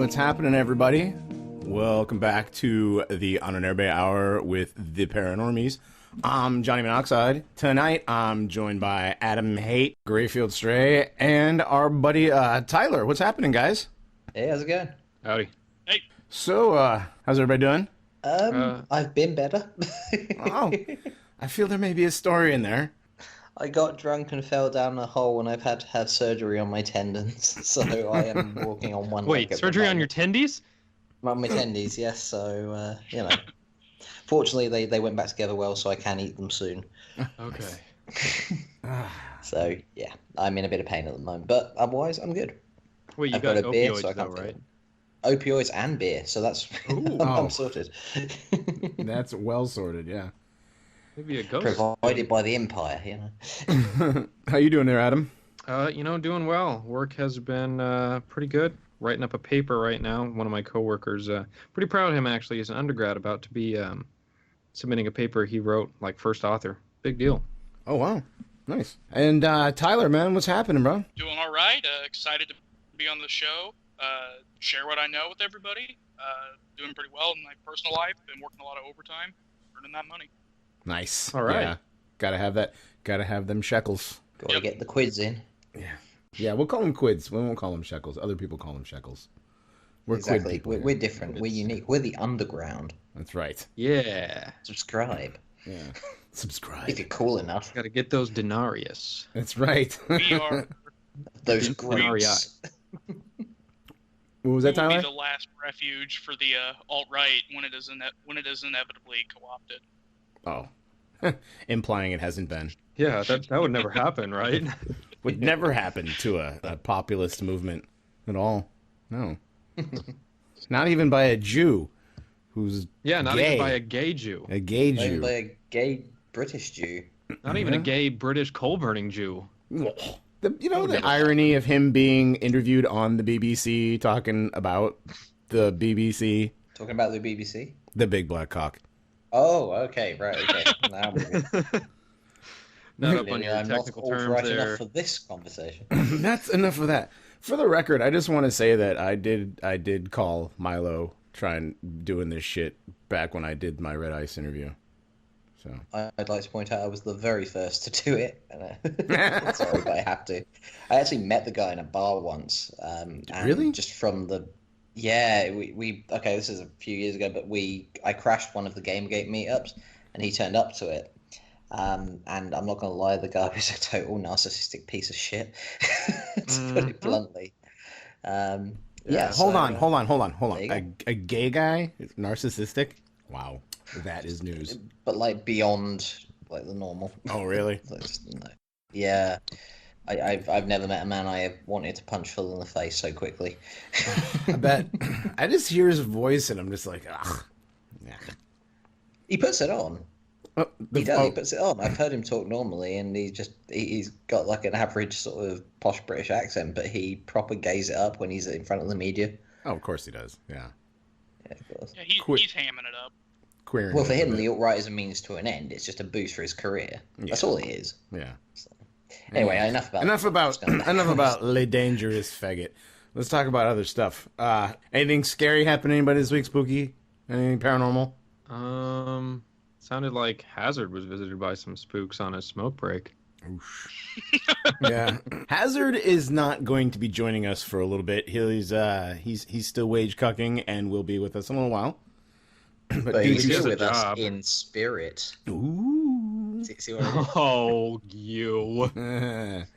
What's happening, everybody? Welcome back to the Ahnenerbe Hour with the Paranormies. I'm Johnny Monoxide. Tonight, I'm joined by Adam Haidt, Greyfield Stray, and our buddy Tyler. What's happening, guys? Hey, how's it going? Howdy. Hey. So, how's everybody doing? I've been better. Oh, I feel there may be a story in there. I got drunk and fell down a hole, and I've had to have surgery on my tendons, so I am walking on one leg. Wait, surgery on your tendies? On my tendies, yes. So, you know. Fortunately, they went back together well, so I can eat them soon. Okay. So, yeah, I'm in a bit of pain at the moment, but otherwise, I'm good. Wait, you I've got got a beer, opioids so I though, can't feel right? it. Opioids and beer, so that's I'm sorted. That's well sorted, yeah. Maybe a ghost. Provided by the Empire, you know. How you doing there, Adam? Doing well. Work has been pretty good. Writing up a paper right now. One of my coworkers, pretty proud of him actually. He's an undergrad about to be submitting a paper he wrote, like first author. Big deal. Oh, wow. Nice. And Tyler, man, what's happening, bro? Doing all right. Excited to be on the show. Share what I know with everybody. Doing pretty well in my personal life. Been working a lot of overtime, earning that money. Nice. All right. Yeah. Gotta have that. Gotta have them shekels. Gotta get the quids in. Yeah. Yeah, we'll call them quids. We won't call them shekels. Other people call them shekels. We're Exactly. quid people. We're different. We're unique. We're the underground. That's right. Yeah. Subscribe. Yeah. Subscribe. If you're cool enough. Got to get those denarius. That's right. We are. Those Denarii. greats. What was that, we will Tyler? be the last refuge for the alt-right when it is inevitably co-opted. Oh. Implying it hasn't been. Yeah, that would never happen, right? Would never happen to a populist movement at all. No. Not even by a Jew who's not gay. even by a gay Jew. A gay Not even Jew. by a gay British Jew. Not even a gay British coal-burning Jew. The irony of him being interviewed on the BBC talking about the BBC. Talking about the BBC? The big black cock. Oh, okay, right, okay. Now I'm with you. Not up on Clearly, your I'm not technical terms alt-right there. enough for this conversation. That's enough of that. For the record, I just want to say that I did call Milo trying doing this shit back when I did my Red Ice interview. So I'd like to point out I was the very first to do it. Sorry, but I have to. I actually met the guy in a bar once. And Really? Just from the... Yeah, we okay, this is a few years ago, but I crashed one of the GameGate meetups, and he turned up to it. And I'm not going to lie, the guy was a total narcissistic piece of shit, to put it bluntly. Yeah. Hold on. There you A gay guy is narcissistic? Wow, that is news. But like beyond like the normal. Oh, really? Like, just, no. Yeah. I've never met a man I have wanted to punch full in the face so quickly. I bet. I just hear his voice and I'm just like, ugh. Yeah. He puts it on. Oh, He does. He puts it on. I've heard him talk normally, and he's got like an average sort of posh British accent, but he proper gays it up when he's in front of the media. Oh, of course he does. Yeah. Yeah, of course. Yeah, he's hamming it up. Queering. Well, for it a him, bit. the alt-right is a means to an end. It's just a boost for his career. That's all it is. Yeah. Anyway, enough about Le Dangerous Faggot. Let's talk about other stuff. Anything scary happen to anybody this week? Spooky? Anything paranormal? Sounded like Hazzard was visited by some spooks on his smoke break. Yeah. Hazard is not going to be joining us for a little bit. He's still wage cucking and will be with us in a little while. But he's he has here a with us job. in spirit. Ooh. See what I mean? Oh, you. And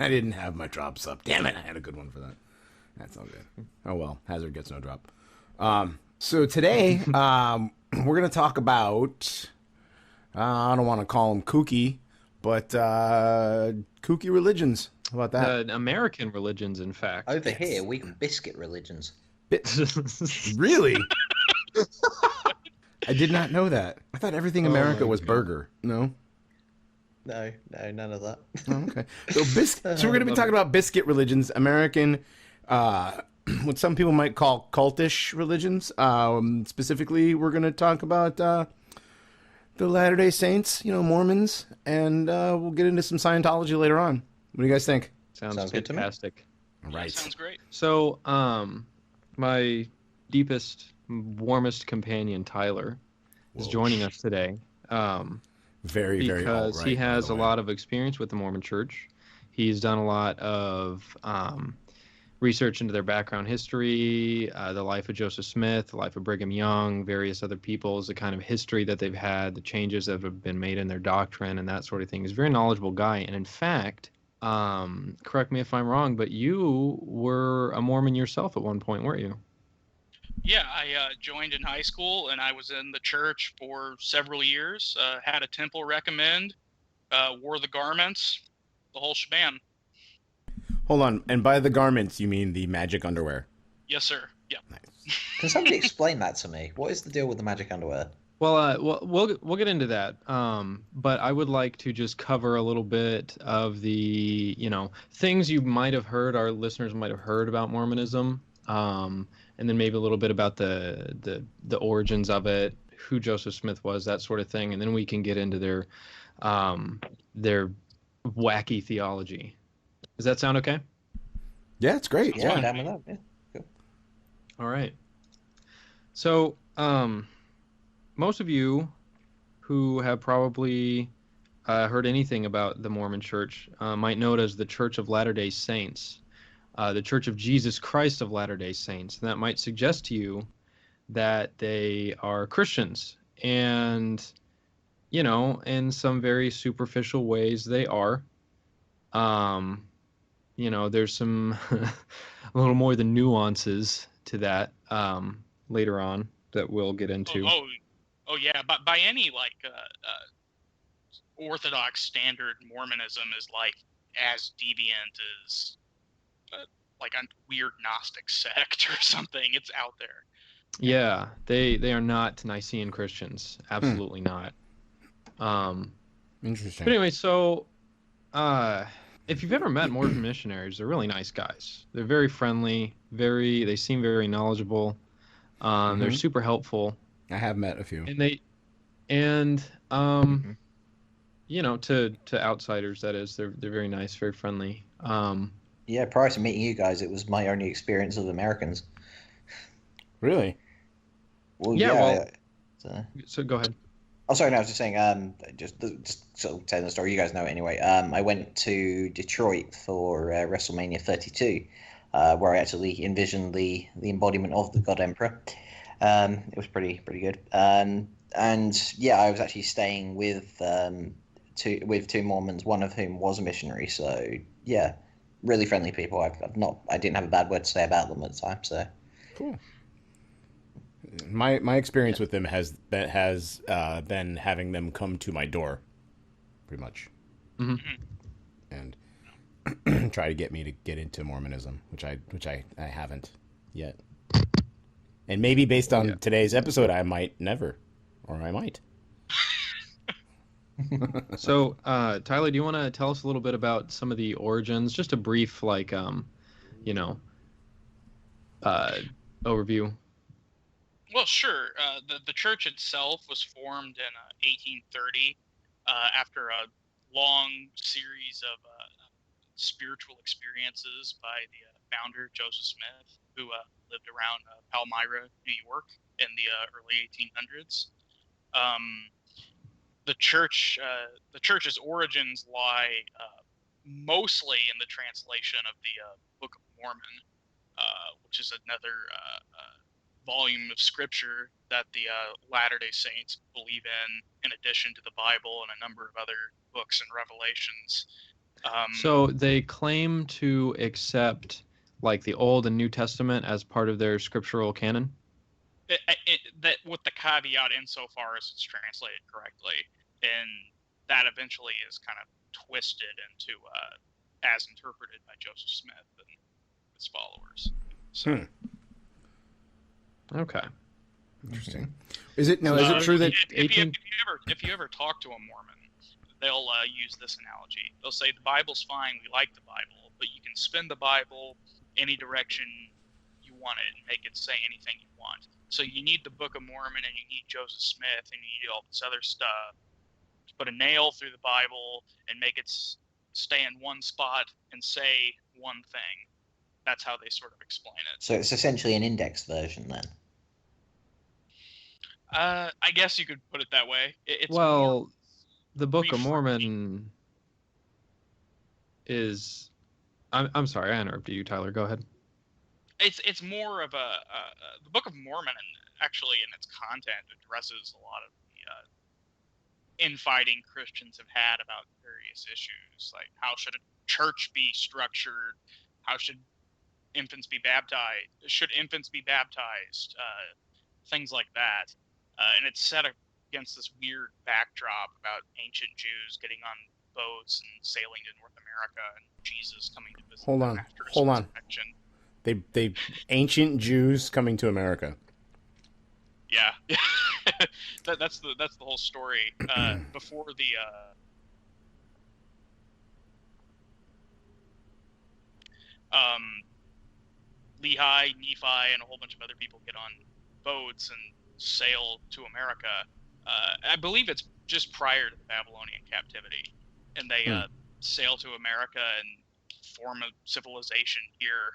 I didn't have my drops up. Damn it, I had a good one for that. That's all good. Oh well, Hazard gets no drop. So today, we're going to talk about, I don't want to call them kooky, but kooky religions. How about that? American religions, in fact. Over here, we biscuit religions. Really? I did not know that. I thought everything America was burger. No? No, none of that. Oh, okay. So we're going to be talking about biscuit religions, American, what some people might call cultish religions. Specifically, we're going to talk about the Latter-day Saints, Mormons, and we'll get into some Scientology later on. What do you guys think? Sounds good to me. fantastic. All Yeah, right. sounds great. So, my deepest, warmest companion, Tyler, is Whoa. joining us today. Very, very Because alt-right, he by has the a way. lot of experience with the Mormon Church. He's done a lot of research into their background history, the life of Joseph Smith, the life of Brigham Young, various other peoples, the kind of history that they've had, the changes that have been made in their doctrine, and that sort of thing. He's a very knowledgeable guy. And in fact, correct me if I'm wrong, but you were a Mormon yourself at one point, weren't you? Yeah, I joined in high school, and I was in the church for several years. Had a temple recommend, wore the garments, the whole shebang. Hold on. And by the garments, you mean the magic underwear? Yes, sir. Yeah. Nice. Can somebody explain that to me? What is the deal with the magic underwear? Well, we'll get into that. But I would like to just cover a little bit of the, things you might have heard, our listeners might have heard about Mormonism, and then maybe a little bit about the origins of it, who Joseph Smith was, that sort of thing, and then we can get into their wacky theology. Does that sound okay? Yeah, it's great. Yeah, I'm Yeah. down with that. Yeah, cool. All right. So, most of you who have probably heard anything about the Mormon Church might know it as the Church of Latter-day Saints, the Church of Jesus Christ of Latter-day Saints. And that might suggest to you that they are Christians. And, in some very superficial ways, they are. There's some a little more than nuances to that later on that we'll get into. Oh yeah. But by any Orthodox standard, Mormonism is as deviant as a weird Gnostic sect or something. It's out there. Yeah, they are not Nicene Christians. Absolutely not. Interesting. But anyway, so if you've ever met Mormon missionaries, they're really nice guys. They're very friendly, they seem very knowledgeable. They're super helpful. I have met a few. And to outsiders, that is, they're very nice, very friendly. Yeah, prior to meeting you guys, it was my only experience of Americans. Really? Well, Yeah, yeah. So go ahead. Oh, sorry, no, I was just saying, just sort of telling the story. You guys know it anyway. I went to Detroit for WrestleMania 32, where I actually envisioned the embodiment of the God Emperor. It was pretty good. And yeah, I was actually staying with two Mormons, one of whom was a missionary. So yeah, really friendly people. I didn't have a bad word to say about them at the time. So cool. My experience with them has been having them come to my door, pretty much, and try to get me to get into Mormonism, which I haven't yet. And maybe based on today's episode, I might never, or I might. So, Tyler, do you want to tell us a little bit about some of the origins? Just a brief, overview. Well, sure. The church itself was formed in 1830 after a long series of spiritual experiences by the founder, Joseph Smith, who lived around Palmyra, New York in the early 1800s. The church's origins lie mostly in the translation of the Book of Mormon, which is another volume of scripture that the Latter-day Saints believe in addition to the Bible and a number of other books and revelations. So they claim to accept the Old and New Testament as part of their scriptural canon? That with the caveat insofar as it's translated correctly, and that eventually is kind of twisted into as interpreted by Joseph Smith and his followers. So. Okay. Interesting. Is it true that if you ever talk to a Mormon, they'll use this analogy. They'll say the Bible's fine, we like the Bible, but you can spin the Bible any direction you want it and make it say anything you want. So you need the Book of Mormon and you need Joseph Smith and you need all this other stuff to put a nail through the Bible and make it stay in one spot and say one thing. that's how they sort of explain it. So it's essentially an index version then. I guess you could put it that way. It's Well, the Book of refreshing. Mormon is. I'm sorry, I interrupted you, Tyler. Go ahead. It's more of the Book of Mormon, actually in its content addresses a lot of the infighting Christians have had about various issues, like how should a church be structured, how should infants be baptized, should infants be baptized, things like that, and it's set against this weird backdrop about ancient Jews getting on boats and sailing to North America and Jesus coming to visit them after his resurrection. They ancient Jews coming to America. Yeah, that's the whole story. Before the Lehi, Nephi, and a whole bunch of other people get on boats and sail to America. I believe it's just prior to the Babylonian captivity, and they sail to America and form a civilization here.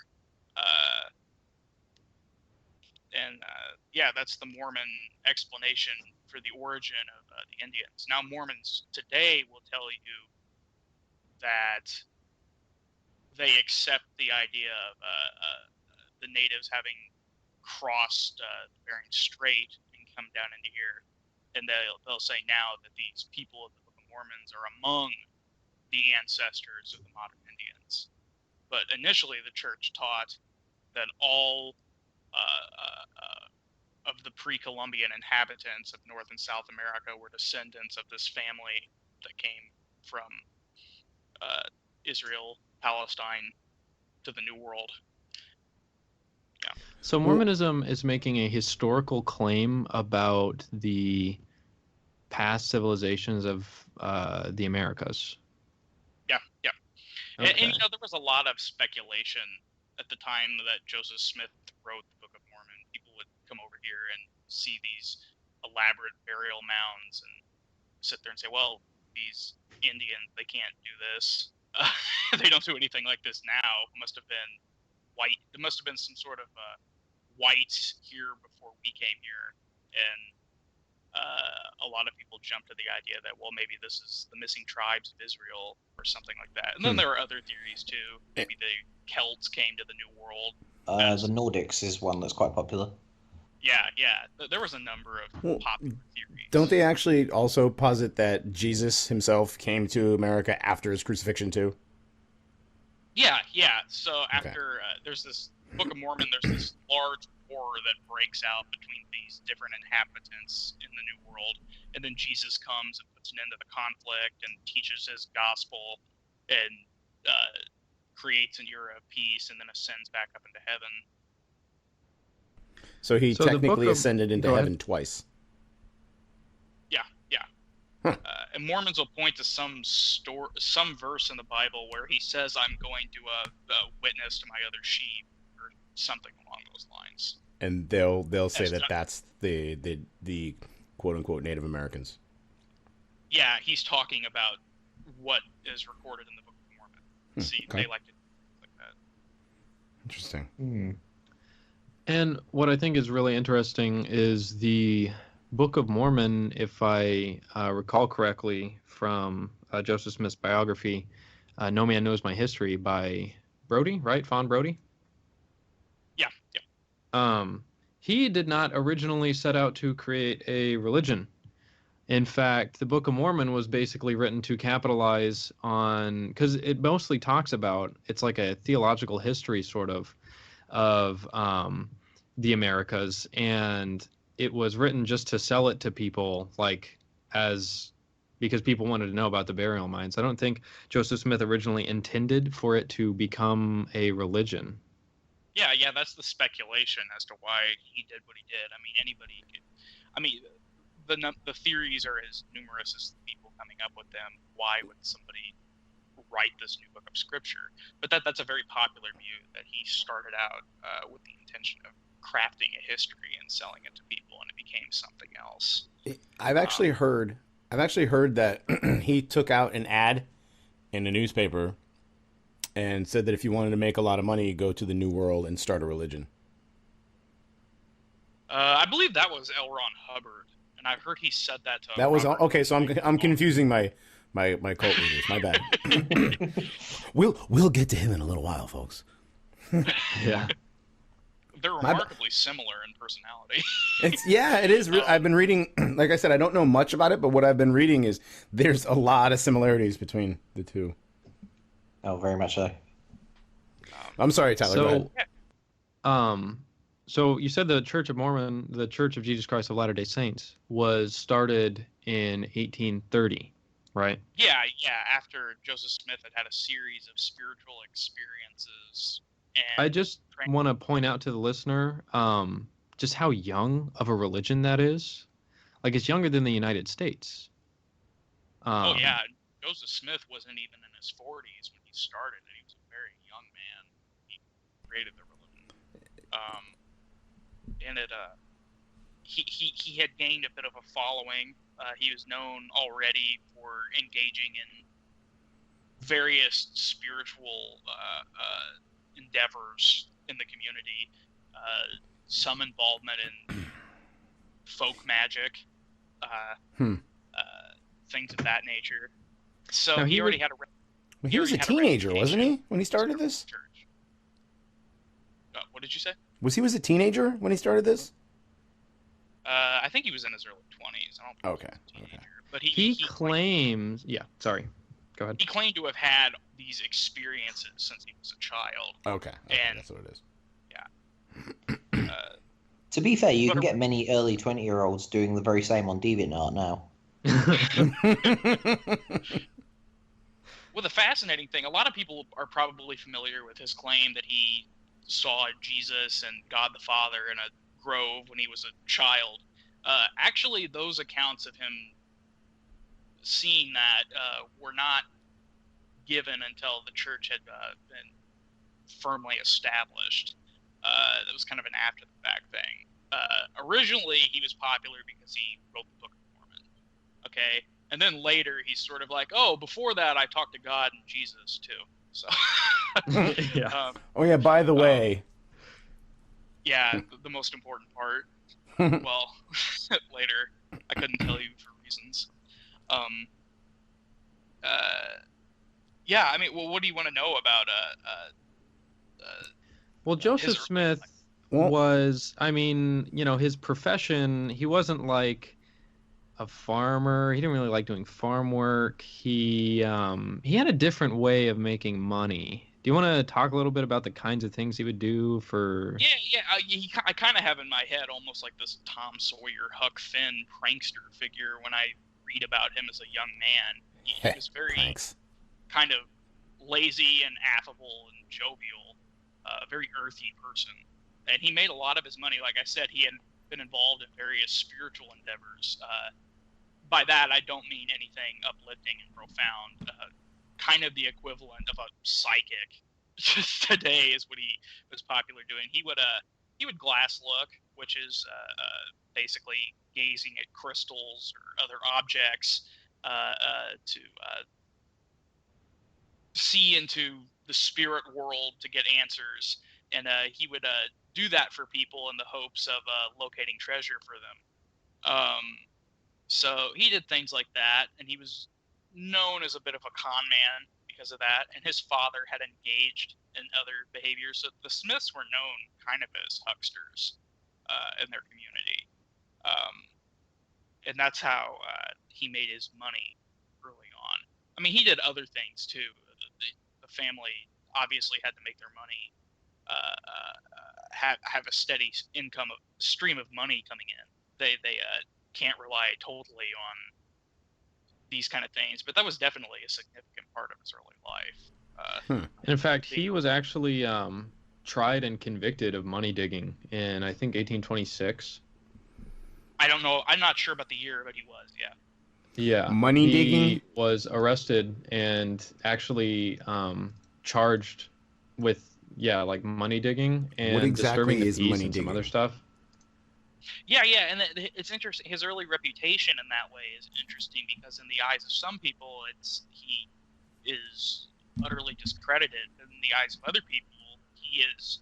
Yeah, that's the Mormon explanation for the origin of the Indians. Now, Mormons today will tell you that they accept the idea of the natives having crossed Bering Strait and come down into here, and they'll say now that these people of the Book of Mormons are among the ancestors of the modern Indians. But initially, the church taught that all of the pre-Columbian inhabitants of North and South America were descendants of this family that came from Israel, Palestine, to the New World. Yeah. So Mormonism is making a historical claim about the past civilizations of the Americas. Yeah. Okay. And there was a lot of speculation at the time that Joseph Smith wrote the Book of Mormon. People would come over here and see these elaborate burial mounds and sit there and say, well, these Indians, they can't do this. They don't do anything like this now. It must have been white. There must have been some sort of whites here before we came here. And a lot of people jump to the idea that, well, maybe this is the missing tribes of Israel or something like that. And then there are other theories too. Maybe the Celts came to the New World. The Nordics is one that's quite popular. Yeah. There was a number of popular theories. Don't they actually also posit that Jesus himself came to America after his crucifixion too? Yeah. So after there's this Book of Mormon, there's this large war that breaks out between these different inhabitants in the New World, and then Jesus comes and puts an end to the conflict and teaches his gospel and creates an era of peace, and then ascends back up into heaven. So he technically ascended into heaven twice. Yeah. Huh. And Mormons will point to some verse in the Bible where he says, "I'm going to witness to my other sheep," or something along those lines. And they'll say that that's the quote unquote Native Americans. Yeah, he's talking about what is recorded in the Book of Mormon. See, okay. They like to like that. Interesting. And what I think is really interesting is the Book of Mormon, if I recall correctly from Joseph Smith's biography, No Man Knows My History by Brody, right? Fawn Brody? Yeah. He did not originally set out to create a religion. In fact, the Book of Mormon was basically written to capitalize on, because it mostly talks about, it's like a theological history sort of the Americas, and it was written just to sell it to people, because people wanted to know about the burial mounds. I don't think Joseph Smith originally intended for it to become a religion. Yeah, that's the speculation as to why he did what he did. I mean, anybody could. I mean, the theories are as numerous as the people coming up with them. Why would somebody write this new book of scripture? But that's a very popular view, that he started out with the intention of crafting a history and selling it to people, and it became something else. I've actually heard that he took out an ad in the newspaper and said that if you wanted to make a lot of money, go to the New World and start a religion. I believe that was L. Ron Hubbard, and I've heard he said that to. That was Robert okay. So I'm confusing my cult leaders. My bad. We'll get to him in a little while, folks. Yeah. They're remarkably similar in personality. It is. I've been reading, like I said, I don't know much about it, but what I've been reading is there's a lot of similarities between the two. Oh, very much so. I'm sorry, Tyler. Go ahead. So you said the Church of Mormon, the Church of Jesus Christ of Latter-day Saints, was started in 1830, right? Yeah. After Joseph Smith had a series of spiritual experiences. And I just want to point out to the listener just how young of a religion that is. Like, it's younger than the United States. Oh, yeah. Joseph Smith wasn't even in his 40s when he started, and he was a very young man. He created the religion. And he had gained a bit of a following. He was known already for engaging in various spiritual endeavors in the community, some involvement in folk magic, things of that nature. So now, he already had a. He was a teenager, wasn't he, when he started this? Church. What did you say? He was a teenager when he started this? I think he was in his early 20s. I don't think he was a teenager. Okay. But he claims. Yeah, sorry. Go ahead. He claimed to have had these experiences since he was a child. Okay. And that's what it is. Yeah. To be fair, you can get many early 20-year-olds doing the very same on DeviantArt now. Well, the fascinating thing, a lot of people are probably familiar with his claim that he saw Jesus and God the Father in a grove when he was a child. Actually, those accounts of him seeing that were not given until the church had been firmly established. That was kind of an after-the-fact thing. Originally, he was popular because he wrote the Book of Mormon. Okay? And then later, he's sort of like, oh, before that, I talked to God and Jesus, too. So, yeah. Oh, yeah, by the way. Yeah, the most important part. Well, later, I couldn't tell you for reasons. Yeah, I mean, well, what do you want to know about well, Joseph Smith was, I mean, his profession, he wasn't like a farmer. He didn't really like doing farm work. He had a different way of making money. Do you want to talk a little bit about the kinds of things he would do for... Yeah. I kind of have in my head almost like this Tom Sawyer, Huck Finn prankster figure when I read about him as a young man. He was very kind of lazy and affable and jovial, very earthy person. And he made a lot of his money. Like I said, he had been involved in various spiritual endeavors. By that, I don't mean anything uplifting and profound. Kind of the equivalent of a psychic today is what he was popular doing. He would glass look, which is basically gazing at crystals or other objects to see into the spirit world to get answers. And he would do that for people in the hopes of locating treasure for them. So he did things like that, and he was known as a bit of a con man because of that. And his father had engaged in other behaviors. So the Smiths were known kind of as hucksters in their community. And that's how he made his money early on. I mean, he did other things too. The family obviously had to make their money, have a steady stream of money coming in. They can't rely totally on these kind of things, but that was definitely a significant part of his early life. In fact, he was actually tried and convicted of money digging in, I think, 1826. I don't know. I'm not sure about the year, but he was, yeah. Yeah. Money digging? He was arrested and actually charged with, like money digging and what exactly disturbing the is peace money and digging? some other stuff. Yeah, and it's interesting. His early reputation in that way is interesting because in the eyes of some people, he is utterly discredited. In the eyes of other people, he is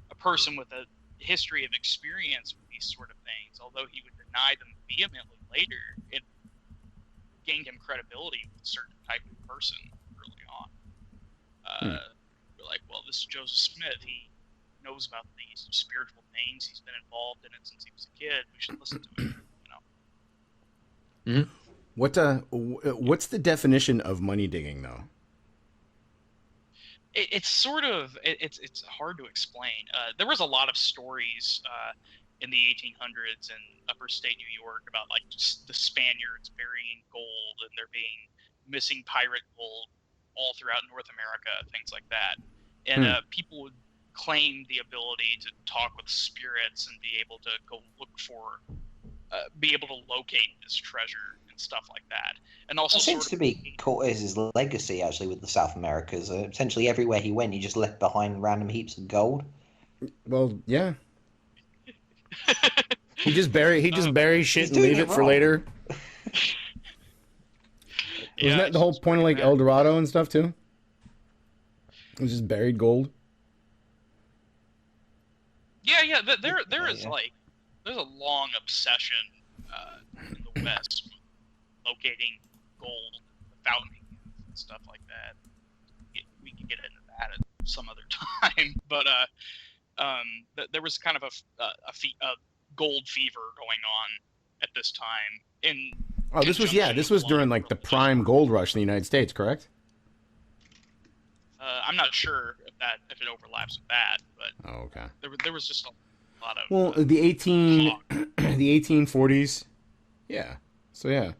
a person with a history of experience with these sort of things. Although he would deny them vehemently later, it gained him credibility with a certain type of person early on. We're like, well, this is Joseph Smith. He knows about these spiritual things. He's been involved in it since he was a kid. We should listen to him. What's the definition of money digging, though? It's sort of it's hard to explain. There was a lot of stories in the 1800s in upper state New York about like just the Spaniards burying gold and there being missing pirate gold all throughout North America, things like that. And people would claim the ability to talk with spirits and be able to go look for, be able to locate this treasure and stuff like that. And also that seems to be Cortez's legacy, actually, with the South Americas. Essentially, everywhere he went, he just left behind random heaps of gold. Well, yeah. He just buries shit and leave it for wrong. later. Wasn't that the whole point of like El Dorado and stuff too? It was just buried gold. Yeah. There is like there's a long obsession in the West with locating gold, the fountain and stuff like that. We can get into that at some other time, but there was kind of a gold fever going on at this time. This was during like the prime gold rush in the United States, correct? I'm not sure if it overlaps with that, but okay. There was just a lot of the 1840s, yeah. So yeah.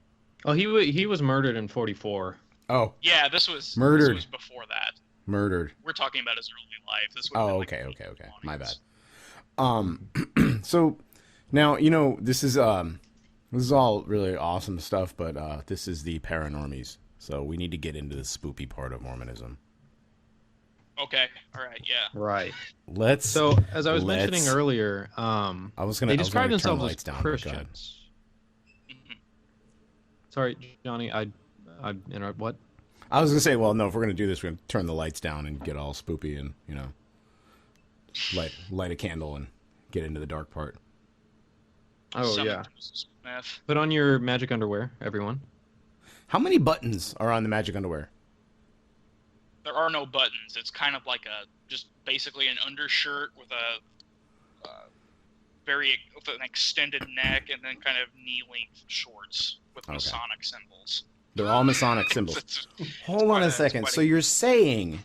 Oh, he was murdered in 44. Oh. Yeah, this was murdered. This was before that. Murdered. We're talking about his early life. This okay. My bad. So now this is all really awesome stuff, but this is the Paranormies, so we need to get into the spoopy part of Mormonism. Okay. All right. Yeah. Right. So as I was mentioning earlier, they describe themselves as Christians. Mm-hmm. Sorry, Johnny. I interrupt. What? I was gonna say, well, no. If we're gonna do this, we're gonna turn the lights down and get all spoopy and light a candle and get into the dark part. Oh yeah. Put on your magic underwear, everyone. How many buttons are on the magic underwear? There are no buttons. It's kind of like just basically an undershirt with an extended neck and then kind of knee-length shorts with Masonic symbols. They're all Masonic symbols. Hold on a second. So you're saying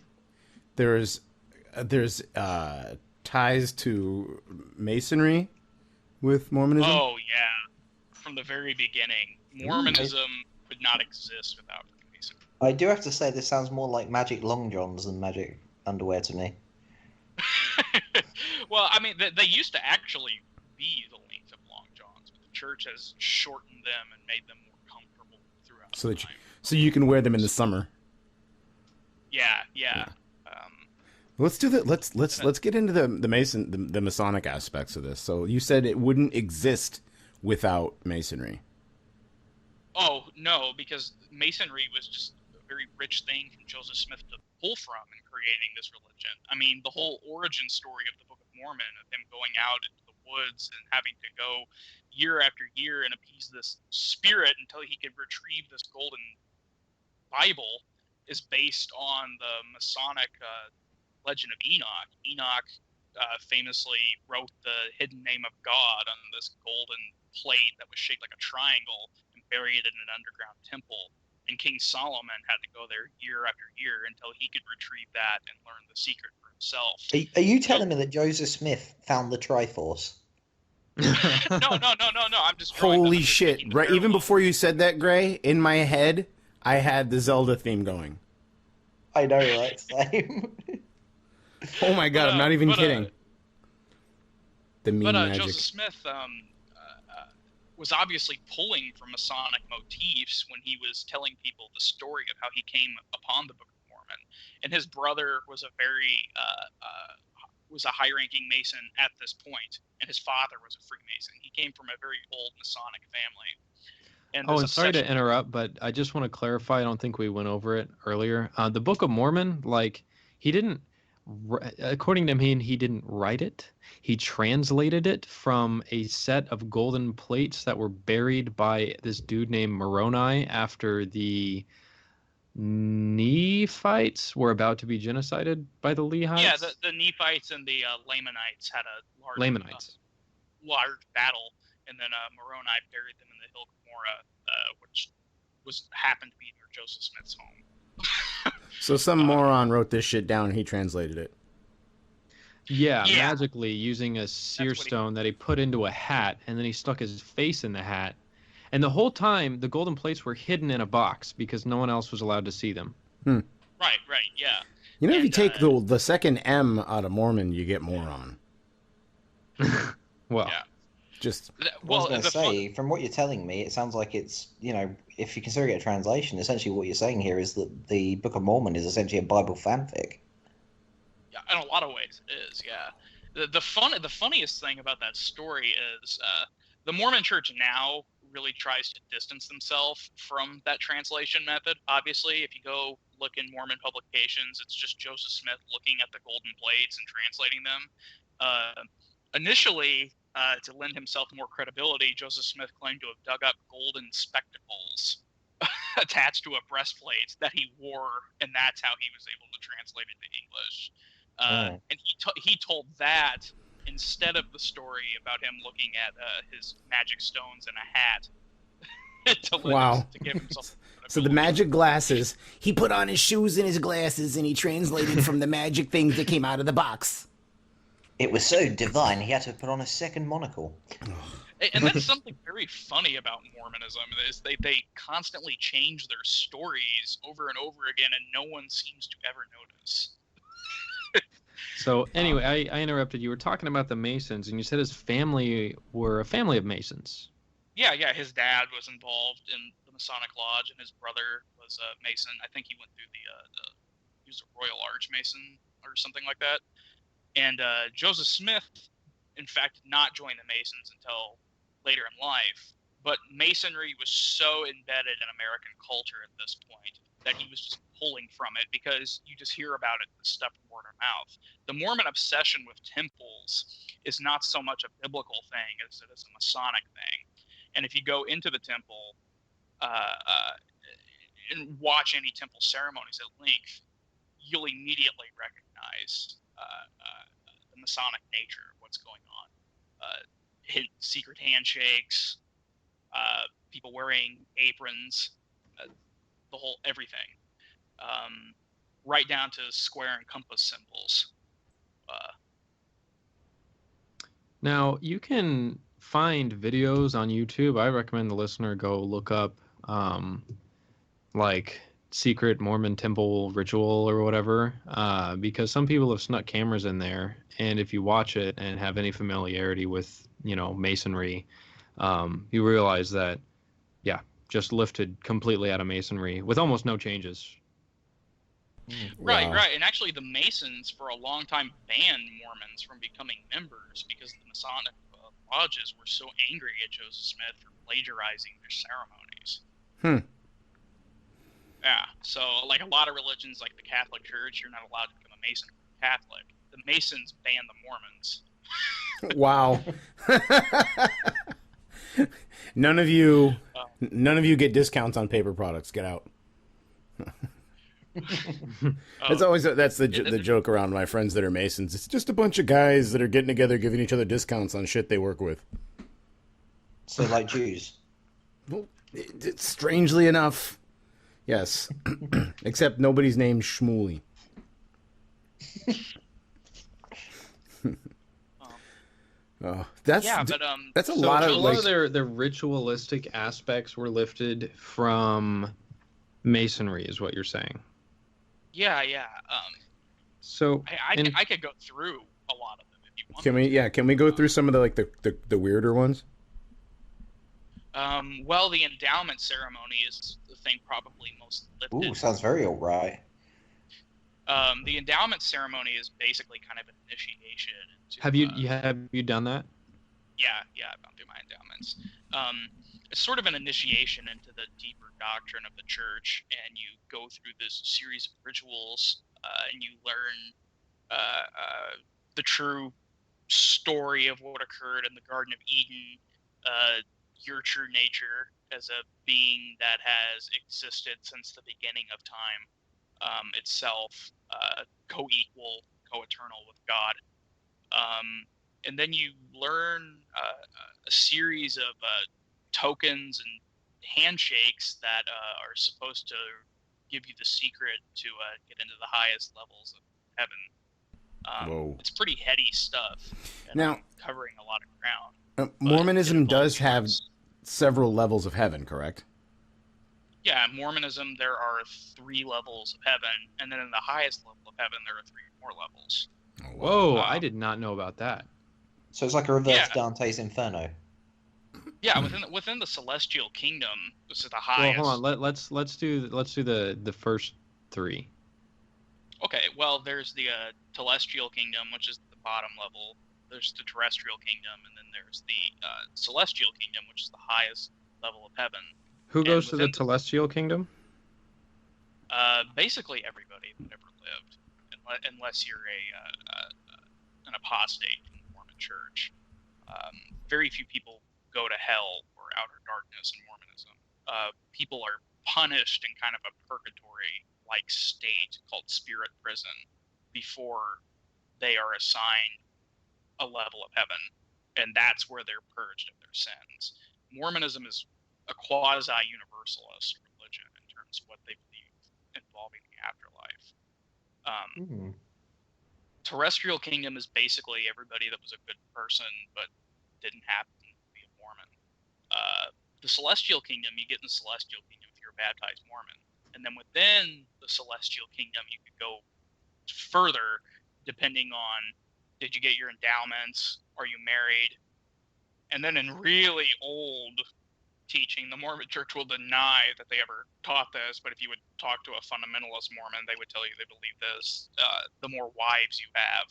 there's ties to Masonry with Mormonism? Oh yeah, from the very beginning, Mormonism would not exist without Masonry. I do have to say this sounds more like magic long johns than magic underwear to me. Well, I mean, they used to actually be the length of long johns, but the church has shortened them and made them more comfortable throughout time. So you can wear them in the summer. Yeah. Let's do that. Let's get into the Masonic aspects of this. So you said it wouldn't exist without Masonry. Oh no, because Masonry was just a very rich thing for Joseph Smith to pull from in creating this religion. I mean, the whole origin story of the Book of Mormon, of him going out into the woods and having to go year after year and appease this spirit until he could retrieve this golden Bible, is based on the Masonic legend of Enoch. Enoch famously wrote the hidden name of God on this golden plate that was shaped like a triangle and buried it in an underground temple. And King Solomon had to go there year after year until he could retrieve that and learn the secret for himself. Are you telling me that Joseph Smith found the Triforce? No. I'm just holy shit! Right, even before you said that, Gray, in my head, I had the Zelda theme going. I know, right? Same. Oh my god! I'm not even kidding. Magic. Joseph Smith was obviously pulling from Masonic motifs when he was telling people the story of how he came upon the Book of Mormon. And his brother was a high-ranking Mason at this point, and his father was a Freemason. He came from a very old Masonic family. And Oh, there's and a sorry to section- interrupt, but I just want to clarify. I don't think we went over it earlier. The Book of Mormon, like, he didn't, according to him, he didn't write it. He translated it from a set of golden plates that were buried by this dude named Moroni after the Nephites were about to be genocided by the Lehites. Yeah, the Nephites and the Lamanites had a large battle, and then Moroni buried them in the Hill Cumorah, which happened to be near Joseph Smith's home. So some moron wrote this shit down and he translated it. Yeah, Yeah. magically using a seer what he- stone that he put into a hat, and then he stuck his face in the hat. And the whole time, the golden plates were hidden in a box because no one else was allowed to see them. Right, yeah. You know, if you And, take the second M out of Mormon, you get moron. Well, Yeah. Just I was Well, going to the say, from what you're telling me, it sounds like it's, if you consider it a translation, essentially what you're saying here is that the Book of Mormon is essentially a Bible fanfic. Yeah, in a lot of ways it is. Yeah, the funniest thing about that story is the Mormon Church now really tries to distance themselves from that translation method. Obviously, if you go look in Mormon publications, it's just Joseph Smith looking at the golden plates and translating them. Initially, to lend himself more credibility, Joseph Smith claimed to have dug up golden spectacles attached to a breastplate that he wore, and that's how he was able to translate it to English. And he told that instead of the story about him looking at his magic stones in a hat. To give himself so the magic glasses. He put on his shoes and his glasses and he translated from the magic things that came out of the box. It was so divine, he had to put on a second monocle. And that's something very funny about Mormonism is they constantly change their stories over and over again, and no one seems to ever notice. So anyway, I interrupted. You were talking about the Masons, and you said his family were a family of Masons. Yeah, his dad was involved in the Masonic Lodge, and his brother was a Mason. I think he went through he was a Royal Archmason or something like that. And Joseph Smith, in fact, did not join the Masons until later in life. But Masonry was so embedded in American culture at this point that he was just pulling from it because you just hear about it stuff from word of mouth. The Mormon obsession with temples is not so much a biblical thing as it is a Masonic thing. And if you go into the temple and watch any temple ceremonies at length, you'll immediately recognize the Masonic nature of what's going on. Secret handshakes, people wearing aprons, the whole everything, right down to square and compass symbols. Now, you can find videos on YouTube. I recommend the listener go look up like secret Mormon temple ritual or whatever, because some people have snuck cameras in there, and if you watch it and have any familiarity with, Masonry, you realize that, just lifted completely out of Masonry with almost no changes. Right. And actually, the Masons for a long time banned Mormons from becoming members because the Masonic lodges were so angry at Joseph Smith for plagiarizing their ceremonies. Yeah, so like a lot of religions, like the Catholic Church, you're not allowed to become a Mason or Catholic. The Masons banned the Mormons. Wow. None of you get discounts on paper products. Get out. That's always the joke around my friends that are Masons. It's just a bunch of guys that are getting together, giving each other discounts on shit they work with. So like Jews. Well, strangely enough, yes. Except nobody's named Shmuley. That's a lot of their ritualistic aspects were lifted from Masonry, is what you're saying. Yeah. So I could go through a lot of them if you want. Can we go through some of the weirder ones? Well, the endowment ceremony is the thing probably most lifted. Ooh, sounds very alright. The endowment ceremony is basically kind of an initiation into, have you done that? Yeah, I've gone through my endowments. it's sort of an initiation into the deeper doctrine of the church, and you go through this series of rituals, and you learn the true story of what occurred in the Garden of Eden, your true nature as a being that has existed since the beginning of time, itself, co-equal, co-eternal with God. And then you learn a series of tokens and handshakes that are supposed to give you the secret to get into the highest levels of heaven. Whoa. It's pretty heady stuff. And Now, I'm covering a lot of ground. Mormonism does have humans. several levels of heaven, correct? Yeah, Mormonism, there are 3 levels of heaven, and then in the highest level of heaven, there are 3 more levels. Oh, Whoa, I did not know about that. So it's like a reverse Yeah. Dante's Inferno. Yeah, within the celestial kingdom, this is the Well, highest. hold on. Let's do the first 3. Okay, well, there's the telestial kingdom, which is the bottom level. There's the terrestrial kingdom, and then there's the celestial kingdom, which is the highest level of heaven. Who And goes to the within celestial kingdom? Basically everybody that ever lived, unless you're an apostate in the Mormon Church. Very few people go to hell or outer darkness in Mormonism. People are punished in kind of a purgatory-like state called spirit prison before they are assigned a level of heaven, and that's where they're purged of their sins. Mormonism is a quasi-universalist religion in terms of what they believe involving the afterlife. Terrestrial kingdom is basically everybody that was a good person but didn't happen to be a Mormon. The celestial kingdom, you get in the celestial kingdom if you're a baptized Mormon. And then within the celestial kingdom, you could go further depending on, did you get your endowments? Are you married? And then in really old teaching, the Mormon Church will deny that they ever taught this, but if you would talk to a fundamentalist Mormon, they would tell you they believe this. The more wives you have,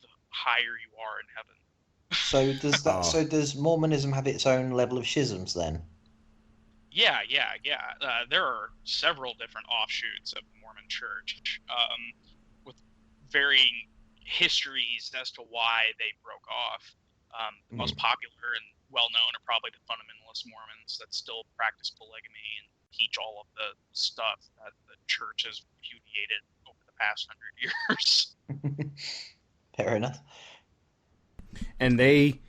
the higher you are in heaven. So does that? So does Mormonism have its own level of schisms then? Yeah. There are several different offshoots of the Mormon Church, with varying histories as to why they broke off. The most popular and well-known are probably the fundamentalist Mormons that still practice polygamy and teach all of the stuff that the church has repudiated over the past 100 years. Fair enough. And they,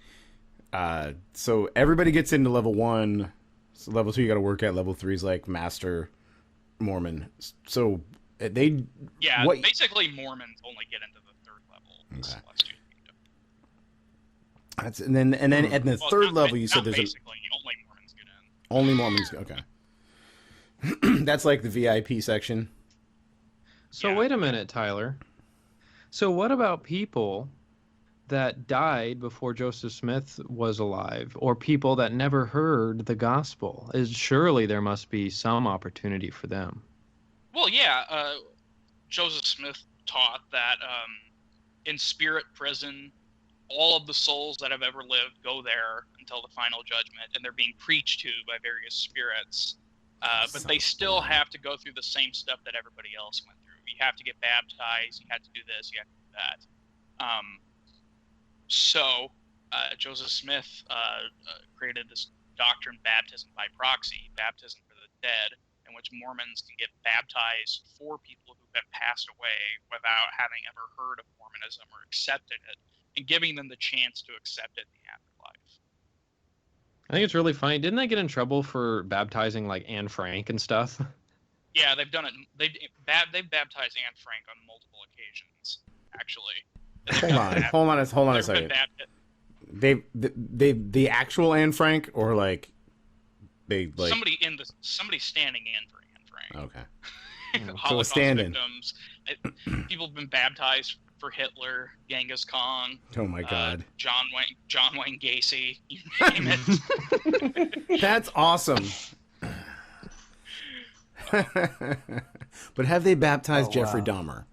so everybody gets into level 1. So level 2 you got to work at. Level 3 is like Master Mormon. So they, Yeah, what, basically Mormons only get into the 3rd level of the Celestial Kingdom. That's, and then at the Well, 3rd not level you said there's basically only Mormons get in. only Mormons. Okay. That's like the VIP section. So Yeah. wait a minute, Tyler. So what about people that died before Joseph Smith was alive, or people that never heard the gospel? Surely there must be some opportunity for them. Well, yeah, Joseph Smith taught that in spirit prison, all of the souls that have ever lived go there until the final judgment, and they're being preached to by various spirits. But they still have to go through the same stuff that everybody else went through. You have to get baptized, you have to do this, you have to do that. So Joseph Smith created this doctrine, baptism by proxy, baptism for the dead, in which Mormons can get baptized for people who have passed away without having ever heard of Mormonism or accepted it, and giving them the chance to accept it in the afterlife. I think it's really funny. Didn't they get in trouble for baptizing like Anne Frank and stuff? Yeah, they've done it. They've baptized Anne Frank on multiple occasions, actually. Hold on a second. The actual Anne Frank, or like they like somebody standing in for Anne Frank. Okay. Holocaust stand-in. victims. People have been baptized for Hitler, Genghis Khan. Oh my God. John Wayne Gacy. You name it. That's awesome. But have they baptized Jeffrey Dahmer?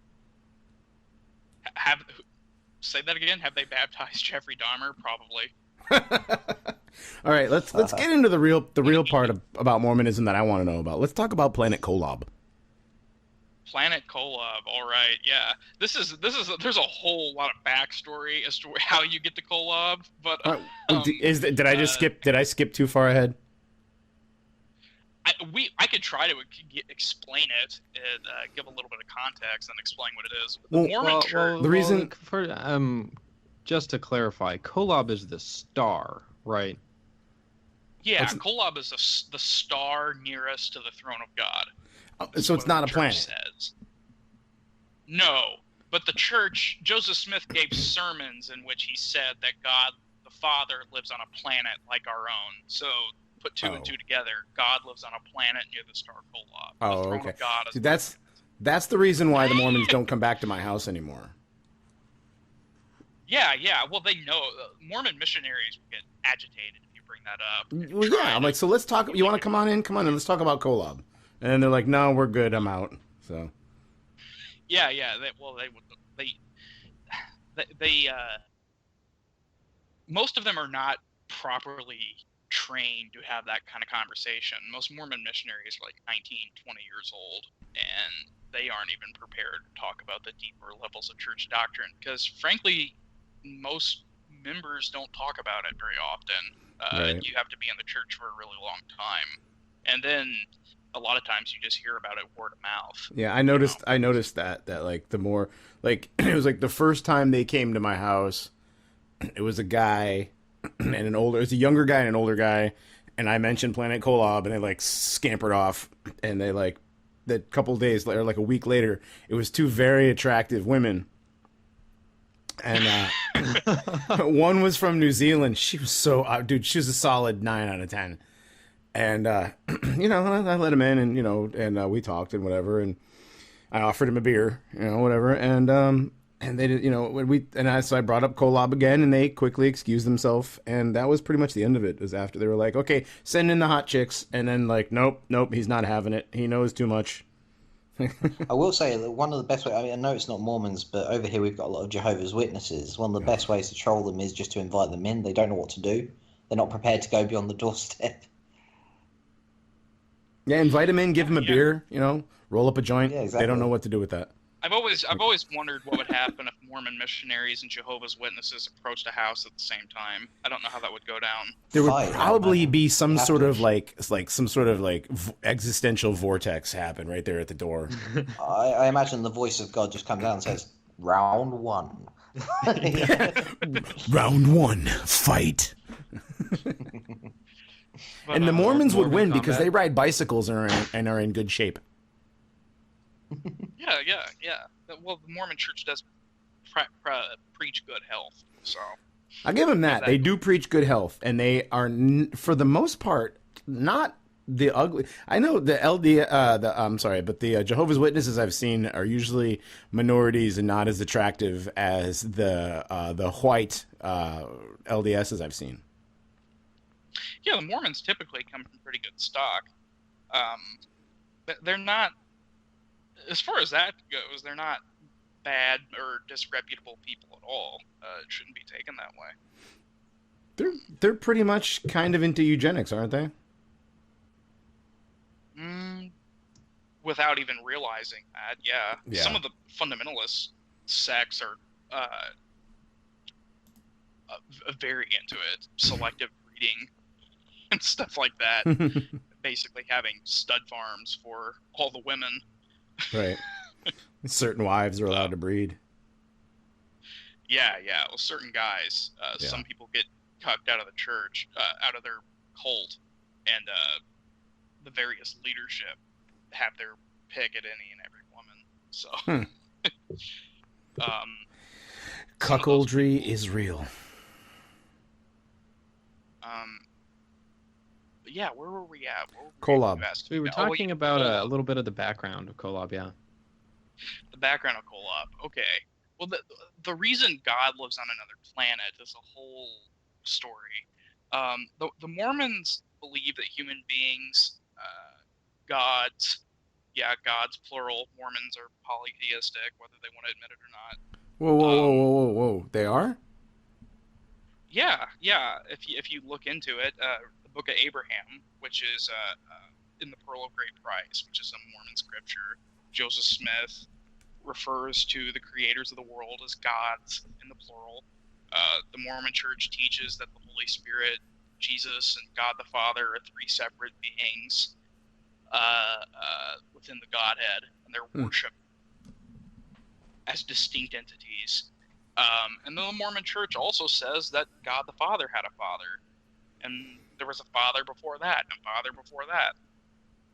Say that again. Have they baptized Jeffrey Dahmer? Probably. All right, let's get into the real part about Mormonism that I want to know about. Let's talk about Planet Kolob. Planet Kolob. All right, yeah. This is there's a whole lot of backstory as to how you get to Kolob, but did I skip too far ahead? I could try to explain it and give a little bit of context and explain what it is. The Mormon Church. The reason for just to clarify, Kolob is the star, right? Yeah, Kolob is the star nearest to the throne of God. So it's not a planet. Says. No, but the church, Joseph Smith gave sermons in which he said that God the Father lives on a planet like our own. So put two and two together, God lives on a planet near the star Kolob. The throne of God is that's the reason why the Mormons don't come back to my house anymore. Yeah. Well, they know Mormon missionaries will get agitated if you bring that up. Well, yeah, I'm like, so let's talk. You want to come on in? Come on in. Let's talk about Kolob. And then they're like, no, we're good. I'm out. So. Yeah. They most of them are not properly trained to have that kind of conversation. Most Mormon missionaries are like 19, 20 years old, and they aren't even prepared to talk about the deeper levels of church doctrine because, frankly, most members don't talk about it very often. Right. You have to be in the church for a really long time, and then a lot of times you just hear about it word of mouth. Yeah, I noticed that like the more like it was like the first time they came to my house, it was a guy and it was a younger guy and an older guy, and I mentioned Planet Kolob and they like scampered off, and they like the couple of days later, like a week later, it was two very attractive women. And one was from New Zealand. She was so dude, she was a solid 9 out of 10. And I let him in, and we talked and whatever, and I offered him a beer, whatever, and they did, so I brought up Kolob again, and they quickly excused themselves, and that was pretty much the end of it. It was after they were like, okay, send in the hot chicks, and then like, nope, he's not having it. He knows too much. I will say that one of the best ways, I know it's not Mormons, but over here we've got a lot of Jehovah's Witnesses. One of the best ways to troll them is just to invite them in. They don't know what to do. They're not prepared to go beyond the doorstep. Yeah, invite them in, give them a beer, roll up a joint. Yeah, exactly. They don't know what to do with that. I've always wondered what would happen if Mormon missionaries and Jehovah's Witnesses approached a house at the same time. I don't know how that would go down. There would probably be some sort of existential vortex happen right there at the door. I imagine the voice of God just comes out and says, "Round one." Round one, fight. And the Mormons would win because they ride bicycles and are in good shape. Yeah. Well, the Mormon Church does preach good health, so I'll give them that. They do preach good health, and they are, for the most part, not the ugly. I know the but the Jehovah's Witnesses I've seen are usually minorities and not as attractive as the white LDSs I've seen. Yeah, the Mormons typically come from pretty good stock. They're not, as far as that goes, they're not bad or disreputable people at all. It shouldn't be taken that way. They're pretty much kind of into eugenics, aren't they? Without even realizing that, yeah. Some of the fundamentalist sects are very into it. Selective breeding and stuff like that. Basically having stud farms for all the women. Right. Certain wives are allowed to breed. Yeah. Well, certain guys. Some people get cucked out of the church, out of their cult, and the various leadership have their pick at any and every woman. So, cuckoldry is real. Yeah, where were we at? Kolob. We were talking about a little bit of the background of Kolob, yeah. The background of Kolob. Okay. Well, the reason God lives on another planet is a whole story. The Mormons believe that human beings, gods plural. Mormons are polytheistic, whether they want to admit it or not. Whoa! They are? Yeah. If you look into it, the Book of Abraham, which is in the Pearl of Great Price, which is a Mormon scripture, Joseph Smith refers to the creators of the world as gods in the plural. The Mormon Church teaches that the Holy Spirit, Jesus, and God the Father are three separate beings within the Godhead, and they're worshipped as distinct entities. And the Mormon Church also says that God the Father had a father, and there was a father before that, and a father before that.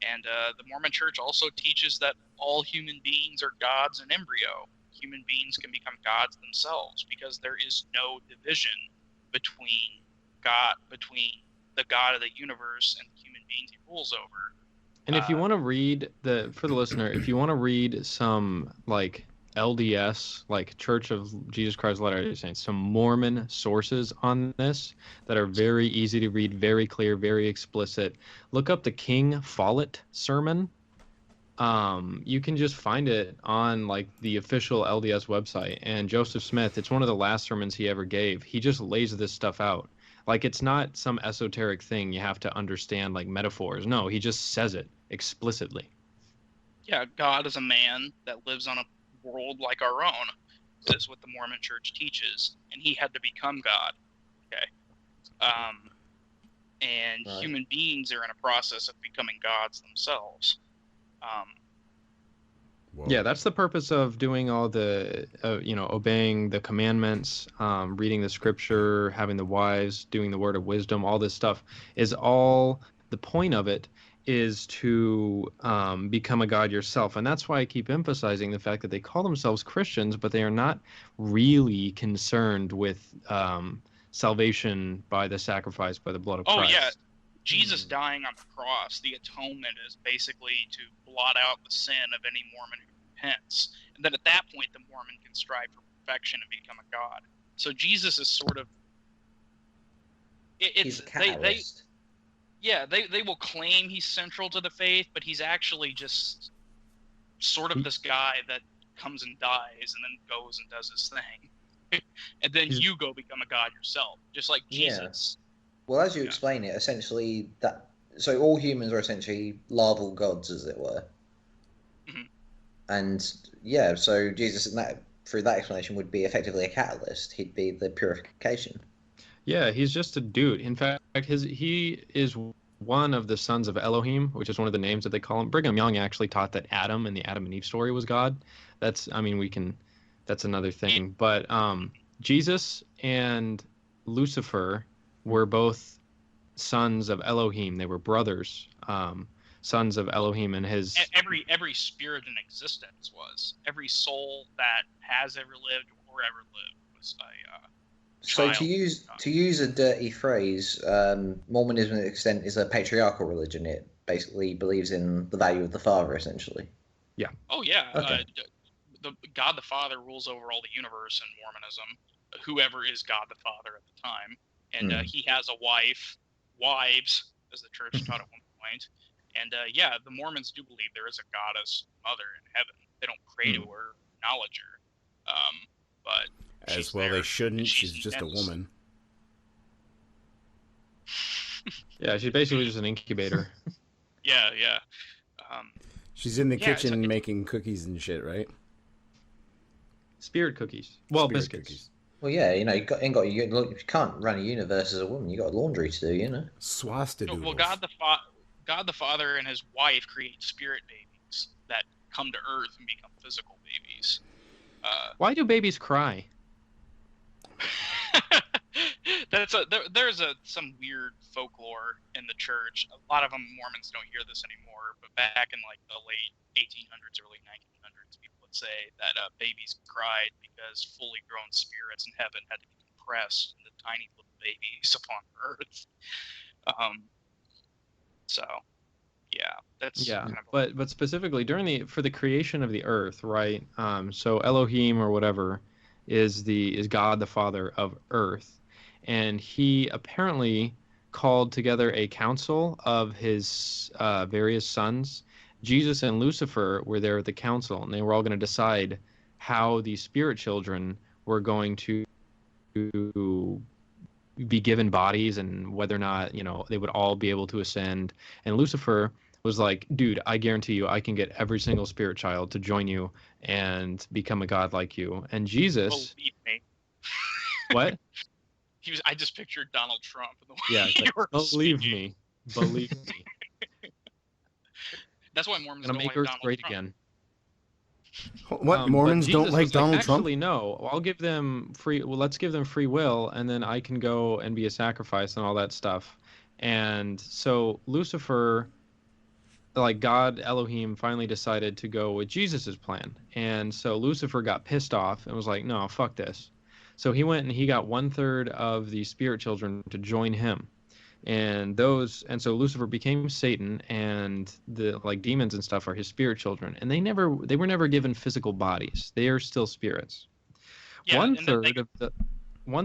And the Mormon Church also teaches that all human beings are gods in embryo. Human beings can become gods themselves because there is no division between the God of the universe and the human beings he rules over. And if you want to read for the listener, if you want to read some like LDS, like Church of Jesus Christ of Latter-day Saints, some Mormon sources on this that are very easy to read, very clear, very explicit. Look up the King Follett sermon. You can just find it on like the official LDS website. And Joseph Smith, it's one of the last sermons he ever gave. He just lays this stuff out. Like it's not some esoteric thing you have to understand like metaphors. No, he just says it explicitly. Yeah, God is a man that lives on a world like our own. That's what the Mormon Church teaches, and he had to become God. Okay, and Right. human beings are in a process of becoming gods themselves. Whoa. Yeah, that's the purpose of doing all the, obeying the commandments, reading the scripture, having the wives, doing the word of wisdom, all this stuff is all the point of it is to become a god yourself. And that's why I keep emphasizing the fact that they call themselves Christians, but they are not really concerned with salvation by the sacrifice by the blood of Christ. Oh yeah, Jesus dying on the cross, the atonement is basically to blot out the sin of any Mormon who repents. And then at that point, the Mormon can strive for perfection and become a god. So Jesus is sort of... He's a catalyst. They will claim he's central to the faith, but he's actually just sort of this guy that comes and dies and then goes and does his thing. And then you go become a god yourself, just like Jesus. Well, as you explain it, essentially so all humans are essentially larval gods, as it were. Mhm. And so Jesus, through that explanation, would be effectively a catalyst. He'd be the purification. Yeah, he's just a dude. In fact, he is one of the sons of Elohim, which is one of the names that they call him. Brigham Young actually taught that Adam in the Adam and Eve story was God. That's another thing. But Jesus and Lucifer were both sons of Elohim. They were brothers, sons of Elohim, and his... Every spirit in existence was. Every soul that has ever lived or ever lived was a... So to use a dirty phrase, Mormonism to an extent is a patriarchal religion. It basically believes in the value of the father, essentially. Yeah. Oh yeah. Okay. The God the Father rules over all the universe in Mormonism. Whoever is God the Father at the time, and he has a wives, as the church taught at one point. And the Mormons do believe there is a goddess mother in heaven. They don't pray to her, acknowledge her, but as well they shouldn't. She's just a woman. Yeah, she's basically just an incubator. Yeah. She's in the kitchen making cookies and shit, right? Spirit cookies. Well, Spirit biscuits. cookies. Well, you can't run a universe as a woman. You got laundry to do, you know. Swastidoodles. Well, God the Father and his wife create spirit babies that come to Earth and become physical babies. Why do babies cry? There's some weird folklore in the church. A lot of them Mormons don't hear this anymore, but back in like the late 1800s, early 1900s, people would say that babies cried because fully grown spirits in heaven had to be compressed into tiny little babies upon Earth. That's kind of but specifically for the creation of the earth, right? So Elohim or whatever is God the Father of Earth, and he apparently called together a council of his various sons. Jesus and Lucifer were there at the council, and they were all going to decide how the spirit children were going to be given bodies and whether or not, they would all be able to ascend. And Lucifer was like, dude, I guarantee you I can get every single spirit child to join you and become a god like you. And Jesus... Believe me. What? I just pictured Donald Trump in the way Yeah, you were believe speaking. me. Believe me. That's why Mormons Gonna don't make like Earth Donald great Trump. again. What, Mormons but don't Jesus like was Donald Trump? Actually, no. I'll give them free. Well, let's give them free will, and then I can go and be a sacrifice and all that stuff. And so Lucifer, like God Elohim, finally decided to go with Jesus's plan. And so Lucifer got pissed off and was like, "No, fuck this." So he went and he got 1/3 of the spirit children to join him. And so Lucifer became Satan, and the like demons and stuff are his spirit children, and they were never given physical bodies. They are still spirits. Yeah, One and then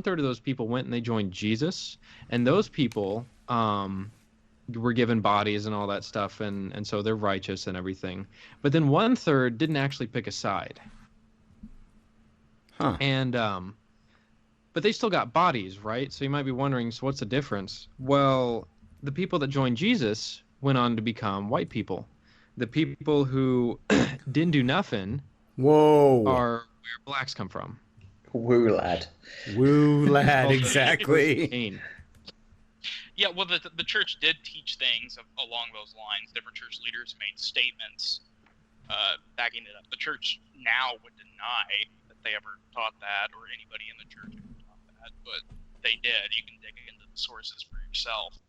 third of those people went and they joined Jesus, and those people were given bodies and all that stuff, and so they're righteous and everything. But then 1/3 didn't actually pick a side. Huh. And but they still got bodies, right? So you might be wondering, so what's the difference? Well, the people that joined Jesus went on to become white people. The people who didn't do nothing Whoa. are where blacks come from. Woo, lad. Woo, lad, exactly. Pain. Yeah, well, the church did teach things along those lines. Different church leaders made statements backing it up. The church now would deny that they ever taught that, or anybody in the church ever taught that, but they did. You can dig into the sources for yourself.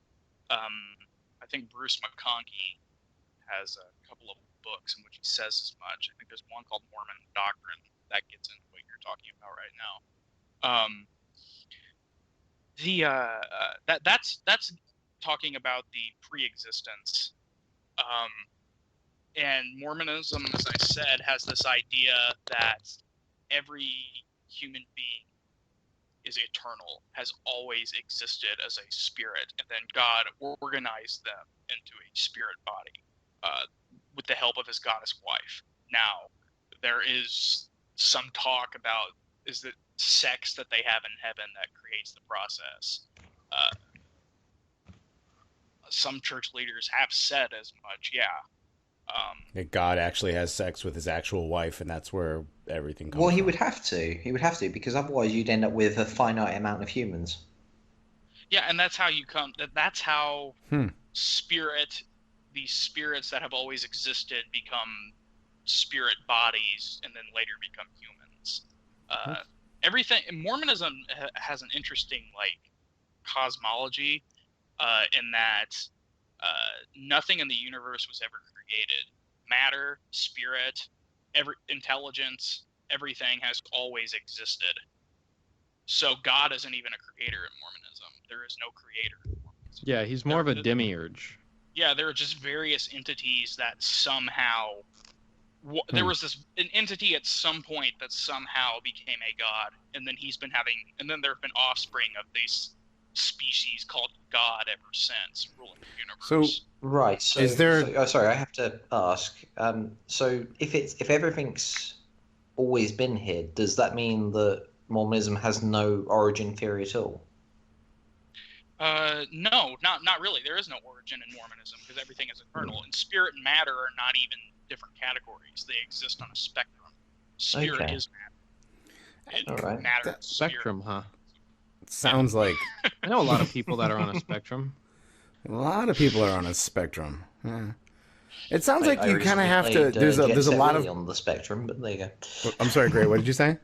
I think Bruce McConkie has a couple of books in which he says as much. I think there's one called Mormon Doctrine that gets into what you're talking about right now. That's talking about the pre-existence, and Mormonism, as I said, has this idea that every human being is eternal, has always existed as a spirit, and then God organized them into a spirit body with the help of his goddess wife. Now, there is some talk about is it sex that they have in heaven that creates the process. Some church leaders have said as much, yeah. That God actually has sex with his actual wife, and that's where everything comes Well, he from. would have to. He would have to, because otherwise you'd end up with a finite amount of humans. Yeah, and that's how you come. That's how these spirits that have always existed become spirit bodies, and then later become humans. Everything Mormonism has an interesting cosmology, in that nothing in the universe was ever created. Matter, spirit, intelligence, everything has always existed. So God isn't even a creator in Mormonism. There is no creator in Mormonism. Yeah, he's more of a demiurge. Yeah, there are just various entities that somehow... There was an entity at some point that somehow became a god, and then and then there have been offspring of these species called God ever since, ruling the universe. So, right. So, is there? sorry, I have to ask. So, if everything's always been here, does that mean that Mormonism has no origin theory at all? No, not really. There is no origin in Mormonism because everything is eternal, and spirit and matter are not even different categories. They exist on a spectrum. Spirit is matter. All right. Matter is spirit. Spectrum, huh? Sounds like I know a lot of people that are on a spectrum. a lot of people are on a spectrum. Yeah. It sounds like you I kind of have recently to. played, There's a Jet lot Set of. Willy on the spectrum, but there you go. I'm sorry, Gray. What did you say?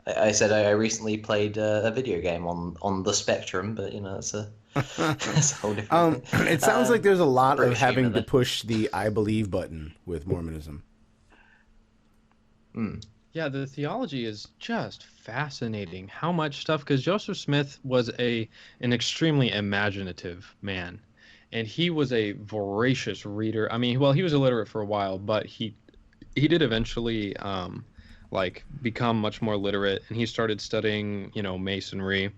I said I recently played a video game on the spectrum, but it's a that's a whole different thing. It sounds like there's a lot of British having humor to push the "I believe" button with Mormonism. Yeah, the theology is just fascinating. How much stuff, because Joseph Smith was an extremely imaginative man, and he was a voracious reader. I mean, well, he was illiterate for a while, but he did eventually become much more literate, and he started studying, Masonry.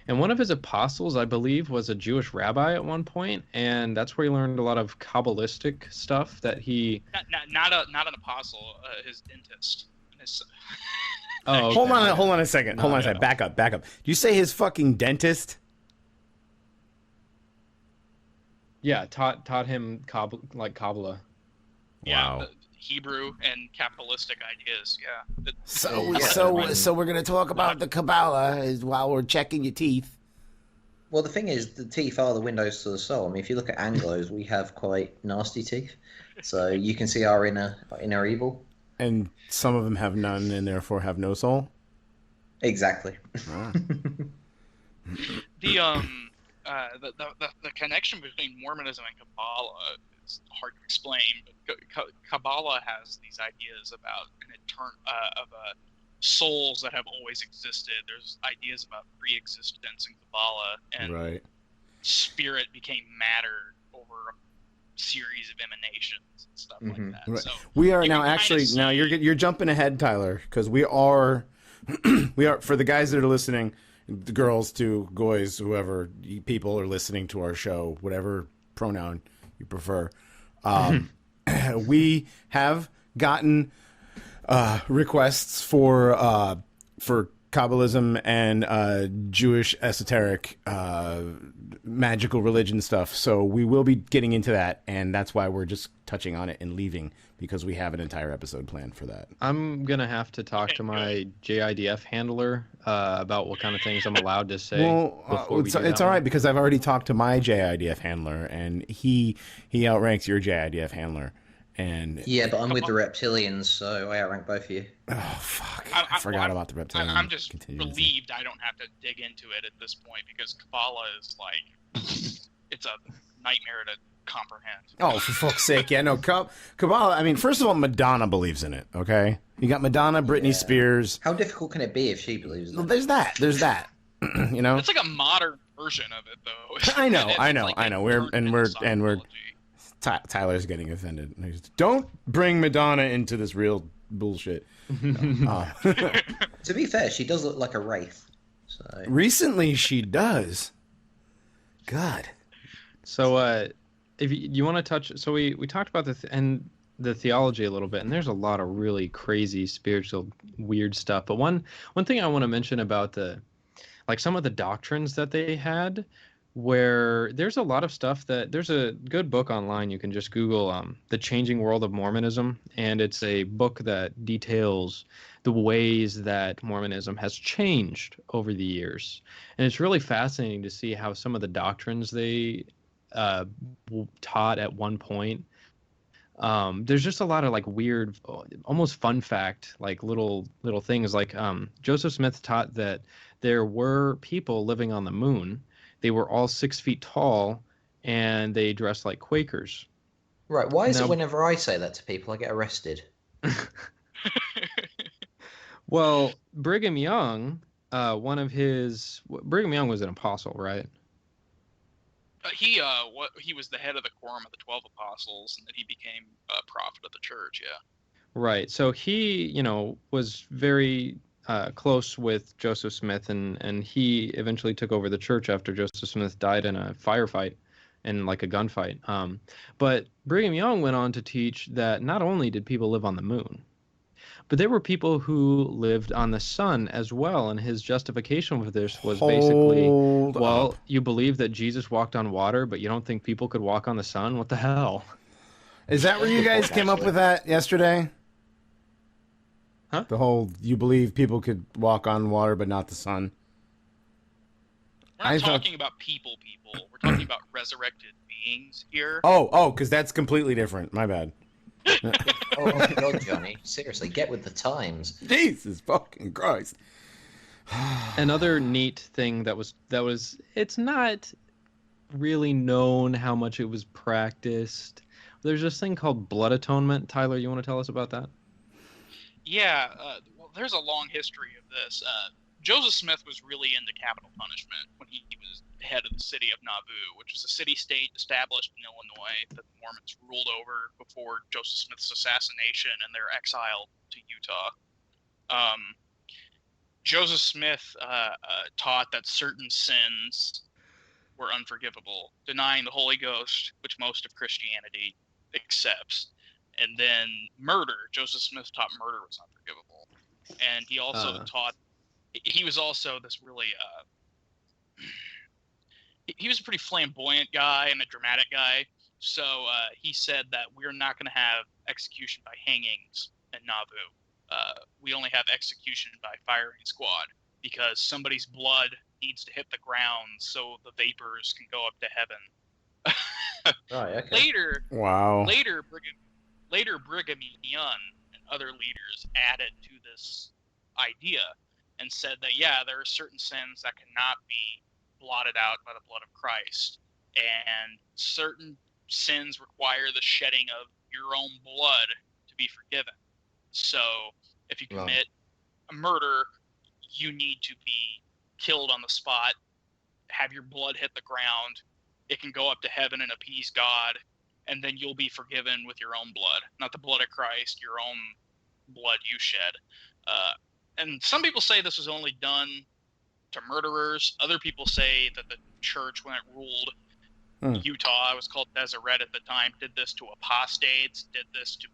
And one of his apostles, I believe, was a Jewish rabbi at one point, and that's where he learned a lot of Kabbalistic stuff that he... Not an apostle, his dentist. His, Oh, okay. Hold on a second. No, Hold on a no, second. no. Back up. Do you say his fucking dentist? Yeah, taught him Kabbalah. yeah, Wow. the Hebrew and capitalistic ideas. Yeah. So we're gonna talk about the Kabbalah while we're checking your teeth. Well, the thing is, the teeth are the windows to the soul. I mean, if you look at Anglos, we have quite nasty teeth, so you can see our inner evil. And some of them have none, and therefore have no soul. Exactly. Wow. The connection between Mormonism and Kabbalah is hard to explain, but Kabbalah has these ideas about souls that have always existed. There's ideas about pre-existence in Kabbalah, and Right. spirit became matter over a series of emanations and stuff like that. Right. So We are you now can kinda actually see- now you're jumping ahead, Tyler, because we are for the guys that are listening, the girls to goys, whoever people are listening to our show, whatever pronoun you prefer. We have gotten requests for Kabbalism and Jewish esoteric magical religion stuff. So we will be getting into that, and that's why we're just touching on it and leaving, because we have an entire episode planned for that. I'm gonna have to talk to my JIDF handler about what kind of things I'm allowed to say. Well, before we it's do that all one. right, because I've already talked to my JIDF handler, and he outranks your JIDF handler. And Yeah, but I'm with the reptilians, so I outrank both of you. oh fuck, I forgot about the reptilian. I'm just contingency. relieved I don't have to dig into it at this point, because Kabbalah is like it's a nightmare to comprehend. Oh, for fuck's sake! Yeah, no, Kabbalah. I mean, first of all, Madonna believes in it. Okay, you got Madonna, Britney Spears. How difficult can it be if she believes in Well, it? there's that. You know, It's like a modern version of it, though. I know, And it's I know, like I know. they We're turned into Scientology. Tyler's getting offended. He's, don't bring Madonna into this real bullshit. To be fair, she does look like a wraith. So Recently, she does. God. So, if you want to touch, so we talked about the theology a little bit, and there's a lot of really crazy spiritual weird stuff. But one thing I want to mention about some of the doctrines that they had, where there's a lot of stuff that there's a good book online. You can just Google The Changing World of Mormonism, and it's a book that details the ways that Mormonism has changed over the years. And it's really fascinating to see how some of the doctrines they taught at one point, there's just a lot of like weird, almost fun fact, like little things, like Joseph Smith taught that there were people living on the moon. They were all 6 feet tall, and they dressed like Quakers. right, why is Now- it whenever I say that to people, I get arrested? Well, Brigham Young, Brigham Young was an apostle, right? He was the head of the quorum of the 12 apostles, and then he became a prophet of the church. Yeah. Right. So he, was very close with Joseph Smith, and he eventually took over the church after Joseph Smith died in a firefight, in like a gunfight. But Brigham Young went on to teach that not only did people live on the moon, but there were people who lived on the sun as well. And his justification for this was basically, Hold well, up. you believe that Jesus walked on water, but you don't think people could walk on the sun? What the hell? Is that where you guys came up with that yesterday? Huh? The whole you believe people could walk on water but not the sun. We're not I thought- talking about people. We're talking about resurrected beings here. Oh, because that's completely different. My bad. Oh my god, Johnny. Seriously, get with the times. Jesus fucking Christ. Another neat thing that was it's not really known how much it was practiced. There's this thing called blood atonement. Tyler, you want to tell us about that? Yeah, well, there's a long history of this. Joseph Smith was really into capital punishment when he was head of the city of Nauvoo, which was a city-state established in Illinois that the Mormons ruled over before Joseph Smith's assassination and their exile to Utah. Joseph Smith taught that certain sins were unforgivable, denying the Holy Ghost, which most of Christianity accepts. And then murder. Joseph Smith taught murder was unforgivable. and he also taught. He was also this really. He was a pretty flamboyant guy and a dramatic guy. So he said that we're not going to have execution by hangings in Nauvoo. We only have execution by firing squad because somebody's blood needs to hit the ground so the vapors can go up to heaven. Right. Okay. Later, Brigham Young and other leaders added to this idea and said that there are certain sins that cannot be blotted out by the blood of Christ, and certain sins require the shedding of your own blood to be forgiven. So if you commit a murder, you need to be killed on the spot, have your blood hit the ground, it can go up to heaven and appease God, and then you'll be forgiven with your own blood, not the blood of Christ, your own blood you shed. And some people say this was only done to murderers. Other people say that the church, when it ruled Utah, it was called Deseret at the time, did this to apostates, did this to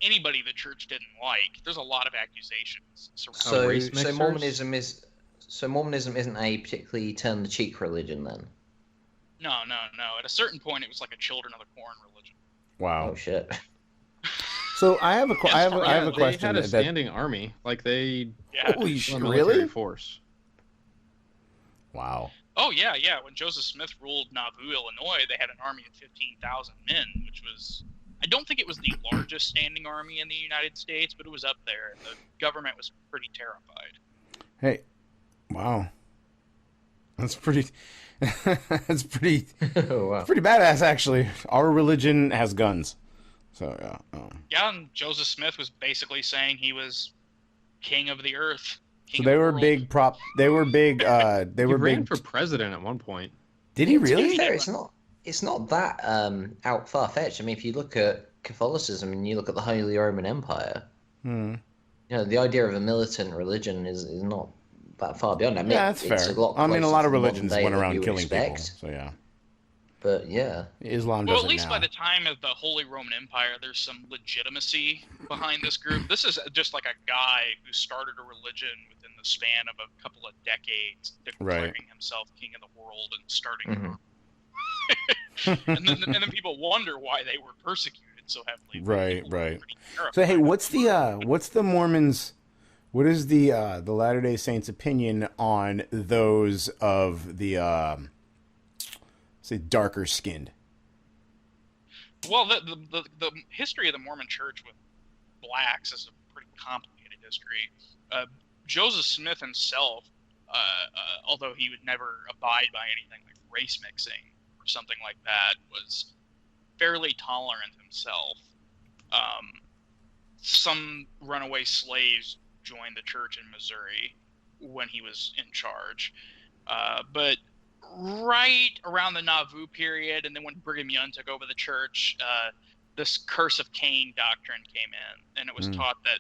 anybody the church didn't like. There's a lot of accusations. So Mormonism isn't a particularly turn the cheek religion then? No. At a certain point, it was like a Children of the Corn religion. Wow. Oh shit. So I have a question. They had a standing army, like they. Holy shit! Military Really? Force. Wow. Oh yeah. When Joseph Smith ruled Nauvoo, Illinois, they had an army of 15,000 men, which was. I don't think it was the largest standing army in the United States, but it was up there. The government was pretty terrified. Hey, wow. That's pretty. That's pretty. Oh, wow. Pretty badass, actually. Our religion has guns. So yeah. Yeah, and Joseph Smith was basically saying he was king of the earth. So they were big prop. They were big. They were ran big for president at one point. Did he really? To be fair, it's not that out far fetched. I mean, if you look at Catholicism and you look at the Holy Roman Empire, you know, the idea of a militant religion is not that far beyond. I mean, yeah, that's fair. I mean, a lot of religions went around killing people. So yeah. But yeah, Islam doesn't. Well, at least now. by the time of the Holy Roman Empire, there's some legitimacy behind this group. This is just like a guy who started a religion within the span of a couple of decades, declaring himself king of the world and starting. and then people wonder why they were persecuted so heavily. Right. So hey, what's the Mormons? What is the Latter-day Saints' opinion on those of the say darker skinned? Well, the history of the Mormon Church with blacks is a pretty complicated history. Joseph Smith himself, although he would never abide by anything like race mixing or something like that, was fairly tolerant himself. Some runaway slaves joined the church in Missouri when he was in charge. But right around the Nauvoo period, and then when Brigham Young took over the church, this curse of Cain doctrine came in, and it was taught that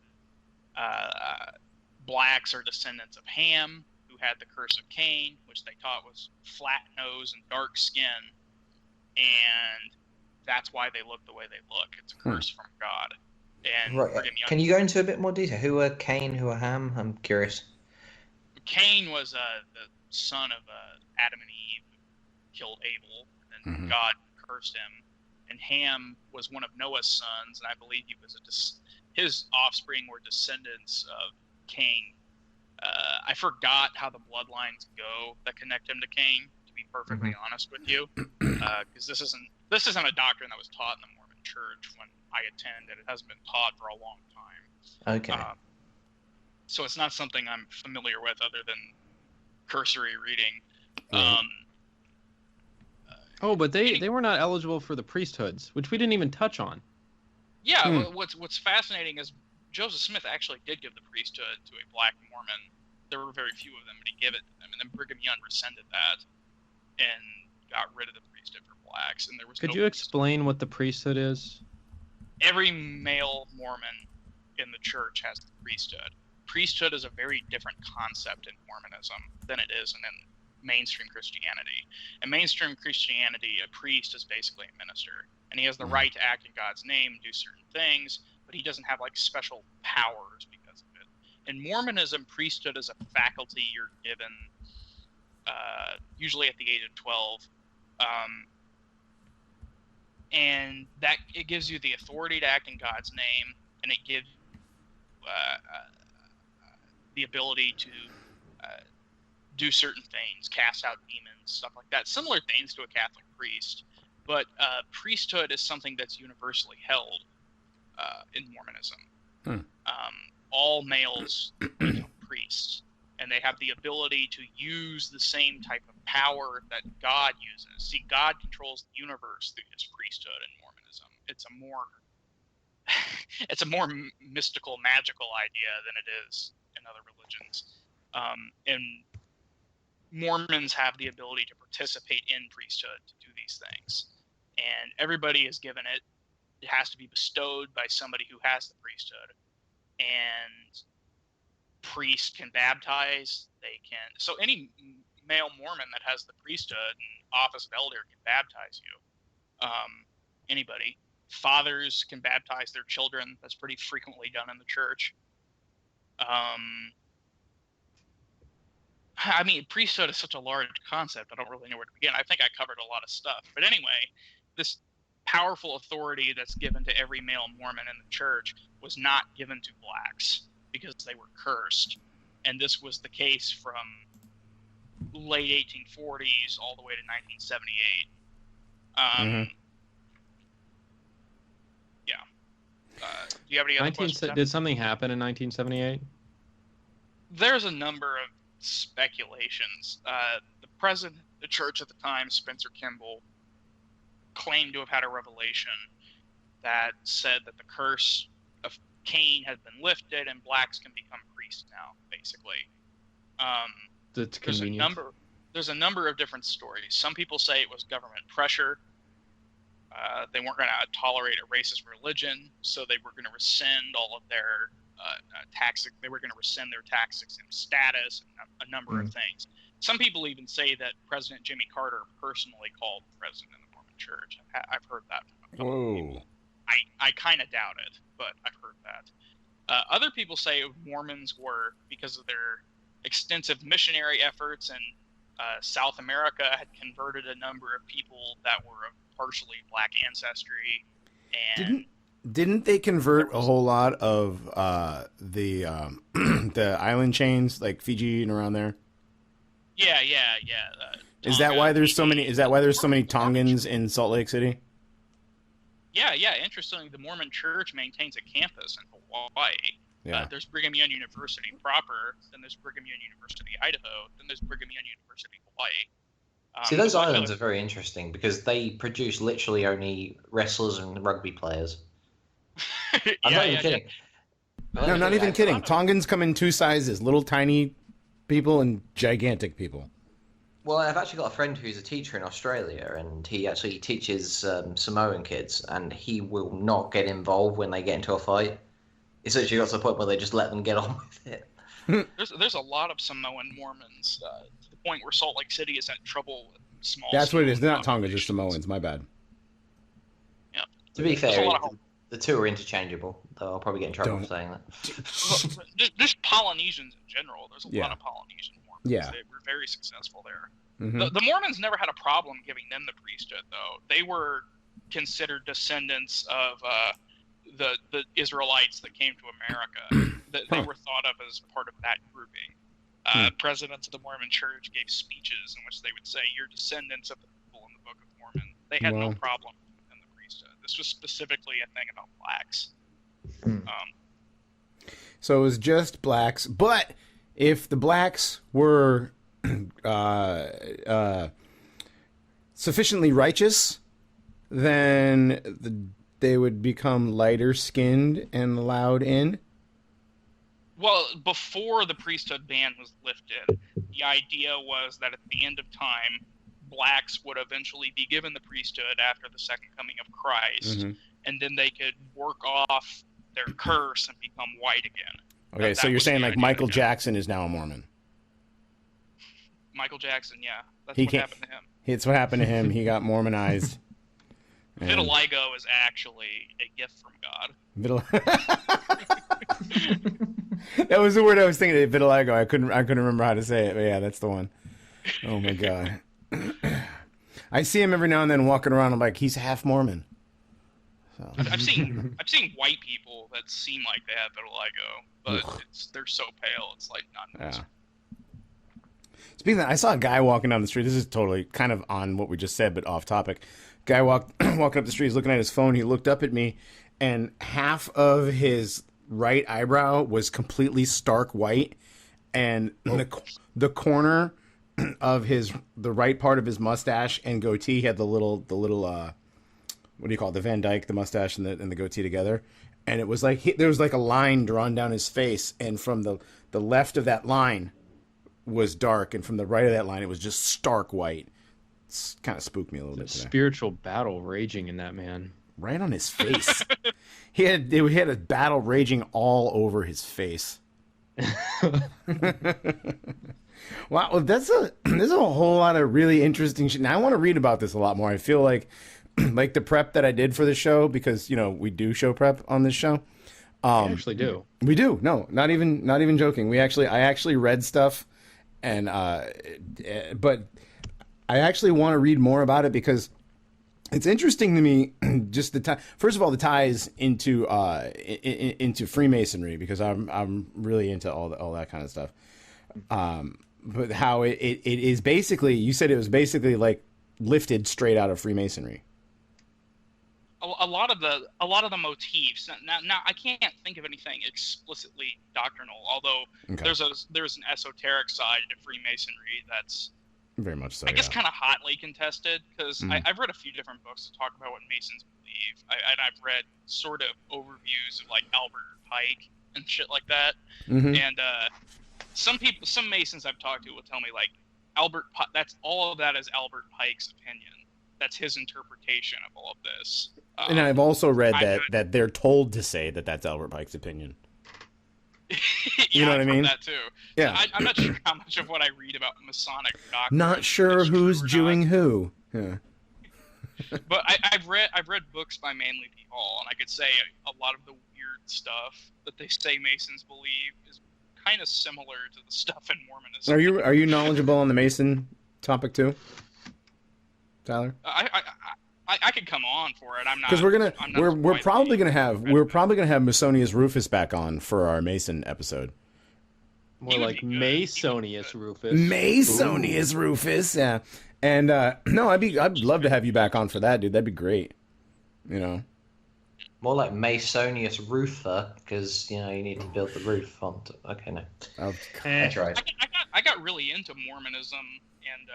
blacks are descendants of Ham, who had the curse of Cain, which they taught was flat nose and dark skin, and that's why they look the way they look. It's a curse from God. And right. Can you go into a bit more detail? Who are Cain? Who are Ham? I'm curious. Cain was the son of Adam and Eve, who killed Abel, and then God cursed him. And Ham was one of Noah's sons, and I believe he was his offspring were descendants of Cain. I forgot how the bloodlines go that connect him to Cain, to be perfectly honest with you, because this isn't a doctrine that was taught in the Mormon Church when I attended. It hasn't been taught for a long time. Okay. So it's not something I'm familiar with other than cursory reading. But they were not eligible for the priesthoods, which we didn't even touch on. Yeah, what's fascinating is Joseph Smith actually did give the priesthood to a black Mormon. There were very few of them, but he gave it to them. And then Brigham Young rescinded that and got rid of the priesthood for blacks. And there was Could you explain what the priesthood is? Every male Mormon in the church has the priesthood. Priesthood is a very different concept in Mormonism than it is in mainstream Christianity. In mainstream Christianity, a priest is basically a minister, and he has the right to act in God's name, do certain things, but he doesn't have like special powers because of it. In Mormonism, priesthood is a faculty you're given usually at the age of 12. And that it gives you the authority to act in God's name, and it gives the ability to do certain things, cast out demons, stuff like that. Similar things to a Catholic priest, but priesthood is something that's universally held in Mormonism. All males become priests, and they have the ability to use the same type of power that God uses. See, God controls the universe through his priesthood in Mormonism. It's a more mystical, magical idea than it is in other religions. And Mormons have the ability to participate in priesthood to do these things. And everybody is given it. It has to be bestowed by somebody who has the priesthood. And priests can baptize. So any male Mormon that has the priesthood and office of elder can baptize you. Anybody. Fathers can baptize their children. That's pretty frequently done in the church. I mean, priesthood is such a large concept. I don't really know where to begin. I think I covered a lot of stuff. But anyway, this powerful authority that's given to every male Mormon in the church was not given to blacks because they were cursed. And this was the case from late 1840s all the way to 1978. Yeah. Do you have any other questions? Did something happen in 1978? There's a number of speculations. The president of the church at the time, Spencer Kimball, claimed to have had a revelation that said that the curse of Cain had been lifted and blacks can become priests now, basically. That's there's convenient. There's a number of different stories. Some people say it was government pressure. They weren't going to tolerate a racist religion, so they were going to rescind all of their tax. They were going to rescind their tax exempt status and a number of things. Some people even say that President Jimmy Carter personally called the president of the Mormon Church. I've heard that from a couple of people. I kind of doubt it, but I've heard that. Other people say Mormons were, because of their extensive missionary efforts and South America had converted a number of people that were of partially black ancestry. And didn't they convert a whole lot of the the island chains, like Fiji and around there? Yeah. Is that why there's so many? Is that why there's so many Tongans in Salt Lake City? Yeah. Interestingly, the Mormon Church maintains a campus in Hawaii. Yeah. There's Brigham Young University proper, then there's Brigham Young University Idaho, then there's Brigham Young University Hawaii. See, those islands are very interesting because they produce literally only wrestlers and rugby players. I'm not even kidding. No, not even kidding. Tongans come in two sizes: little tiny people and gigantic people. Well, I've actually got a friend who's a teacher in Australia, and he actually teaches Samoan kids, and he will not get involved when they get into a fight. It's actually got to the point where they just let them get on with it. There's a lot of Samoan Mormons to the point where Salt Lake City is at trouble with small. That's what it is. They're not Tongans, they're Samoans. My bad. Yeah. To be fair, the two are interchangeable, though I'll probably get in trouble for saying that. Just Polynesians in general. There's a lot of Polynesian Mormons. Yeah. They were very successful there. Mm-hmm. The Mormons never had a problem giving them the priesthood, though. They were considered descendants of the Israelites that came to America. They were thought of as part of that grouping. Presidents of the Mormon Church gave speeches in which they would say, "You're descendants of the people in the Book of Mormon." They had no problem in the priesthood. This was specifically a thing about blacks. So it was just blacks, but if the blacks were sufficiently righteous, then they would become lighter skinned and allowed in. Well, before the priesthood ban was lifted, the idea was that at the end of time, blacks would eventually be given the priesthood after the second coming of Christ, and then they could work off their curse and become white again. Okay, so you're saying like Michael Jackson is now a Mormon? Michael Jackson, yeah. That's what happened to him. It's what happened to him. He got Mormonized. And Vitiligo is actually a gift from God. That was the word I was thinking of, vitiligo. I couldn't remember how to say it, but yeah, that's the one. Oh my god. I see him every now and then walking around. I'm like, he's half Mormon. So. I've seen white people that seem like they have vitiligo, but they're so pale. It's like not. Yeah. Speaking of that, I saw a guy walking down the street. This is totally kind of on what we just said, but off topic. Guy walking up the street. He's looking at his phone. He looked up at me, and half of his right eyebrow was completely stark white, and the corner of the right part of his mustache and goatee had the little what do you call it, the Van Dyke, the mustache and the goatee together, and it was like there was like a line drawn down his face, and from the left of that line was dark, and from the right of that line it was just stark white. It's kind of spooked me a little bit today. Spiritual battle raging in that man. Right on his face. he had a battle raging all over his face. Wow, there's a whole lot of really interesting shit. Now I want to read about this a lot more. I feel like the prep that I did for the show, because we do show prep on this show. We actually do. We do. No, not even joking. I actually read stuff, and but I actually want to read more about it because it's interesting to me. Just first of all, the ties into Freemasonry, because I'm really into all that kind of stuff. But how it is basically, you said it was basically like lifted straight out of Freemasonry. A lot of the motifs. Now I can't think of anything explicitly doctrinal. Although there's an esoteric side to Freemasonry that's very much so. I guess kind of hotly contested, because I've read a few different books to talk about what Masons believe. I've read sort of overviews of like Albert Pike and shit like that. And some Masons I've talked to will tell me like that's all of that is Albert Pike's opinion. That's his interpretation of all of this. And I've also read that they're told to say that that's Albert Pike's opinion. You know what I mean? That too. Yeah. So I'm not sure how much of what I read about Masonic doctrine. Not sure who's Jewing who. Yeah. But I've read books by Manly P. Hall, and I could say a lot of the weird stuff that they say Masons believe is kind of similar to the stuff in Mormonism. Are you knowledgeable on the Mason topic too, Tyler? I could come on for it. I'm not, because we're probably gonna have Masonius Rufus back on for our Mason episode. More like Masonius Rufus. Masonius Rufus, yeah. And no, I'd love to have you back on for that, dude. That'd be great. More like Masonius Roofer, because you need to build the roof on. Okay, no. I tried. I got really into Mormonism and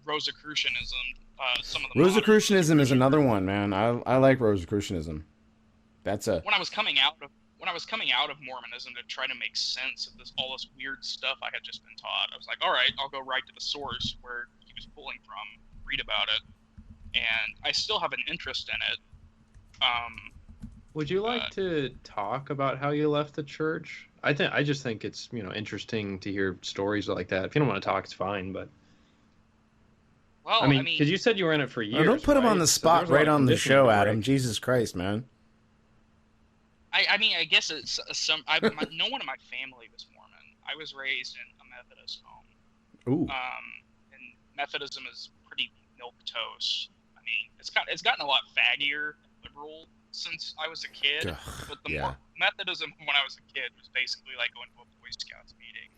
Rosicrucianism. Some of the Rosicrucianism is another one, man. I like Rosicrucianism. That's when I was coming out of Mormonism to try to make sense of all this weird stuff I had just been taught. I was like, all right, I'll go right to the source where he was pulling from, read about it, and I still have an interest in it. Would you like to talk about how you left the church? I just think it's interesting to hear stories like that. If you don't want to talk, it's fine, but. Well, I mean, because you said you were in it for years. Don't put him on the spot right on the show, Adam. Jesus Christ, man. I mean, I guess it's no one in my family was Mormon. I was raised in a Methodist home. Ooh. And Methodism is pretty milquetoast. I mean, it's gotten a lot faggier and liberal since I was a kid. But Methodism when I was a kid was basically like going to a Boy Scouts meeting.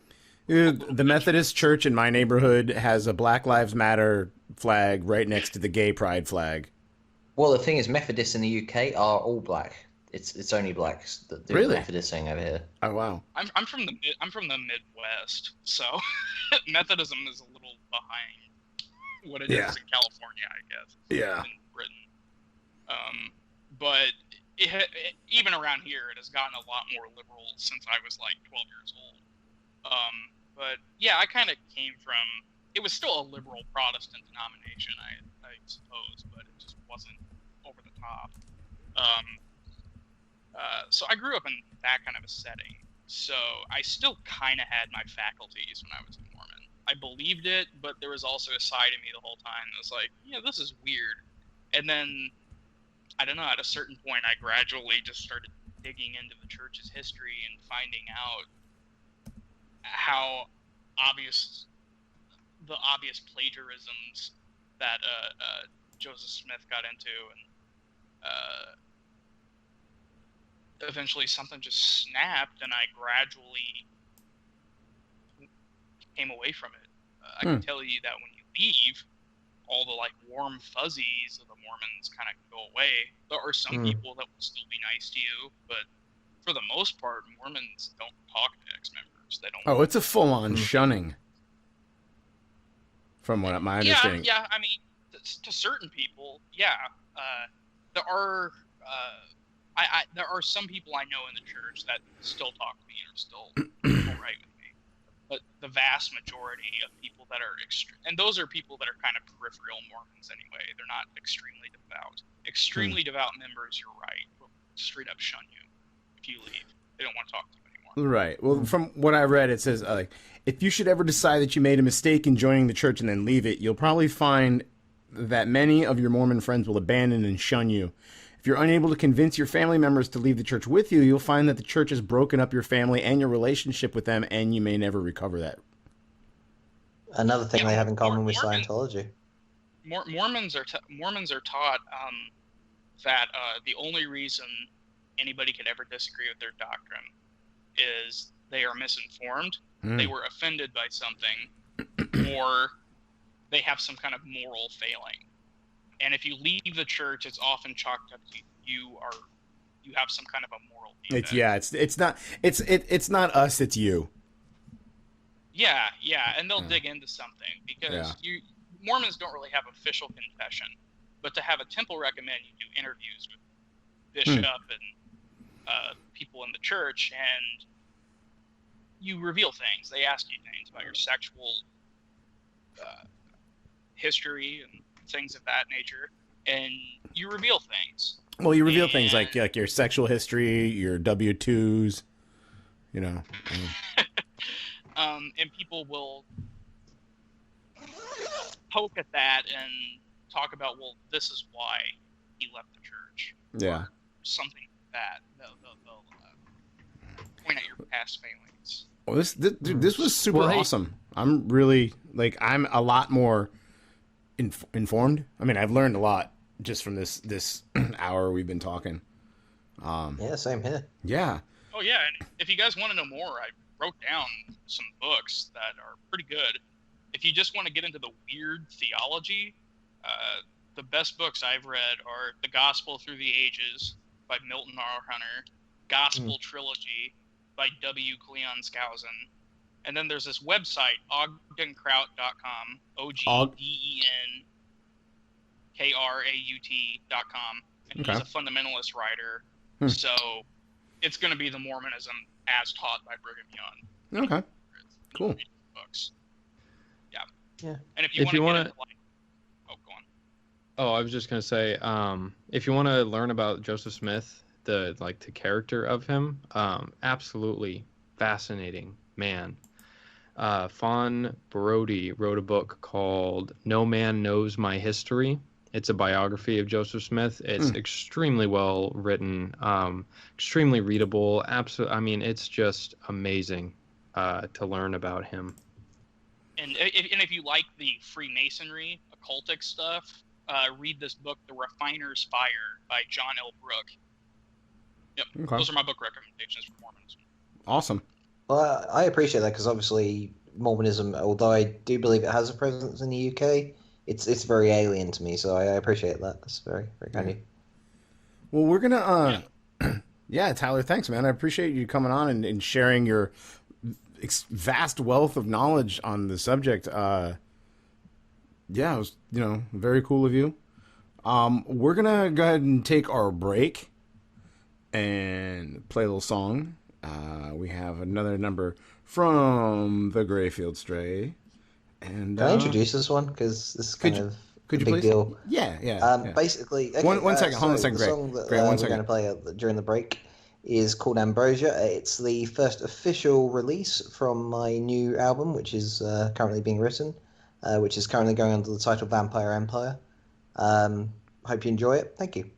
Dude, the Methodist church in my neighborhood has a Black Lives Matter flag right next to the gay pride flag. Well, the thing is, Methodists in the UK are all black. It's only blacks that do the Methodist thing over here. Oh wow! I'm from the Midwest, so Methodism is a little behind what it is in California, I guess. Yeah. In Britain, but even around here, it has gotten a lot more liberal since I was like 12 years old. But yeah, I kind of came from. It was still a liberal Protestant denomination, I suppose, but it just wasn't over the top. So I grew up in that kind of a setting. So I still kind of had my faculties when I was a Mormon. I believed it, but there was also a side of me the whole time that was like, this is weird. And then, I don't know, at a certain point, I gradually just started digging into the church's history and finding out how the obvious plagiarisms that Joseph Smith got into, and eventually something just snapped, and I gradually came away from it. I can tell you that when you leave, all the like warm fuzzies of the Mormons kind of go away. There are some people that will still be nice to you, but for the most part, Mormons don't talk to ex-members. They don't. Oh, it's a full-on shunning. From what my understanding. Yeah. I mean, to certain people, yeah. There are there are some people I know in the church that still talk to me and are still all right with me. But the vast majority of people that are and those are people that are kind of peripheral Mormons anyway. They're not extremely devout. Extremely devout members, you're right, will straight up shun you if you leave. They don't want to talk to you anymore. Right. Well, from what I read, it says, if you should ever decide that you made a mistake in joining the church and then leave it, you'll probably find that many of your Mormon friends will abandon and shun you. If you're unable to convince your family members to leave the church with you, you'll find that the church has broken up your family and your relationship with them, and you may never recover that. Another thing they have in common with Scientology. Mormons are taught that the only reason anybody could ever disagree with their doctrine is they are misinformed, they were offended by something, or they have some kind of moral failing. And if you leave the church, it's often chalked up to you have some kind of a moral defect. It's not us, it's you. Yeah, and they'll dig into something because Mormons don't really have official confession, but to have a temple recommend you do interviews with bishop and people in the church, and you reveal things. They ask you things about your sexual history and things of that nature, and you reveal things. Well, you reveal things like your sexual history, your W-2s, you know. And people will poke at that and talk about, well, this is why he left the church. Yeah. Or something like that. They'll point at your past failings. Well, this was super awesome. I'm really, I'm a lot more informed. I mean, I've learned a lot just from this hour we've been talking. Yeah, same here. Yeah. Oh, yeah. And if you guys want to know more, I wrote down some books that are pretty good. If you just want to get into the weird theology, the best books I've read are The Gospel Through the Ages by Milton R. Hunter, Gospel Trilogy by W. Cleon Skousen, and then there's this website, ogdenkraut.com, OGDENKRAUT.com, and he's a fundamentalist writer, so it's going to be the Mormonism as taught by Brigham Young. Okay, cool. Books. Yeah. And if you want to get into, go on. Oh, I was just going to say, if you want to learn about Joseph Smith, the character of him, absolutely fascinating man. Fawn Brody wrote a book called No Man Knows My History. It's a biography of Joseph Smith. It's extremely well written, extremely readable. Absolutely, I mean, it's just amazing to learn about him. And if you like the Freemasonry, occultic stuff, read this book, The Refiner's Fire by John L. Brooke. Yep, those are my book recommendations for Mormonism. Awesome. Well, I appreciate that because obviously Mormonism, although I do believe it has a presence in the UK, it's very alien to me. So I appreciate that. That's very, very kind of you. Well, we're gonna, Tyler, thanks, man. I appreciate you coming on and sharing your vast wealth of knowledge on the subject. It was very cool of you. We're gonna go ahead and take our break and play a little song. We have another number from the Greyfield Stray. And can I introduce this one? Because this is kind of a big deal. Yeah. Basically, okay, one second. Hold on a second, the song that Greg, we're going to play during the break is called Ambrosia. It's the first official release from my new album, which is currently being written, which is currently going under the title Vampire Empire. Hope you enjoy it. Thank you.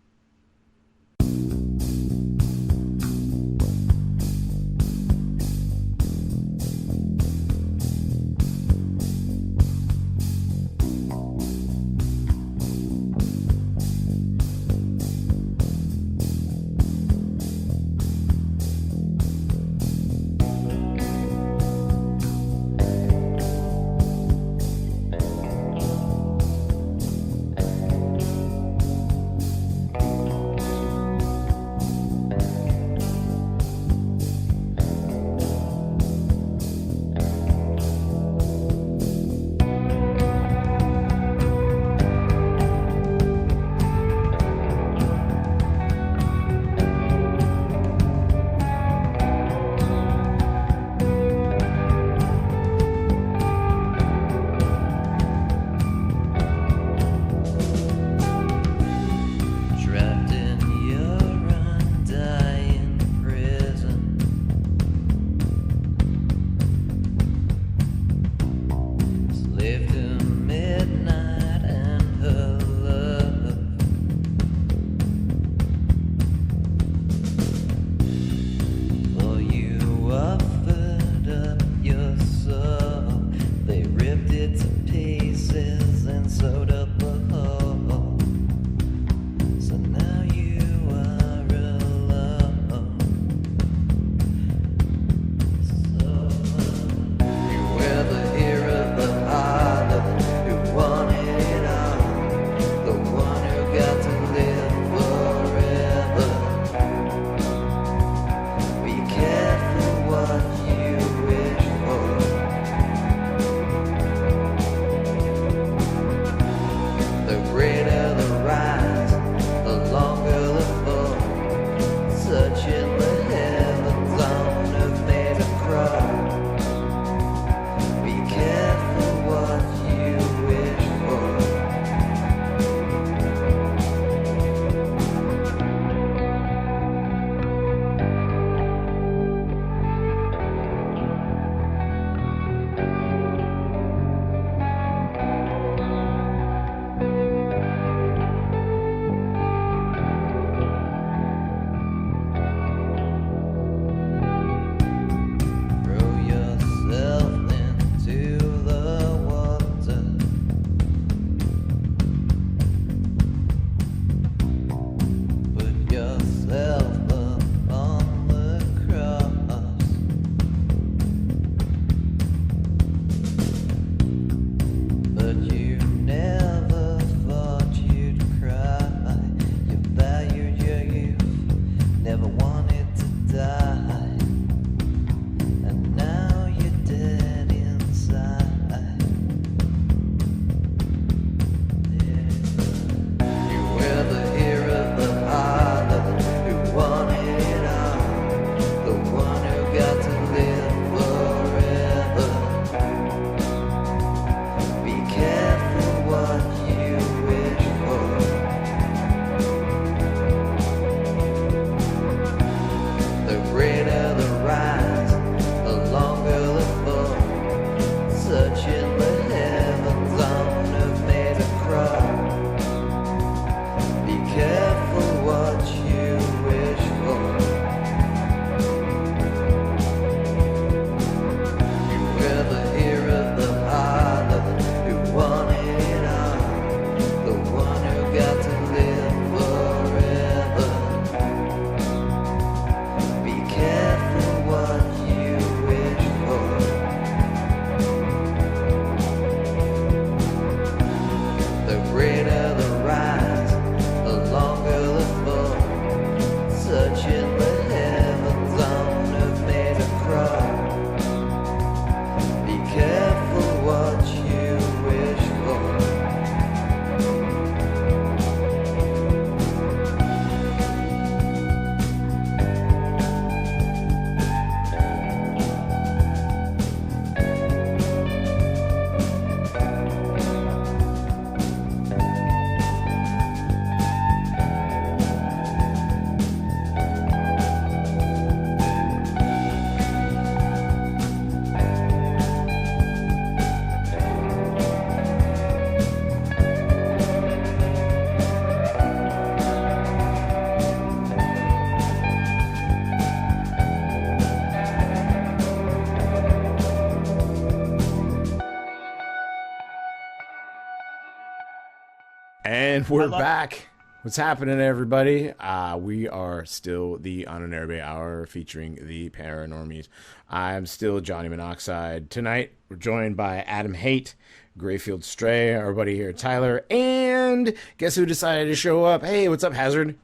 And we're back. What's happening, everybody? We are still the Ahnenerbe Hour featuring the Paranormies. I'm still Johnny Monoxide. Tonight, we're joined by Adam Haidt, Greyfield Stray, our buddy here, Tyler, and guess who decided to show up? Hey, what's up, Hazzard?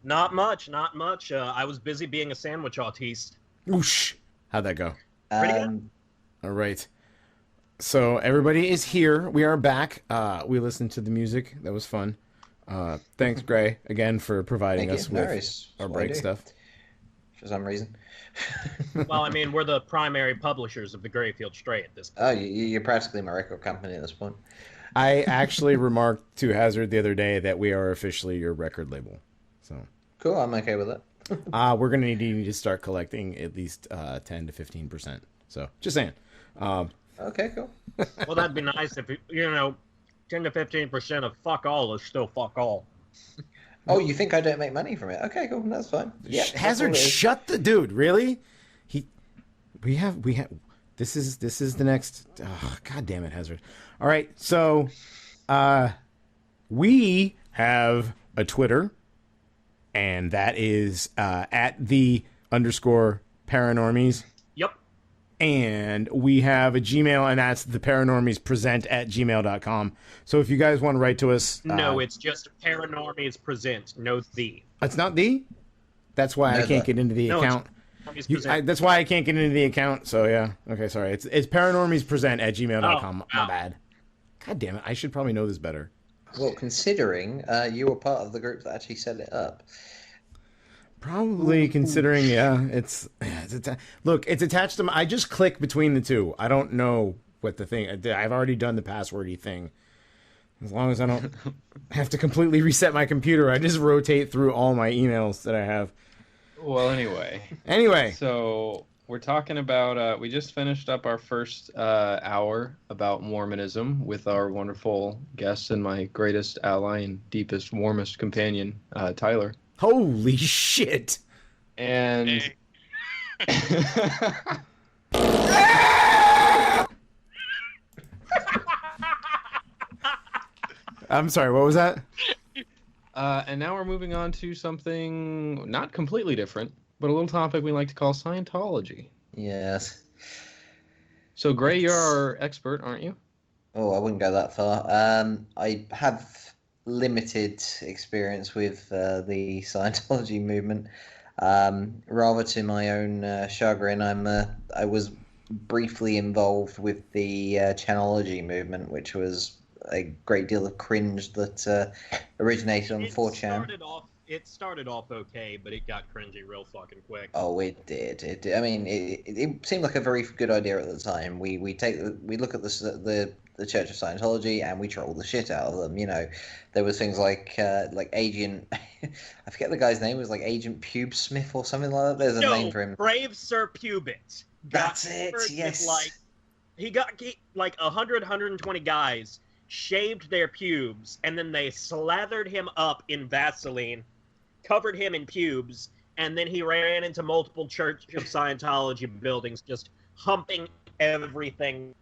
Not much. I was busy being a sandwich artiste. Whoosh. How'd that go? Pretty good. All right. So everybody is here. We are back. We listened to the music. That was fun. Thanks, Gray, again for providing us with our break stuff. For some reason. Well, I mean, we're the primary publishers of the Greyfield Stray at this point. Oh, you're practically my record company at this point. I actually remarked to Hazzard the other day that we are officially your record label. So cool. I'm okay with it. We're gonna need to start collecting at least 10 to 15%. So just saying. Okay, cool. Well, that'd be nice if 10 to 15% of fuck all is still fuck all. Oh, you think I don't make money from it? Okay, cool. That's fine. Yeah, Hazzard, shut the dude. Really? We have. This is the next. Oh, God damn it, Hazzard. All right, so, we have a Twitter, and that is at @the_Paranormies. Yep. And we have a Gmail, and that's theparanormiespresent@gmail.com. So if you guys want to write to us... No, it's just Paranormies Present, no the. It's not the? That's why I can't get into the account. That's why I can't get into the account, so yeah. Okay, sorry. It's paranormiespresent@gmail.com. Oh, wow. My bad. God damn it. I should probably know this better. Well, considering you were part of the group that actually set it up... Probably considering, yeah, look, it's attached to I just click between the two. I don't know what the thing, I've already done the passwordy thing. As long as I don't have to completely reset my computer, I just rotate through all my emails that I have. Well, anyway. So we're talking about, we just finished up our first hour about Mormonism with our wonderful guest and my greatest ally and deepest, warmest companion, Tyler. Holy shit. And Hey. I'm sorry, what was that? and now we're moving on to something not completely different, but a little topic we like to call Scientology. Yes. So, Gray, you're our expert, aren't you? Oh, I wouldn't go that far. I have limited experience with the Scientology movement. Rather to my own chagrin, I was briefly involved with the Channelology movement, which was a great deal of cringe that originated on 4chan. It started off okay, but it got cringy real fucking quick. Oh, it did. I mean, it seemed like a very good idea at the time. We look at the Church of Scientology and we troll the shit out of them. There was things like Agent, I forget the guy's name. It was like Agent Pube Smith or something like that. There's a name for him. Brave Sir Pubit. That's it. Yes. He got 120 guys shaved their pubes, and then they slathered him up in Vaseline, covered him in pubes, and then he ran into multiple Church of Scientology buildings, just humping everything.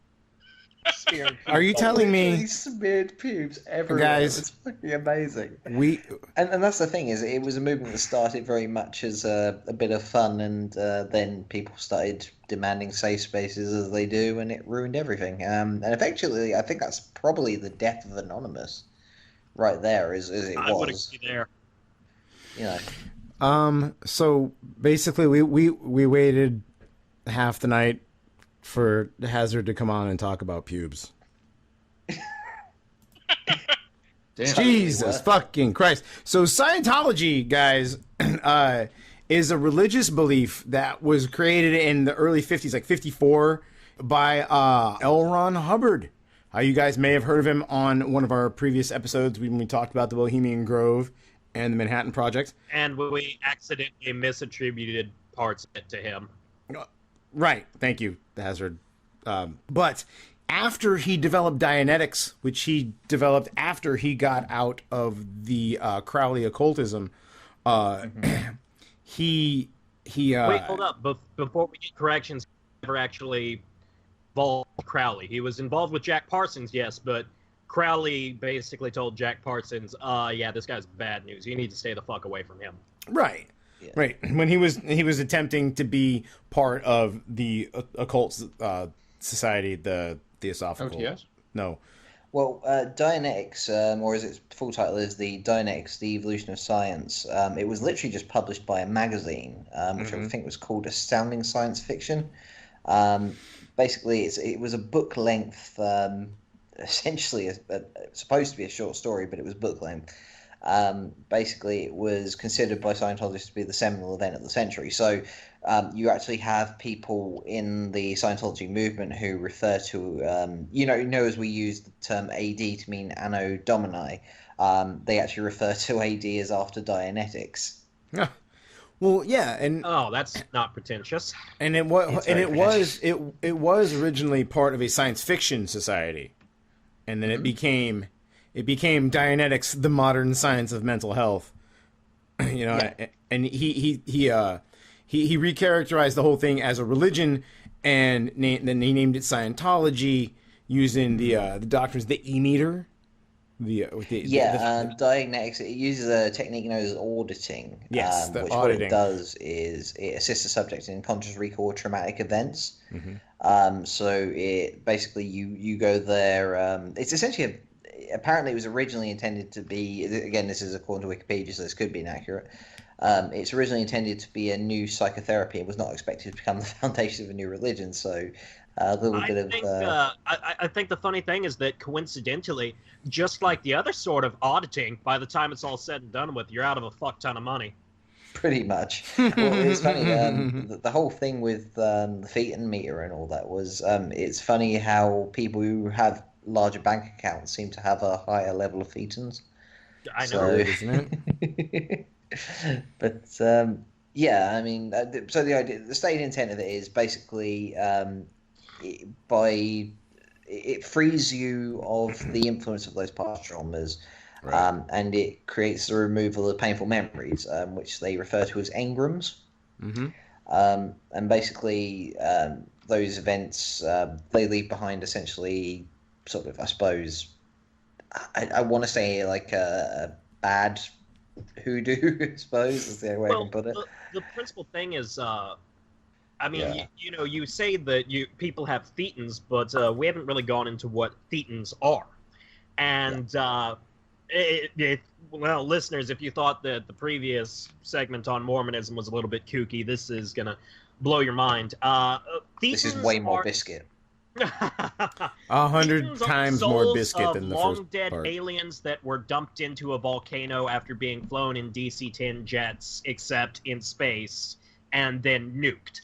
Are you telling me he smeared pubes everywhere? Guys, it's fucking amazing. And that's the thing, is it was a movement that started very much as a bit of fun, and then people started demanding safe spaces as they do, and it ruined everything. And eventually, I think that's probably the death of Anonymous, right there, as it was. I would agree there. So basically, we waited half the night for Hazzard to come on and talk about pubes. Damn. Jesus fucking Christ. So Scientology, guys, is a religious belief that was created in the early 50s, like 54, by L. Ron Hubbard. You guys may have heard of him on one of our previous episodes when we talked about the Bohemian Grove and the Manhattan Project. And we accidentally misattributed parts of it to him. Right. Thank you, Hazzard. But after he developed Dianetics, which he developed after he got out of the Crowley occultism, he Wait, hold up. Before we get corrections, he never actually involved Crowley. He was involved with Jack Parsons, yes, but Crowley basically told Jack Parsons, yeah, this guy's bad news. You need to stay the fuck away from him. Right. Yeah. Right. When he was attempting to be part of the occult society, the Theosophical. OTS? No. Well, Dianetics, or as its full title is the Dianetics, the Evolution of Science. It was literally just published by a magazine, which I think was called Astounding Science Fiction. Basically, it was a book length, essentially supposed to be a short story, but it was book length. Basically, it was considered by Scientologists to be the seminal event of the century. So you actually have people in the Scientology movement who refer to, as we use the term AD to mean Anno Domini, they actually refer to AD as after Dianetics. Yeah. Well, yeah, and that's not pretentious. And it was originally part of a science fiction society, and then it became Dianetics, the modern science of mental health. And he recharacterized the whole thing as a religion, and then he named it Scientology using the doctrines, the E-meter. Dianetics, it uses a technique known as auditing. Yes, which auditing. What it does is it assists the subject in conscious recall of traumatic events. So it basically you go there. It's essentially apparently it was originally intended to be, again, this is according to Wikipedia, so this could be inaccurate. It's originally intended to be a new psychotherapy. It was not expected to become the foundation of a new religion. So a little bit of. I think the funny thing is that coincidentally, just like the other sort of auditing, by the time it's all said and done with, you're out of a fuck ton of money. Pretty much. Well, it's funny. The whole thing with the Phaeton meter and all that was. It's funny how people who have larger bank accounts seem to have a higher level of Phaetons. I know, isn't it? But yeah, I mean, so the stated intent of it is basically it frees you of the influence of those past traumas, right. And it creates the removal of painful memories, which they refer to as engrams. And basically, those events they leave behind essentially sort of, I suppose, I want to say like a bad hoodoo, I suppose, is the way I can put it. The principal thing is, I mean, you say that people have thetans, but we haven't really gone into what thetans are. And, well, listeners, if you thought that the previous segment on Mormonism was a little bit kooky, this is going to blow your mind. This is way more biscuit. 100 times more biscuit than the first long-dead part. Aliens that were dumped into a volcano after being flown in DC-10 jets, except in space, and then nuked.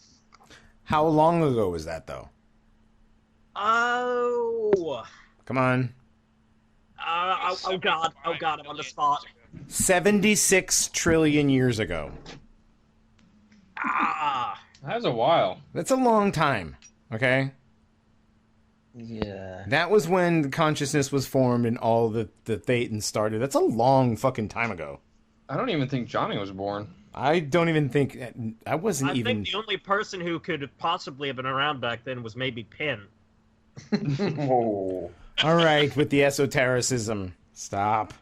How long ago was that, though? Oh. Come on. Oh God, I'm on the spot. 76 trillion years ago. That was a while. That's a long time, okay? Yeah. That was when consciousness was formed and all the Thetans started. That's a long fucking time ago. I don't even think Johnny was born. I don't even think... I wasn't even... I think the only person who could possibly have been around back then was maybe Penn. Oh. All right, with the esotericism. Stop.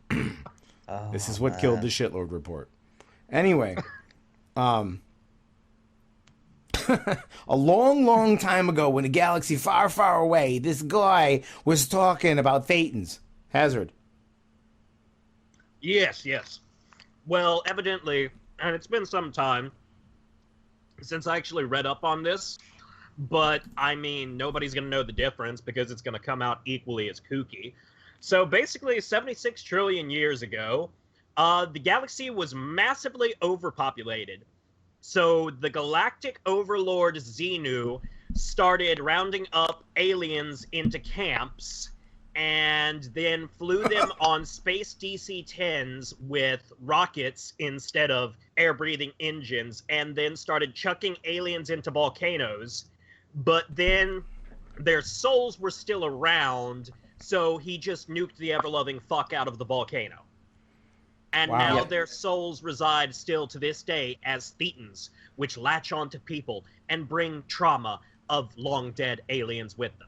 This is what killed the shitlord report. Anyway, a long, long time ago, in a galaxy far, far away, this guy was talking about Thetans. Hazzard. Yes. Well, evidently, and it's been some time since I actually read up on this, but, I mean, nobody's going to know the difference because it's going to come out equally as kooky. So, basically, 76 trillion years ago, the galaxy was massively overpopulated. So, the galactic overlord Xenu started rounding up aliens into camps and then flew them on space DC-10s with rockets instead of air-breathing engines, and then started chucking aliens into volcanoes. But then their souls were still around, so he just nuked the ever-loving fuck out of the volcano. And now their souls reside still to this day as Thetans, which latch onto people and bring trauma of long-dead aliens with them.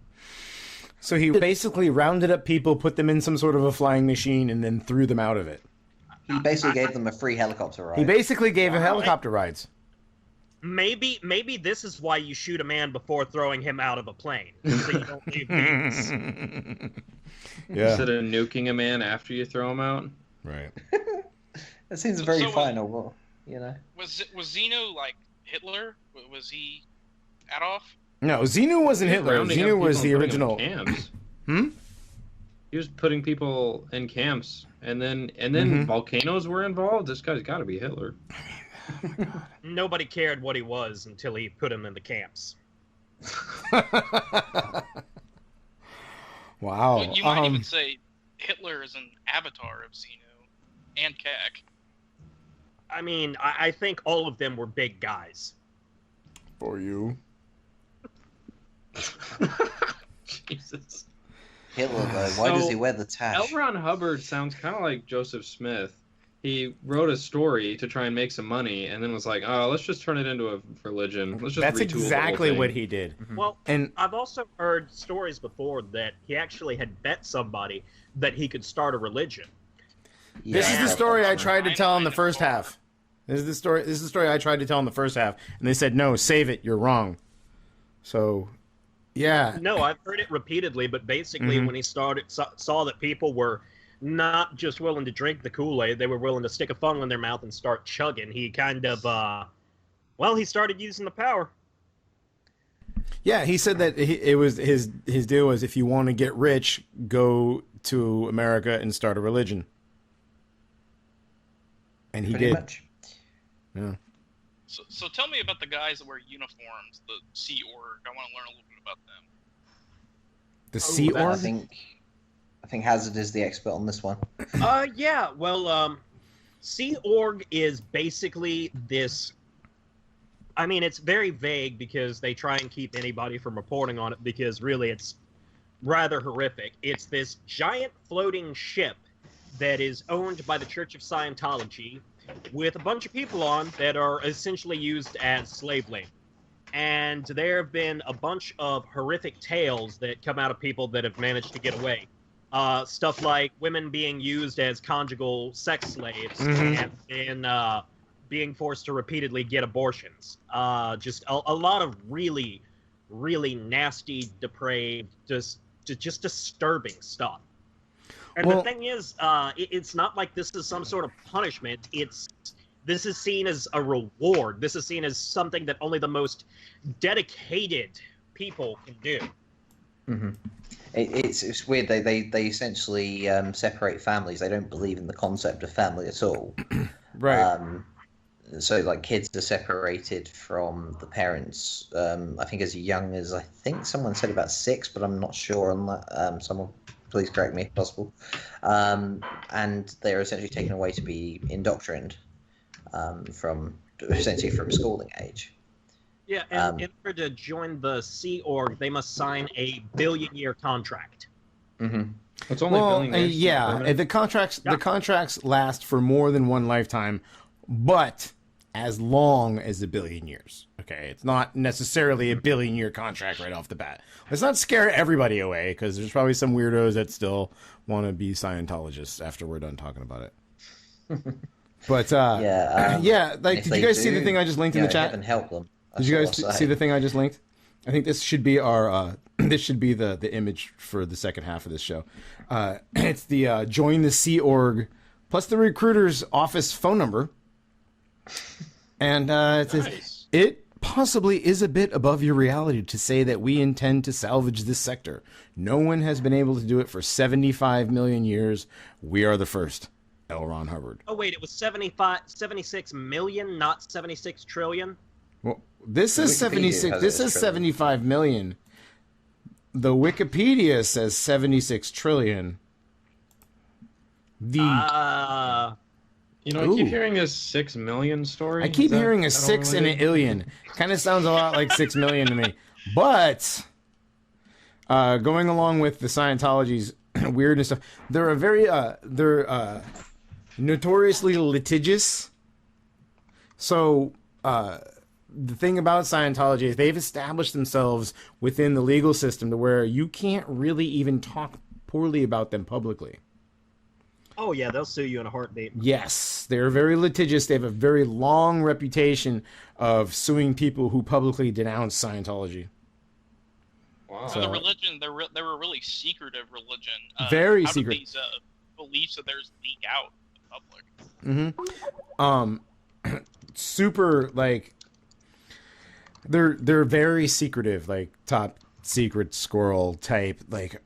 So he basically rounded up people, put them in some sort of a flying machine, and then threw them out of it. He basically gave them a free helicopter ride. He basically gave them helicopter rides. Maybe this is why you shoot a man before throwing him out of a plane, so you don't leave beats. Yeah. Instead of nuking a man after you throw him out. Right. That seems very final, you know. Was Xenu like Hitler? Was he Adolf? No, Xenu wasn't He was Hitler. rounding Xenu up was the people and putting original. them in camps. Hmm? He was putting people in camps, and then volcanoes were involved. This guy's got to be Hitler. Nobody cared what he was until he put him in the camps. Wow. Well, you might even say Hitler is an avatar of Xenu and Kek. I mean, I think all of them were big guys. For you. Jesus. Hitler, though, why does he wear the tash? L. Ron Hubbard sounds kind of like Joseph Smith. He wrote a story to try and make some money, and then was like, "Oh, let's just turn it into a religion. Let's just That's retool the whole exactly thing." what he did. Well, And I've also heard stories before that he actually had bet somebody that he could start a religion. this is Yeah. the story I tried to I tell in know the first before. half. This is the story I tried to tell in the first half, and they said, "No, save it. You're wrong." So, yeah. No, I've heard it repeatedly, but basically when he started saw that people were not just willing to drink the Kool-Aid, they were willing to stick a funnel in their mouth and start chugging. He kind of, he started using the power. Yeah, he said that it was his deal was if you want to get rich, go to America and start a religion. And he Pretty did. much. Yeah. So tell me about the guys that wear uniforms, the Sea Org. I want to learn a little bit about them. The Sea that- Org? I think Hazzard is the expert on this one. Yeah, well, Sea Org is basically this. I mean, it's very vague because they try and keep anybody from reporting on it because really it's rather horrific. It's this giant floating ship that is owned by the Church of Scientology with a bunch of people on that are essentially used as slave labor. And there have been a bunch of horrific tales that come out of people that have managed to get away. Stuff like women being used as conjugal sex slaves and being forced to repeatedly get abortions. Just a lot of really, really nasty, depraved, just disturbing stuff. And the thing is, it's not like this is some sort of punishment. This is seen as a reward. This is seen as something that only the most dedicated people can do. Mm-hmm. It's weird. They essentially separate families. They don't believe in the concept of family at all. Right. So like kids are separated from the parents. I think as young as I think someone said about 6, but I'm not sure on that. Someone please correct me if possible. And they're essentially taken away to be indoctrined from schooling age. Yeah, and in order to join the Sea Org, they must sign a billion-year contract. Mm-hmm. It's only Well, billion years. yeah, the contracts last for more than one lifetime, but as long as a billion years. Okay, it's not necessarily a billion-year contract right off the bat. Let's not scare everybody away, because there's probably some weirdos that still want to be Scientologists after we're done talking about it. But did you guys see the thing I just linked in the chat? Heaven help them. Did you guys see the thing I just linked? I think this should be our this should be the image for the second half of this show. It's the join the Sea Org plus the recruiter's office phone number. And it says, it possibly is a bit above your reality to say that we intend to salvage this sector. No one has been able to do it for 75 million years. We are the first. L. Ron Hubbard. Oh, wait, it was 76 million, not 76 trillion? Well, this is 76. This is 75 million. The Wikipedia says 76 trillion. I keep hearing this 6 million story. I keep hearing a 6 and an illion. Kind of sounds a lot like 6 million to me. But going along with the Scientology's weirdness stuff, they're they're notoriously litigious. So the thing about Scientology is they've established themselves within the legal system to where you can't really even talk poorly about them publicly. Oh yeah, they'll sue you in a heartbeat. Yes, they're very litigious. They have a very long reputation of suing people who publicly denounce Scientology. Wow. So the religion, they were a really secretive religion. Very how secret. Did these beliefs of theirs leak out to the public? Super, like, they're very secretive, like top secret squirrel type, like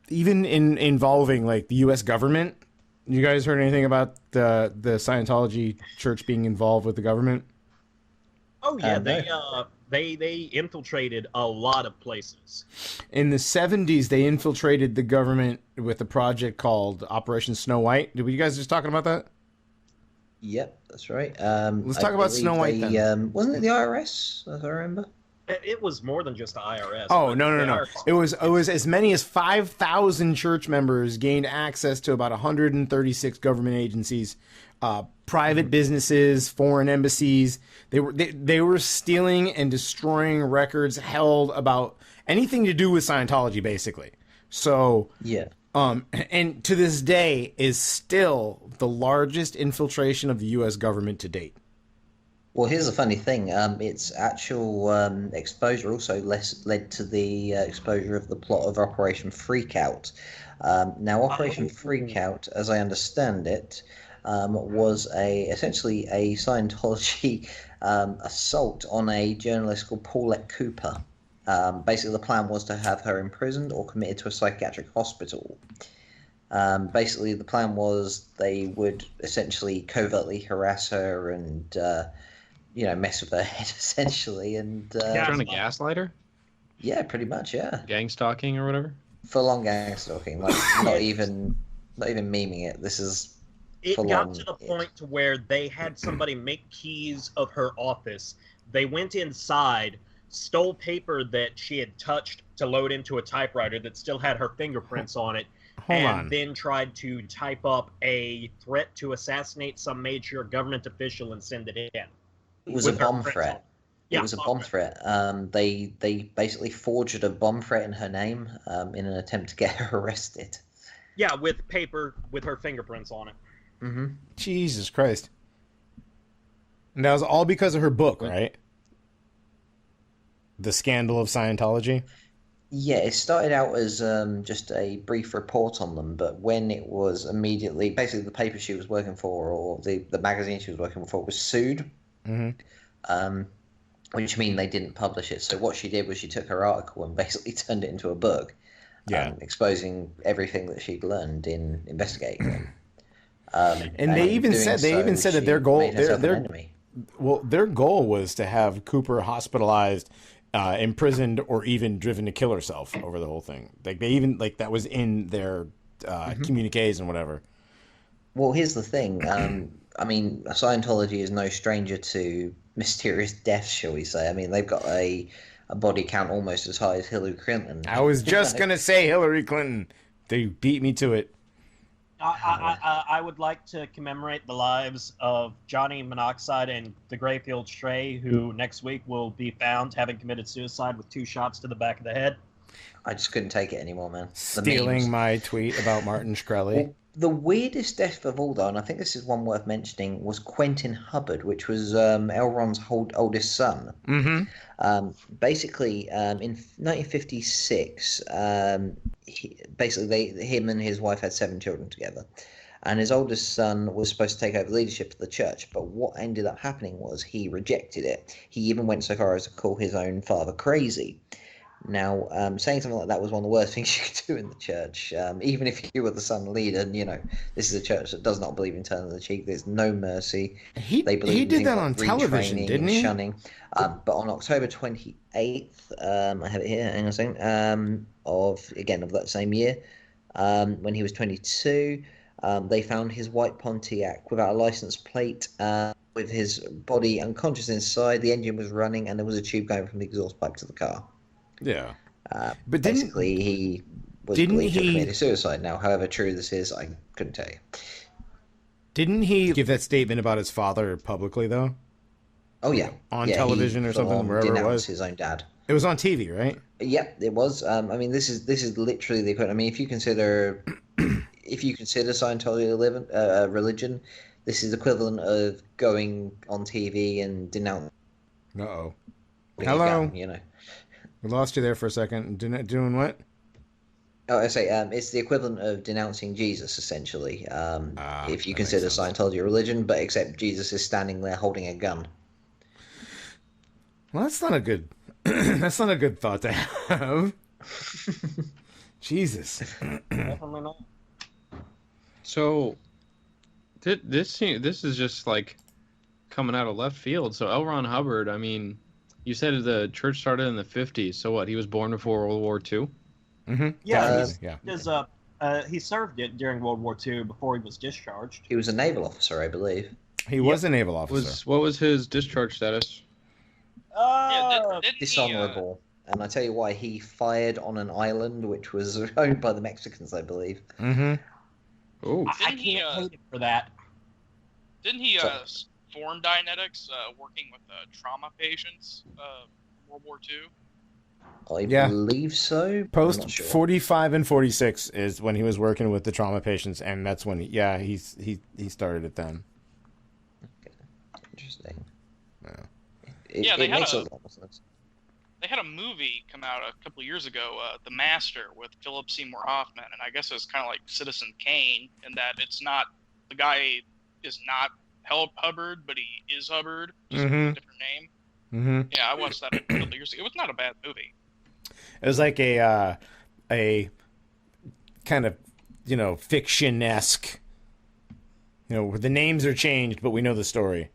even involving like the U.S. government. You guys heard anything about the Scientology church being involved with the government? Oh yeah, No. they infiltrated a lot of places. In the 70s, they infiltrated the government with a project called Operation Snow White. Were you guys just talking about that? Yep, that's right. Let's talk about Snow White then. Wasn't it the IRS, as I remember? It was more than just the IRS. Oh, but no. the IRS It was as many as 5,000 church members gained access to about 136 government agencies, private businesses, foreign embassies. They were stealing and destroying records held about anything to do with Scientology, basically. So, Yeah. and to this day is still the largest infiltration of the U.S. government to date. Well, here's the funny thing. Its actual exposure also led to the exposure of the plot of Operation Freakout. Now, Operation Freakout, as I understand it, was essentially a Scientology assault on a journalist called Paulette Cooper. Basically, the plan was to have her imprisoned or committed to a psychiatric hospital. Basically, the plan was they would essentially covertly harass her and mess with her head, essentially. And Trying to gaslight her? yeah, pretty much, yeah. Gang stalking or whatever? Full-on gang stalking, like not even memeing it. This is It full got on to the it. point to where they had somebody make keys of her office. They went inside, stole paper that she had touched to load into a typewriter that still had her fingerprints on it, Hold on. then tried to type up a threat to assassinate some major government official and send it in. It was a with her bomb prints threat. on it. Yeah, It was a bomb threat. They basically forged a bomb threat in her name in an attempt to get her arrested. Yeah, with paper with her fingerprints on it. Mm-hmm. Jesus Christ. And that was all because of her book, right? The Scandal of Scientology? Yeah, it started out as just a brief report on them, but when it was immediately, basically the paper she was working for or the magazine she was working for was sued, which means they didn't publish it. So what she did was she took her article and basically turned it into a book, exposing everything that she'd learned in investigating them. And they even said that their goal their goal was to have Cooper hospitalized, imprisoned, or even driven to kill herself over the whole thing. Like they even that was in their communiques and whatever. Well, here's the thing. I mean, Scientology is no stranger to mysterious deaths, shall we say. I mean, they've got a body count almost as high as Hillary Clinton. I was just going to say Hillary Clinton. They beat me to it. I would like to commemorate the lives of Johnny Monoxide and the Greyfield Stray, who next week will be found having committed suicide with 2 shots to the back of the head. I just couldn't take it anymore, man. Stealing my tweet about Martin Shkreli. Well, the weirdest death of all, though, and I think this is one worth mentioning, was Quentin Hubbard, which was L. Ron's oldest son. Mm-hmm. Basically, in 1956, him and his wife had 7 children together. And his oldest son was supposed to take over leadership of the church, but what ended up happening was he rejected it. He even went so far as to call his own father crazy. Now, saying something like that was one of the worst things you could do in the church. Even if you were the son leader, and this is a church that does not believe in turning the cheek. There's no mercy. He did that on television, didn't he? Shunning. But on October 28th, I have it here. Hang on a second. Of that same year, when he was 22, they found his white Pontiac without a license plate, with his body unconscious inside. The engine was running, and there was a tube going from the exhaust pipe to the car. Yeah, but basically he was believed to have committed suicide. Now, however true this is, I couldn't tell you. Didn't he give that statement about his father publicly, though? Oh yeah, On yeah, television he or something, full-on wherever it denounced was. his own dad. It was on TV, right? Yep, it was. I mean, this is literally the equivalent. I mean, if you consider Scientology a religion, this is the equivalent of going on TV and denouncing. Uh-oh. a Hello? gun, you know. We lost you there for a second. Doing what? Oh, I say, it's the equivalent of denouncing Jesus, essentially. If you that consider makes sense. Scientology a religion, but except Jesus is standing there holding a gun. Well, that's not a good that's not a good thought to have. Jesus. Definitely not. So, this is just like coming out of left field. So L. Ron Hubbard, I mean, you said the church started in the 50s. So what? He was born before World War II? Mm-hmm. Yeah, Yeah. he served it during World War II before he was discharged. He was a naval officer, I believe. He was a naval officer. What was his discharge status? Didn't he, Dishonorable. And I tell you why, he fired on an island which was owned by the Mexicans, I believe. Mm-hmm. Oh, I Didn't he, can't hate him for that. Didn't he So- form Dianetics working with trauma patients World War II? I Yeah. believe so. I'm Post not sure. 45 and 46 is when he was working with the trauma patients, and that's when he started it then. Interesting. Yeah. Yeah, they it had makes a- a lot of sense. They had a movie come out a couple of years ago, The Master, with Philip Seymour Hoffman, and I guess it's kind of like Citizen Kane in that it's not the guy is not Hubbard, but he is Hubbard, just with a Mhm. different name. Mm-hmm. Yeah, I watched that a couple of years ago. It was not a bad movie. It was like a kind of, fiction-esque, where the names are changed, but we know the story.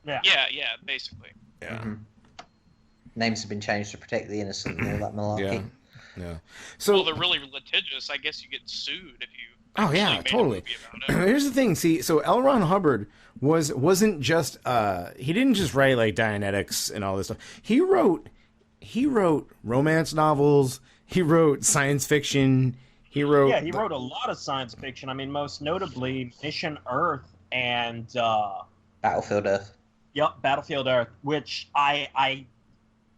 Yeah. Yeah, basically. Yeah. Mhm. Names have been changed to protect the innocent and all that malarkey. Yeah. Yeah. Well, So, they're really litigious. I guess you get sued if you. oh yeah, actually made a totally. movie about it. Here's the thing. See, so L. Ron Hubbard wasn't just he didn't just write like Dianetics and all this stuff. He wrote romance novels. He wrote science fiction. He wrote Yeah, he wrote a lot of science fiction. I mean, most notably Mission Earth and Battlefield Earth. Battlefield Earth, which I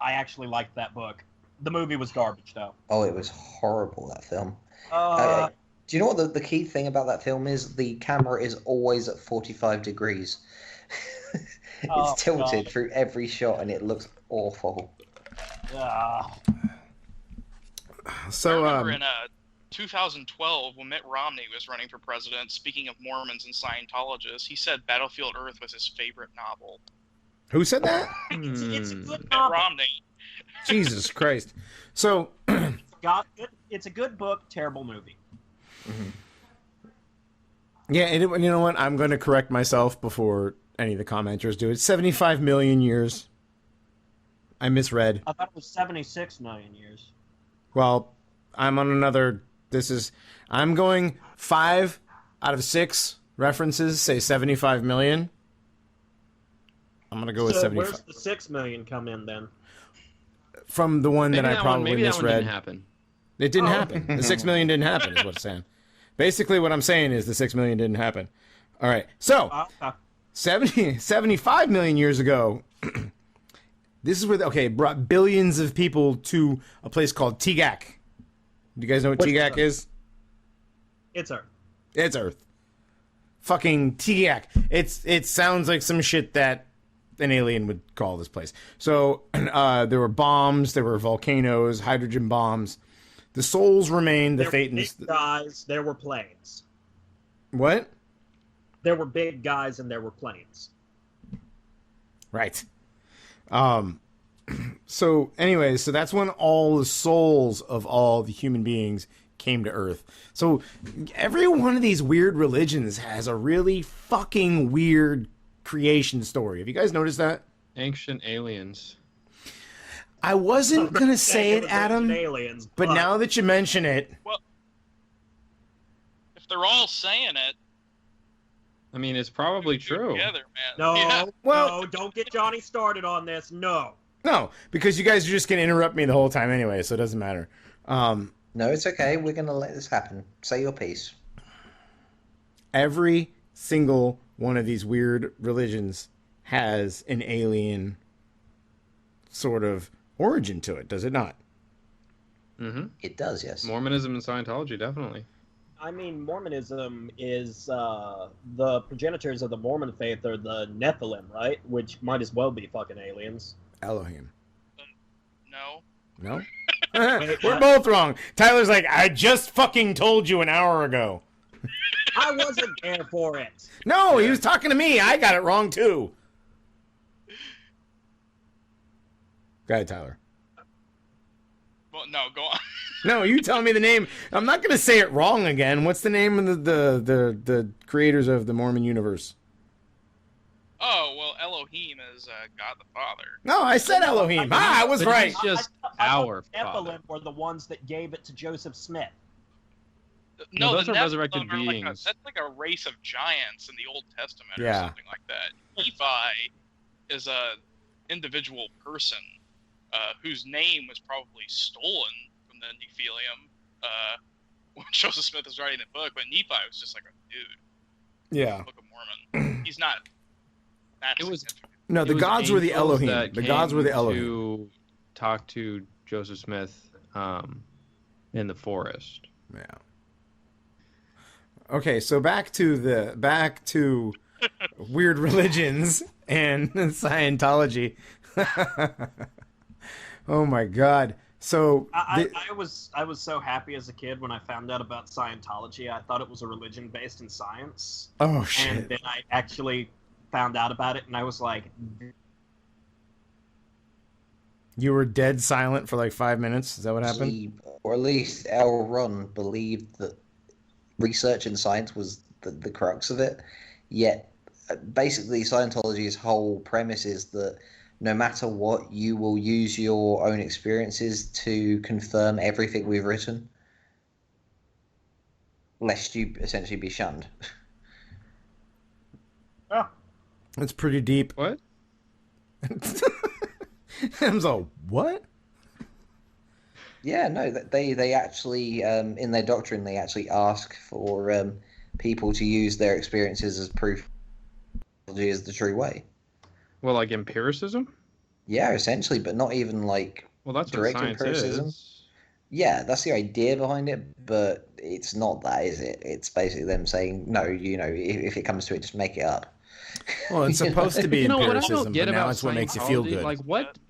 actually liked that book. The movie was garbage, though. Oh, it was horrible, that film. Uh, Do you know what the key thing about that film is? The camera is always at 45 degrees. It's Oh, tilted God. through every shot and it looks awful. so I remember in 2012 when Mitt Romney was running for president, speaking of Mormons and Scientologists, he said Battlefield Earth was his favorite novel. who said that? it's a good Mitt novel. Romney. Jesus Christ. So It's a good book, terrible movie. yeah, and you know what? I'm going to correct myself before any of the commenters do it. 75 million years. I misread. I thought it was 76 million years. Well, I'm on another. I'm going 5 out of 6 references say 75 million. I'm going to go with So 75. where's the 6 million come in then? From the one maybe that I probably maybe that one misread. didn't happen. It didn't happen. The 6 million didn't happen, is what I'm saying. Basically, what I'm saying is the 6 million didn't happen. All right. So, 75 million years ago, this is where, brought billions of people to a place called Tigak. Do you guys know what What's Tigak that? is? It's Earth. It's Earth. Fucking Tigak. It sounds like some shit that an alien would call this place. So there were bombs, there were volcanoes, hydrogen bombs. The souls remain. The There fate. were big guys, there were planes. What? There were big guys and there were planes. Right. So anyways, so that's when all the souls of all the human beings came to Earth. So every one of these weird religions has a really fucking weird creation story. Have you guys noticed that? Ancient aliens. I wasn't gonna say There it, was Adam, aliens, but now that you mention it, If they're all saying it, I mean, it's probably true. together, man. No, Yeah. Well- no, don't get Johnny started on this. No. no, because you guys are just gonna interrupt me the whole time anyway, so it doesn't matter. No, it's okay. We're going to let this happen. Say your piece. Every single one of these weird religions has an alien sort of origin to it, does it not? Mm-hmm. It does, yes. Mormonism and Scientology, definitely. I mean, Mormonism is the progenitors of the Mormon faith are the Nephilim, right? Which might as well be fucking aliens. Elohim. No. No? We're both wrong. Tyler's like, I just fucking told you an hour ago. I wasn't there for it. No, he was talking to me. I got it wrong too. Go ahead, Tyler. Well, no, go on. No, you tell me the name. I'm not going to say it wrong again. What's the name of the creators of the Mormon universe? Oh, well, Elohim is God the Father. No, I said Elohim. I was But right. he's just I thought our the Nephilim father. were the ones that gave it to Joseph Smith. No, those the are Nephilim resurrected are like beings. that's like a race of giants in the Old Testament or Yeah. something like that. Nephi is a individual person whose name was probably stolen from the Nephilim when Joseph Smith was writing the book, but Nephi was just like a dude. Yeah. Book of Mormon. He's not that It was- significant. No, the It was gods were the angels Elohim. that The gods were the came Elohim. to talk to Joseph Smith in the forest. Yeah. Okay, so back to weird religions and Scientology. Oh my God! So I was so happy as a kid when I found out about Scientology. I thought it was a religion based in science, oh and shit! then I actually found out about it, and I was like, You were dead silent for like 5 minutes. Is that what happened? He, or at least L. Ron, believed that research in science was the crux of it. Yet, basically, Scientology's whole premise is that no matter what, you will use your own experiences to confirm everything we've written, lest you essentially be shunned. oh, That's pretty deep. What? I'm so what? Yeah, no, they actually, in their doctrine, they actually ask for people to use their experiences as proof Scientology is the true way. Well, like empiricism? Yeah, essentially, but not even like Well, that's what direct science empiricism. is. Yeah, that's the idea behind it, but it's not that, is it? It's basically them saying, no, if it comes to it, just make it up. Well, it's supposed to be You know what I empiricism, don't get but now about it's what makes you feel Scientology? good. Like,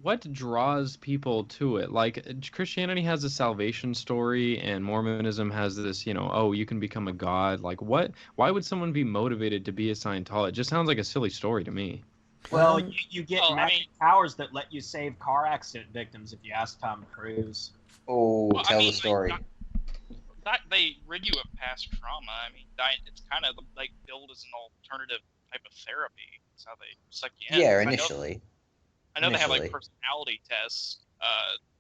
what draws people to it? Like, Christianity has a salvation story, and Mormonism has this, oh, you can become a god. Like, what? Why would someone be motivated to be a Scientologist? It just sounds like a silly story to me. well, you get Well, I magic mean- powers that let you save car accident victims if you ask Tom Cruise. Oh, Well, I tell mean, the story. That they rid you of past trauma. I mean, it's kind of like billed as an alternative type of therapy. That's how they suck you in. Yeah, I know- initially. I know they have like initially. personality tests.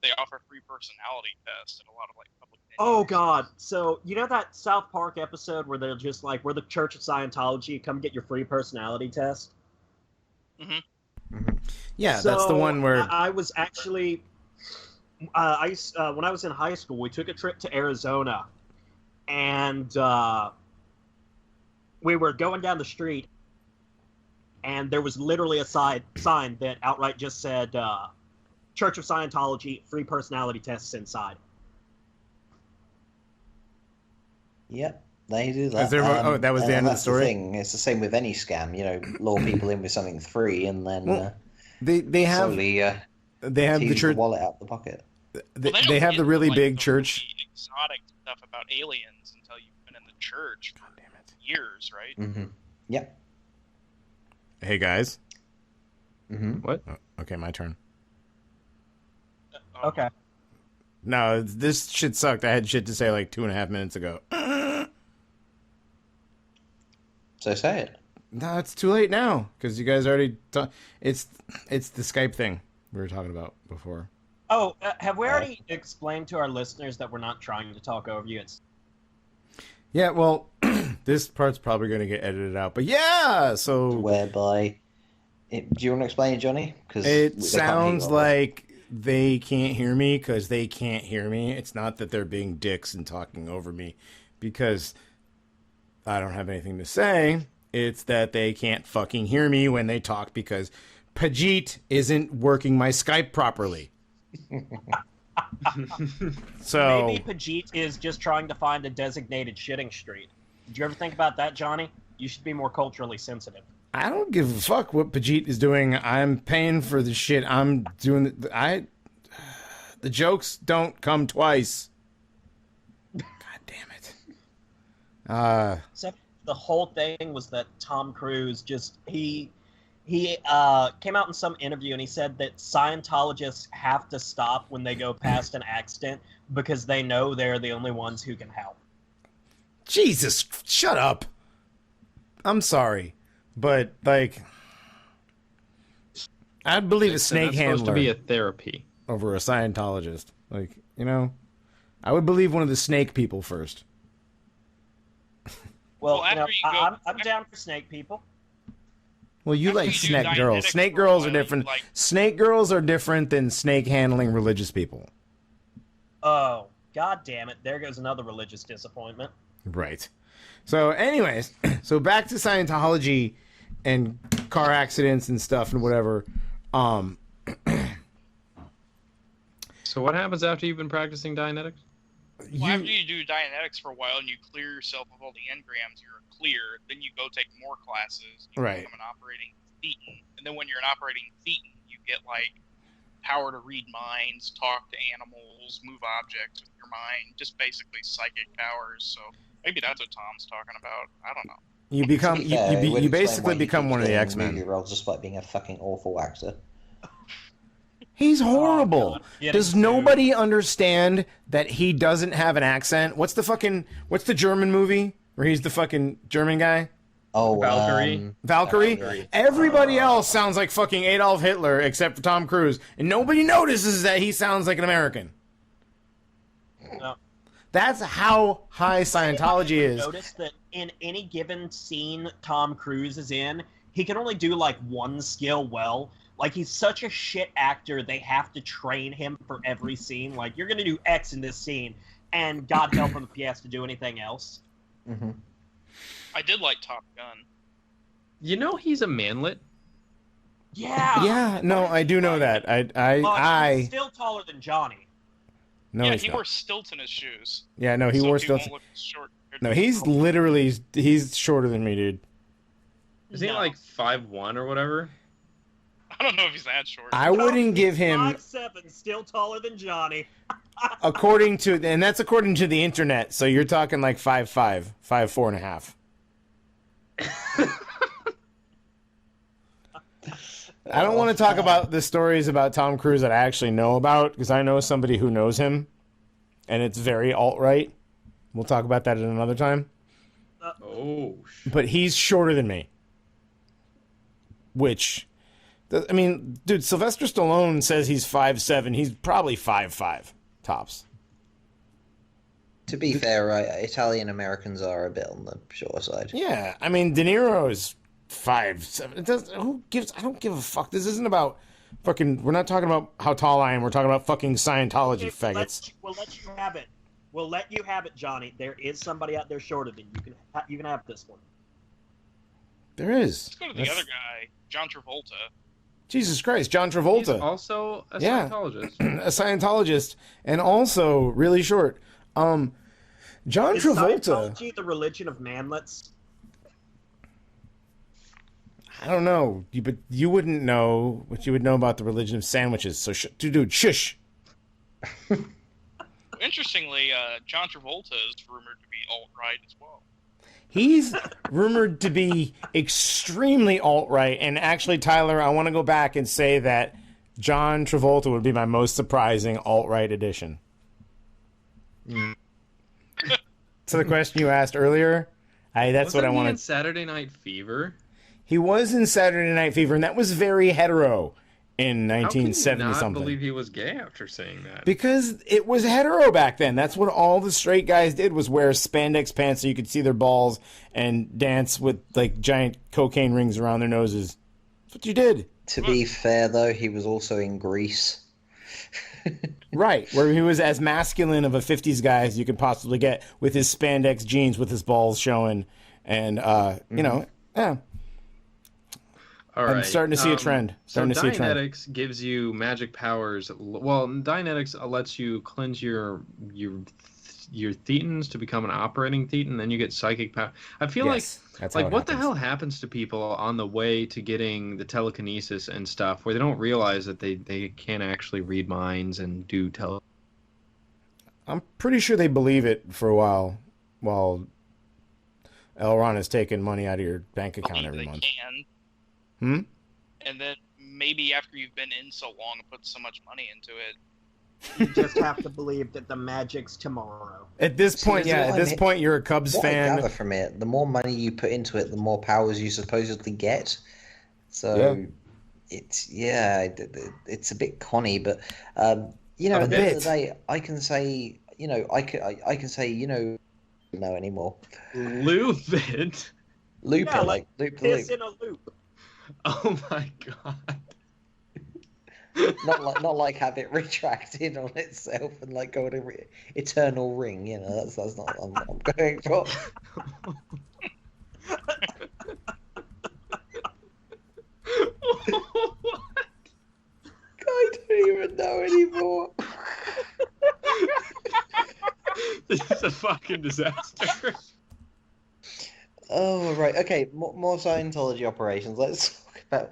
They offer free personality tests at a lot of like public. Oh venues. God! So you know that South Park episode where they're just like, "We're the Church of Scientology. Come get your free personality test." Yeah, that's the one where I was actually, when I was in high school, we took a trip to Arizona, and we were going down the street, and there was literally a sign that outright just said, "Church of Scientology, free personality tests inside." Yep, they do that. Is there more- oh, that was the end of the that's story? thing. It's the same with any scam. Lure people in with something free, and then Well, they have slowly they have the tease church. the wallet out the pocket. They, Well, they don't have get the to, really like, big the church. really exotic stuff about aliens until you've been in the church for years, right? Mm-hmm. Yep. Hey guys. Mm-hmm. What? Oh, okay, my turn. Okay. No, this shit sucked. I had shit to say like 2.5 minutes ago. So say it. No, it's too late now because you guys already. It's the Skype thing we were talking about before. Oh, have we already explained to our listeners that we're not trying to talk over you? It's Yeah, well, this part's probably going to get edited out, but yeah. So Whereby, do you want to explain it, Johnny? Because it sounds like they can't hear me because they can't hear me. It's not that they're being dicks and talking over me because I don't have anything to say. It's that they can't fucking hear me when they talk because Pajit isn't working my Skype properly. So maybe Pajit is just trying to find a designated shitting street. Did you ever think about that, Johnny? You should be more culturally sensitive. I don't give a fuck what Pajit is doing. I'm paying for the shit I'm doing. The jokes don't come twice. God damn it. Except the whole thing was that Tom Cruise he came out in some interview and he said that Scientologists have to stop when they go past an accident because they know they're the only ones who can help. Jesus, shut up. I'm sorry, but like, I'd believe a snake handler supposed to be a therapy over a Scientologist. Like, you know, I would believe one of the snake people first. Well, Well, you know, after you go- I'm down for snake people. Well, you After like you do snake girls. Dianetics Snake for a girls are while, different. like- Snake girls are different than snake handling religious people. Oh, god damn it. There goes another religious disappointment. Right. So, anyways, so back to Scientology and car accidents and stuff and whatever. So what happens after you've been practicing Dianetics? Well, after you do Dianetics for a while and you clear yourself of all the engrams, you're clear. Then you go take more classes. You Right. become an operating thetan. And then when you're an operating thetan, you get like power to read minds, talk to animals, move objects with your mind, just basically psychic powers. So maybe that's what Tom's talking about. I don't know. you become To be fair, it you would explain basically why he become keeps one of the getting X-Men. movie roles despite being a fucking awful actor. He's horrible. God. Getting Does sued. nobody understand that he doesn't have an accent? What's the German movie where he's the fucking German guy? Oh, Valkyrie? Valkyrie? Valkyrie. Everybody else sounds like fucking Adolf Hitler except for Tom Cruise, and nobody notices that he sounds like an American. No. That's how high Scientology is. Notice that in any given scene Tom Cruise is in, he can only do like one skill well. Like, he's such a shit actor, they have to train him for every scene. Like, you're gonna do X in this scene, and God help him if he has to do anything else. Mm-hmm. I did like Top Gun. You know he's a manlet. Yeah. Yeah, no, I do know that. But I he's still taller than Johnny. no, yeah, he's he not. wore stilts in his shoes. Yeah, no, he so wore he stilts. won't look short. No, he's literally he's shorter than me, dude. Is he No. like 5'1" or whatever? I don't know if he's that short. I wouldn't give him 5'7", still taller than Johnny. according to, and that's according to the internet. So you're talking like 5'5", 5'4.5". I don't want to talk about the stories about Tom Cruise that I actually know about because I know somebody who knows him, and it's very alt-right. We'll talk about that at another time. Oh, But he's shorter than me. Which, I mean, dude, Sylvester Stallone says he's 5'7". He's probably 5'5", tops. To be fair, right, Italian Americans are a bit on the shorter side. Yeah, I mean, De Niro's 5'7". It does. Who gives? I don't give a fuck. This isn't about fucking. We're not talking about how tall I am. We're talking about fucking Scientology faggots. We'll let you have it. We'll let you have it, Johnny. There is somebody out there shorter than you. You can have this one. There is. Let's go to the other guy, John Travolta. Jesus Christ, John he's Travolta, also a Yeah. Scientologist. a Scientologist, and also really short. John Is Travolta. Scientology the religion of manlets? I don't know, but you wouldn't know what you would know about the religion of sandwiches. So, dude, shush. Interestingly, John Travolta is rumored to be alt-right as well. He's rumored to be extremely alt-right, and actually, Tyler, I want to go back and say that John Travolta would be my most surprising alt-right addition. To the question you asked earlier, that's what I Wasn't he in wanted. Saturday Night Fever. He was in Saturday Night Fever, and that was very hetero in How can you 1970 not something. believe he was gay after saying that? Because it was hetero back then. That's what all the straight guys did was wear spandex pants so you could see their balls and dance with like giant cocaine rings around their noses. That's what you did. To be fair, though, he was also in Greece. Right, where he was as masculine of a 50s guy as you could possibly get with his spandex jeans with his balls showing. And, you know, Yeah. All right. I'm starting to see a trend. Starting to see a trend. Dianetics gives you magic powers. Well, Dianetics lets you cleanse your thetans to become an operating thetan, then you get psychic power. I feel Yes, that's how like it what the happens. hell happens to people on the way to getting the telekinesis and stuff, where they don't realize that they can't actually read minds and do I'm pretty sure they believe it for a while Elron is taking money out of your bank account every month. Can. And then maybe after you've been in so long and put so much money into it, You just have to believe that the magic's tomorrow. At this point, you're a Cubs fan. I gather from it, the more money you put into it, the more powers you supposedly get. So it's a bit conny, but at the end of the day, I can say, I can say, no anymore. Loop it. Loop Yeah, it, like loop the piss loop. in a loop. Oh my god. Not like have it retracted on itself and like go to eternal ring. That's not what I'm going for. I don't even know anymore. This is a fucking disaster. Oh right, okay. More Scientology operations. Let's talk about.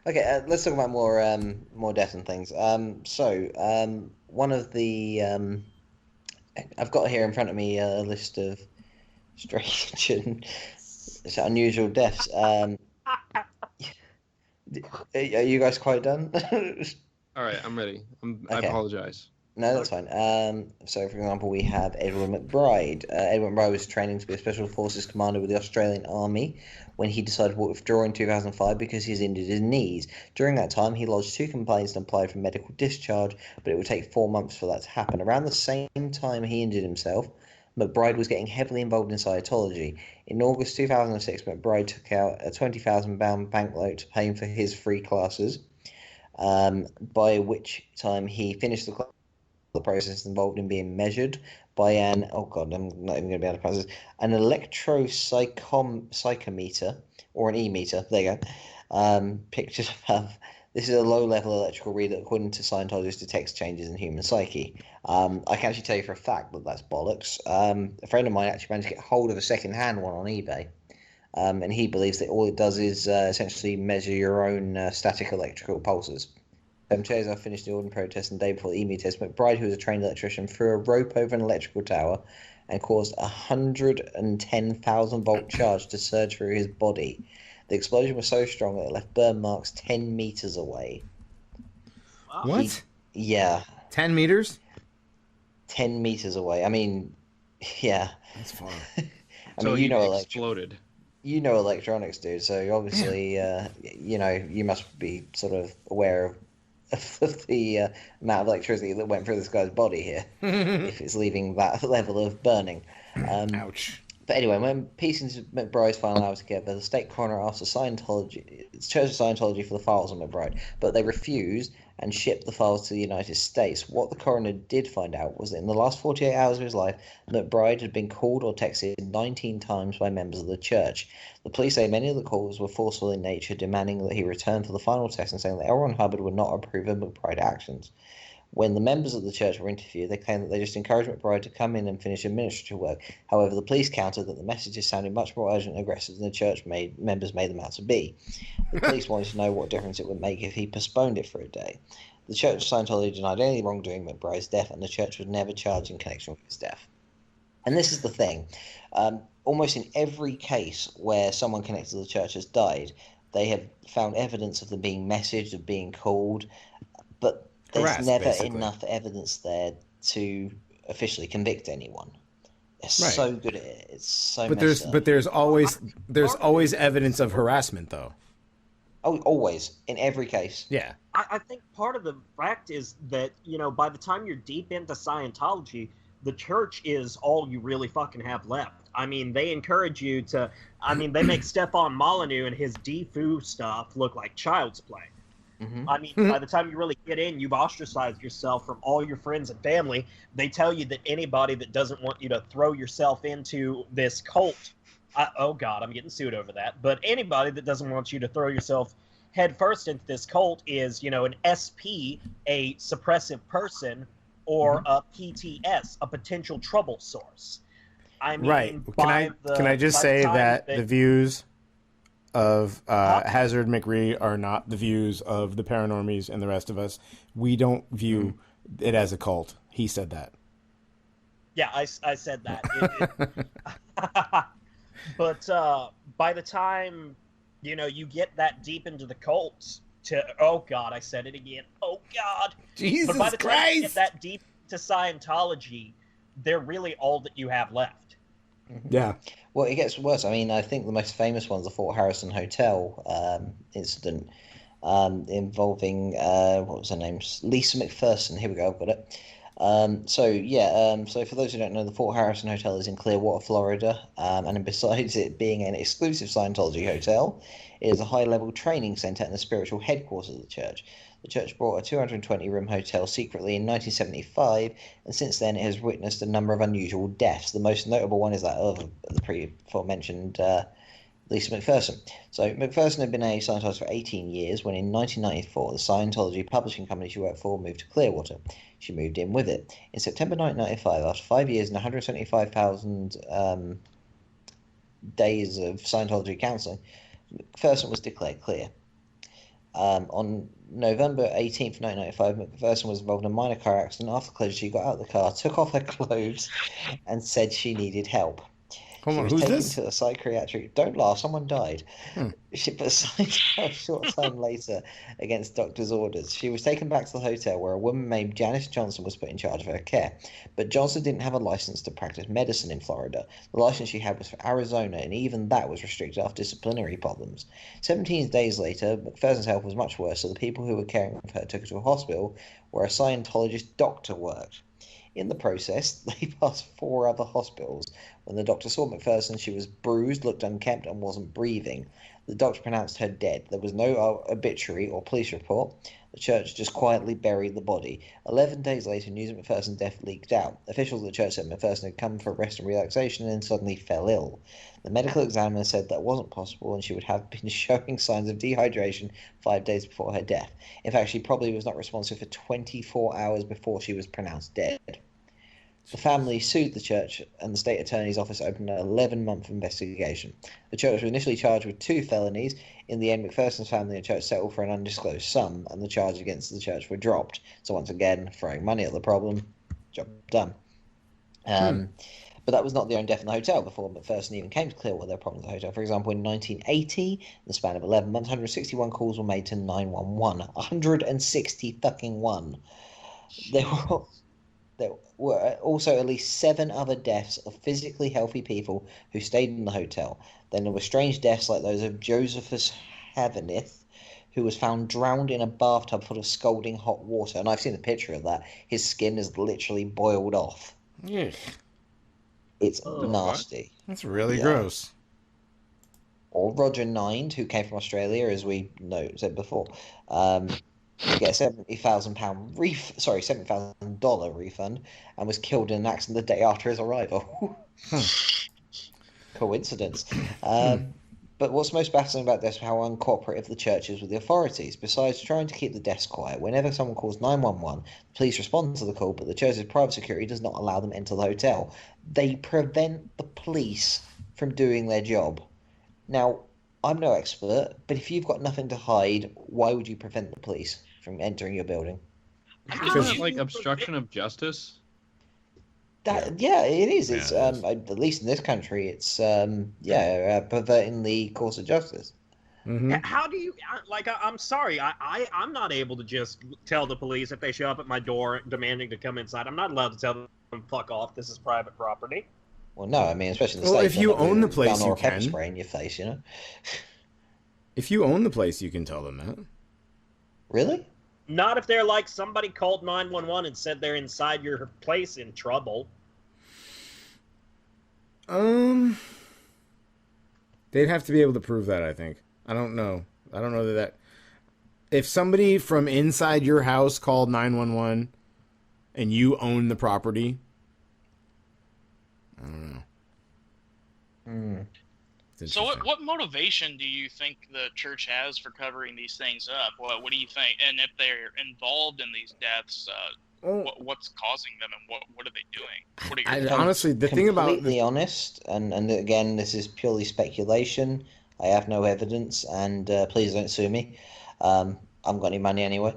Okay, let's talk about more death and things. One of the I've got here in front of me a list of strange and unusual deaths. Are you guys quite done? All right, I'm ready. I Okay. apologize. No, that's fine. So, for example, we have Edward McBride. Edward McBride was training to be a Special Forces commander with the Australian Army when he decided to withdraw in 2005 because he's injured his knees. During that time, he lodged 2 complaints and applied for medical discharge, but it would take 4 months for that to happen. Around the same time he injured himself, McBride was getting heavily involved in Scientology. In August 2006, McBride took out a £20,000 banknote to pay for his free classes, by which time he finished the process involved in being measured by an I'm not even going to be able to pronounce this, an electropsychometer, or an e-meter, there you go, pictured above. This is a low-level electrical reader that, according to Scientologists, detects changes in human psyche. I can actually tell you for a fact that that's bollocks. A friend of mine actually managed to get hold of a second-hand one on eBay, and he believes that all it does is essentially measure your own static electrical pulses. 2 days after finished the Orden protest and the day before the EME test, McBride, who was a trained electrician, threw a rope over an electrical tower and caused 110,000 volt charge to surge through his body. The explosion was so strong that it left burn marks 10 meters away. Wow. What? 10 meters? 10 meters away. I mean, yeah. That's far. He exploded. You know electronics, dude. So obviously, you must be sort of aware of the amount of electricity that went through this guy's body here, if it's leaving that level of burning. Ouch. But anyway, when piecing McBride's final hours together, the state coroner asked the Church of Scientology for the files on McBride, but they refused and shipped the files to the United States. What the coroner did find out was that in the last 48 hours of his life, McBride had been called or texted 19 times by members of the church. The police say many of the calls were forceful in nature, demanding that he return for the final test and saying that L. Ron Hubbard would not approve of McBride actions. When the members of the church were interviewed, they claimed that they just encouraged McBride to come in and finish administrative work. However, the police countered that the messages sounded much more urgent and aggressive than the church members made them out to be. The police wanted to know what difference it would make if he postponed it for a day. The Church of Scientology denied any wrongdoing with McBride's death, and the church was never charged in connection with his death. And this is the thing. Almost in every case where someone connected to the church has died, they have found evidence of them being messaged, of being called, but there's Harassed, never basically. enough evidence there to officially convict anyone. They're Right. so good at it. It's so But messed up. there's always evidence of harassment, though. Oh, always. In every case. Yeah. I think part of the fact is that, by the time you're deep into Scientology, the church is all you really fucking have left. I mean, they encourage you to... they make Stefan Molyneux and his Defu stuff look like child's play. Mm-hmm. I mean, by the time you really get in, you've ostracized yourself from all your friends and family. They tell you that anybody that doesn't want you to throw yourself into this cult Oh God, I'm getting sued over that. But anybody that doesn't want you to throw yourself headfirst into this cult is, an SP, a suppressive person, or a PTS, a potential trouble source. I mean, Right. Can I just say that the views of Hazzard McRee are not the views of the Paranormies and the rest of us. We don't view it as a cult. He said that. Yeah, I said that. But by the time, you get that deep into the cult, oh God, I said it again. Oh God. Jesus But by the time Christ! you get that deep to Scientology, they're really all that you have left. Yeah. Well, it gets worse. I mean, I think the most famous one's the Fort Harrison Hotel incident involving, what was her name? Lisa McPherson. Here we go, I've got it. So for those who don't know, the Fort Harrison Hotel is in Clearwater, Florida, and besides it being an exclusive Scientology hotel, it is a high-level training center and the spiritual headquarters of the church. The church bought a 220-room hotel secretly in 1975, and since then it has witnessed a number of unusual deaths. The most notable one is that of the before-mentioned Lisa McPherson. So McPherson had been a Scientologist for 18 years when in 1994 the Scientology publishing company she worked for moved to Clearwater. She moved in with it. In September 1995, after 5 years and 175,000 days of Scientology counseling, McPherson was declared clear. On November 18th, 1995, McPherson was involved in a minor car accident. After the closure, she got out of the car, took off her clothes, and said she needed help. Hold She on, was who's taken this? to a psychiatric. Don't laugh, someone died. She but signed a short time later against doctor's orders. She was taken back to the hotel where a woman named Janice Johnson was put in charge of her care. But Johnson didn't have a license to practice medicine in Florida. The license she had was for Arizona, and even that was restricted after disciplinary problems. 17 days later, McPherson's health was much worse, so the people who were caring for her took her to a hospital where a Scientologist doctor worked. In the process, they passed 4 other hospitals. When the doctor saw McPherson, she was bruised, looked unkempt, and wasn't breathing. The doctor pronounced her dead. There was no obituary or police report. The church just quietly buried the body. 11 days later, news of McPherson's death leaked out. Officials of the church said McPherson had come for rest and relaxation and then suddenly fell ill. The medical examiner said that wasn't possible and she would have been showing signs of dehydration 5 days before her death. In fact, she probably was not responsive for 24 hours before she was pronounced dead. The family sued the church, and the state attorney's office opened an 11-month investigation. The church was initially charged with 2 felonies. In the end, McPherson's family and church settled for an undisclosed sum, and the charges against the church were dropped. So once again, throwing money at the problem, job done. But that was not the only death in the hotel. Before McPherson even came to Clearwater, there were problems at the hotel. For example, in 1980, in the span of 11 months, 161 calls were made to 911. 160 fucking one. There were also at least 7 other deaths of physically healthy people who stayed in the hotel. Then there were strange deaths like those of Josephus Havenith, who was found drowned in a bathtub full of scalding hot water. And I've seen a picture of that. His skin is literally boiled off. Yeah. It's nasty. That's really gross. Or Roger Nind, who came from Australia, as we said before. To get a $70,000 refund and was killed in an accident the day after his arrival. Coincidence. But what's most baffling about this is how uncooperative the church is with the authorities. Besides trying to keep the desk quiet, whenever someone calls 911, the police respond to the call, but the church's private security does not allow them to enter the hotel. They prevent the police from doing their job. Now, I'm no expert, but if you've got nothing to hide, why would you prevent the police from entering your building? Isn't that like obstruction of justice? Yeah, it is. Yeah, It's it is. at least in this country, it's perverting the course of justice. Mm-hmm. How do you I'm sorry, I'm not able to just tell the police if they show up at my door demanding to come inside. I'm not allowed to tell them fuck off. This is private property. Well, no, I mean, especially in the Well, States, if you they're not own the gonna place, gun or you a pepper can. spray in your face, you know. If you own the place, you can tell them that. Really? Not if they're like somebody called 911 and said they're inside your place in trouble. They'd have to be able to prove that, I think. I don't know that if somebody from inside your house called 911 and you own the property, I don't know. So what motivation do you think the church has for covering these things up? What do you think? And if they're involved in these deaths, what's causing them, and what are they doing? What are your honestly, the thing about completely honest, and again, this is purely speculation. I have no evidence, and please don't sue me. I haven't got any money anyway.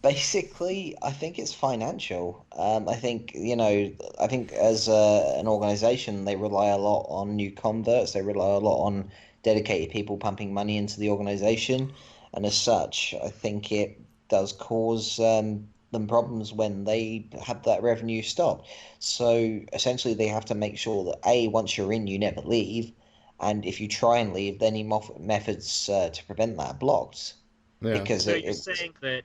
Basically, I think it's financial. I think as an organization, they rely a lot on new converts. They rely a lot on dedicated people pumping money into the organization, and as such, I think it does cause them problems when they have that revenue stopped. So essentially, they have to make sure that once you're in, you never leave, and if you try and leave, then any methods to prevent that are blocked. Yeah. Because so you're saying that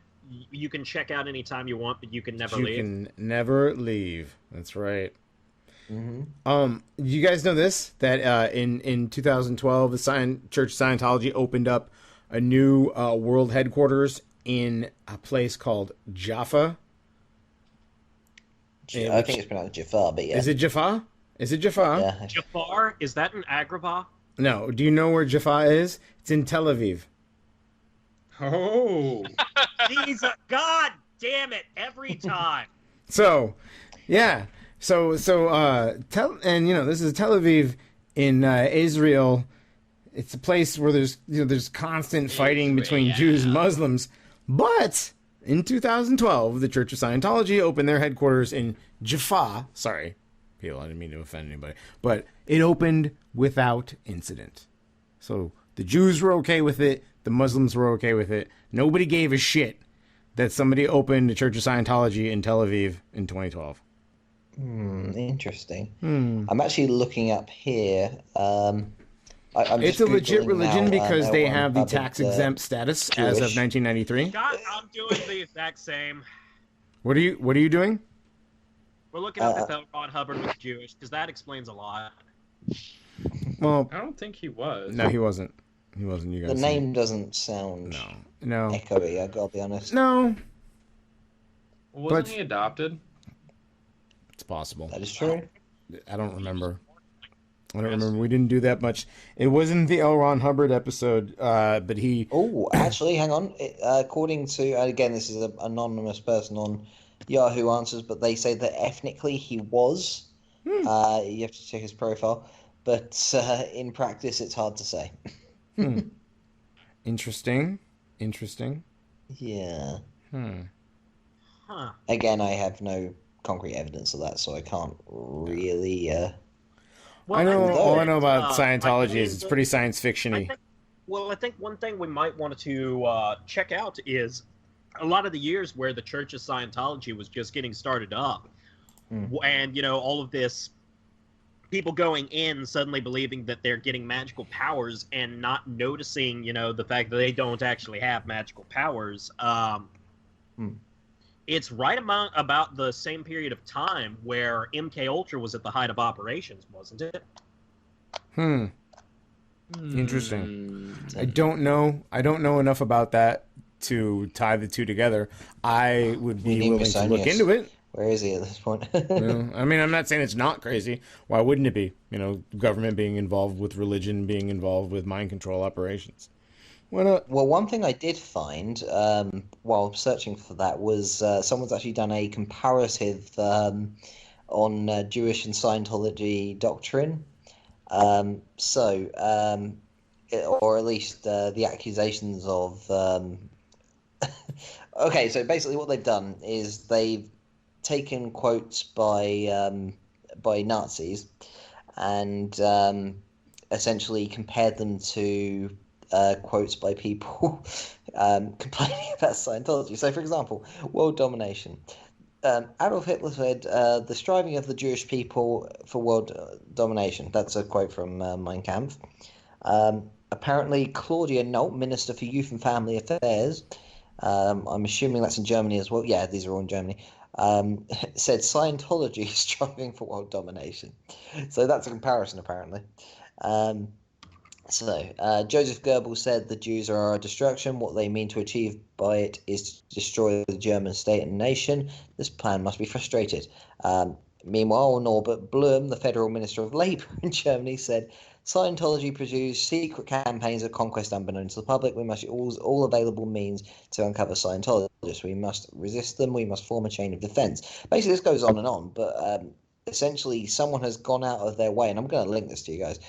you can check out anytime you want, but you can never leave? You can never leave. That's right. Mm-hmm. You guys know this? That in 2012, the Church of Scientology opened up a new world headquarters in a place called Jaffa. I think it's pronounced Jafar, but yeah. Is it Jaffa? Is it Jaffa? Yeah. Jafar? Is that an Agrabah? No. Do you know where Jaffa is? It's in Tel Aviv. Oh. Jesus, God damn it! Every time. So, yeah. So, this is Tel Aviv in Israel. It's a place where there's constant fighting between Jews and Muslims. But in 2012, the Church of Scientology opened their headquarters in Jaffa. Sorry, people, I didn't mean to offend anybody. But it opened without incident. So the Jews were okay with it. The Muslims were okay with it. Nobody gave a shit that somebody opened the Church of Scientology in Tel Aviv in 2012. Interesting. I'm actually looking up here. It's a legit religion because they have the tax-exempt status as of 1993. God, I'm doing the exact same. What are you doing? We're looking up if L. Ron Hubbard was Jewish, because that explains a lot. Well, I don't think he was. No, he wasn't. He wasn't. You guys. The name doesn't sound no echoey. I gotta be honest. No. Wasn't he adopted? It's possible. That is true. I don't remember. We didn't do that much. It wasn't the L. Ron Hubbard episode, but he... Oh, actually, hang on. According to, again, this is an anonymous person on Yahoo Answers, but they say that ethnically he was. You have to check his profile. But in practice, it's hard to say. Interesting. Yeah. Huh. Again, I have no concrete evidence of that, so I can't really... Well, all I know about Scientology is it's pretty science fiction-y. I think one thing we might want to check out is a lot of the years where the Church of Scientology was just getting started up. And, all of this, people going in suddenly believing that they're getting magical powers and not noticing, the fact that they don't actually have magical powers. It's right about the same period of time where MK Ultra was at the height of operations, wasn't it? Interesting. I don't know enough about that to tie the two together. I would be willing to look into it. Where is he at this point? I mean, I'm not saying it's not crazy. Why wouldn't it be? Government being involved with religion, being involved with mind control operations. Well, one thing I did find while searching for that was someone's actually done a comparative on Jewish and Scientology doctrine. Or at least the accusations of... Okay, so basically what they've done is they've taken quotes by Nazis and essentially compared them to... quotes by people complaining about Scientology. So, for example, world domination. Adolf Hitler said, the striving of the Jewish people for world domination. That's a quote from Mein Kampf. Apparently, Claudia Nolte, Minister for Youth and Family Affairs, I'm assuming that's in Germany as well. Yeah, these are all in Germany. Said Scientology is striving for world domination. So that's a comparison, apparently. Joseph Goebbels said the Jews are our destruction. What they mean to achieve by it is to destroy the German state and nation. This plan must be frustrated. Meanwhile, Norbert Blum, the Federal Minister of Labour in Germany, said, Scientology pursues secret campaigns of conquest unbeknown to the public. We must use all available means to uncover Scientologists. We must resist them. We must form a chain of defence. Basically, this goes on, but essentially someone has gone out of their way, and I'm going to link this to you guys,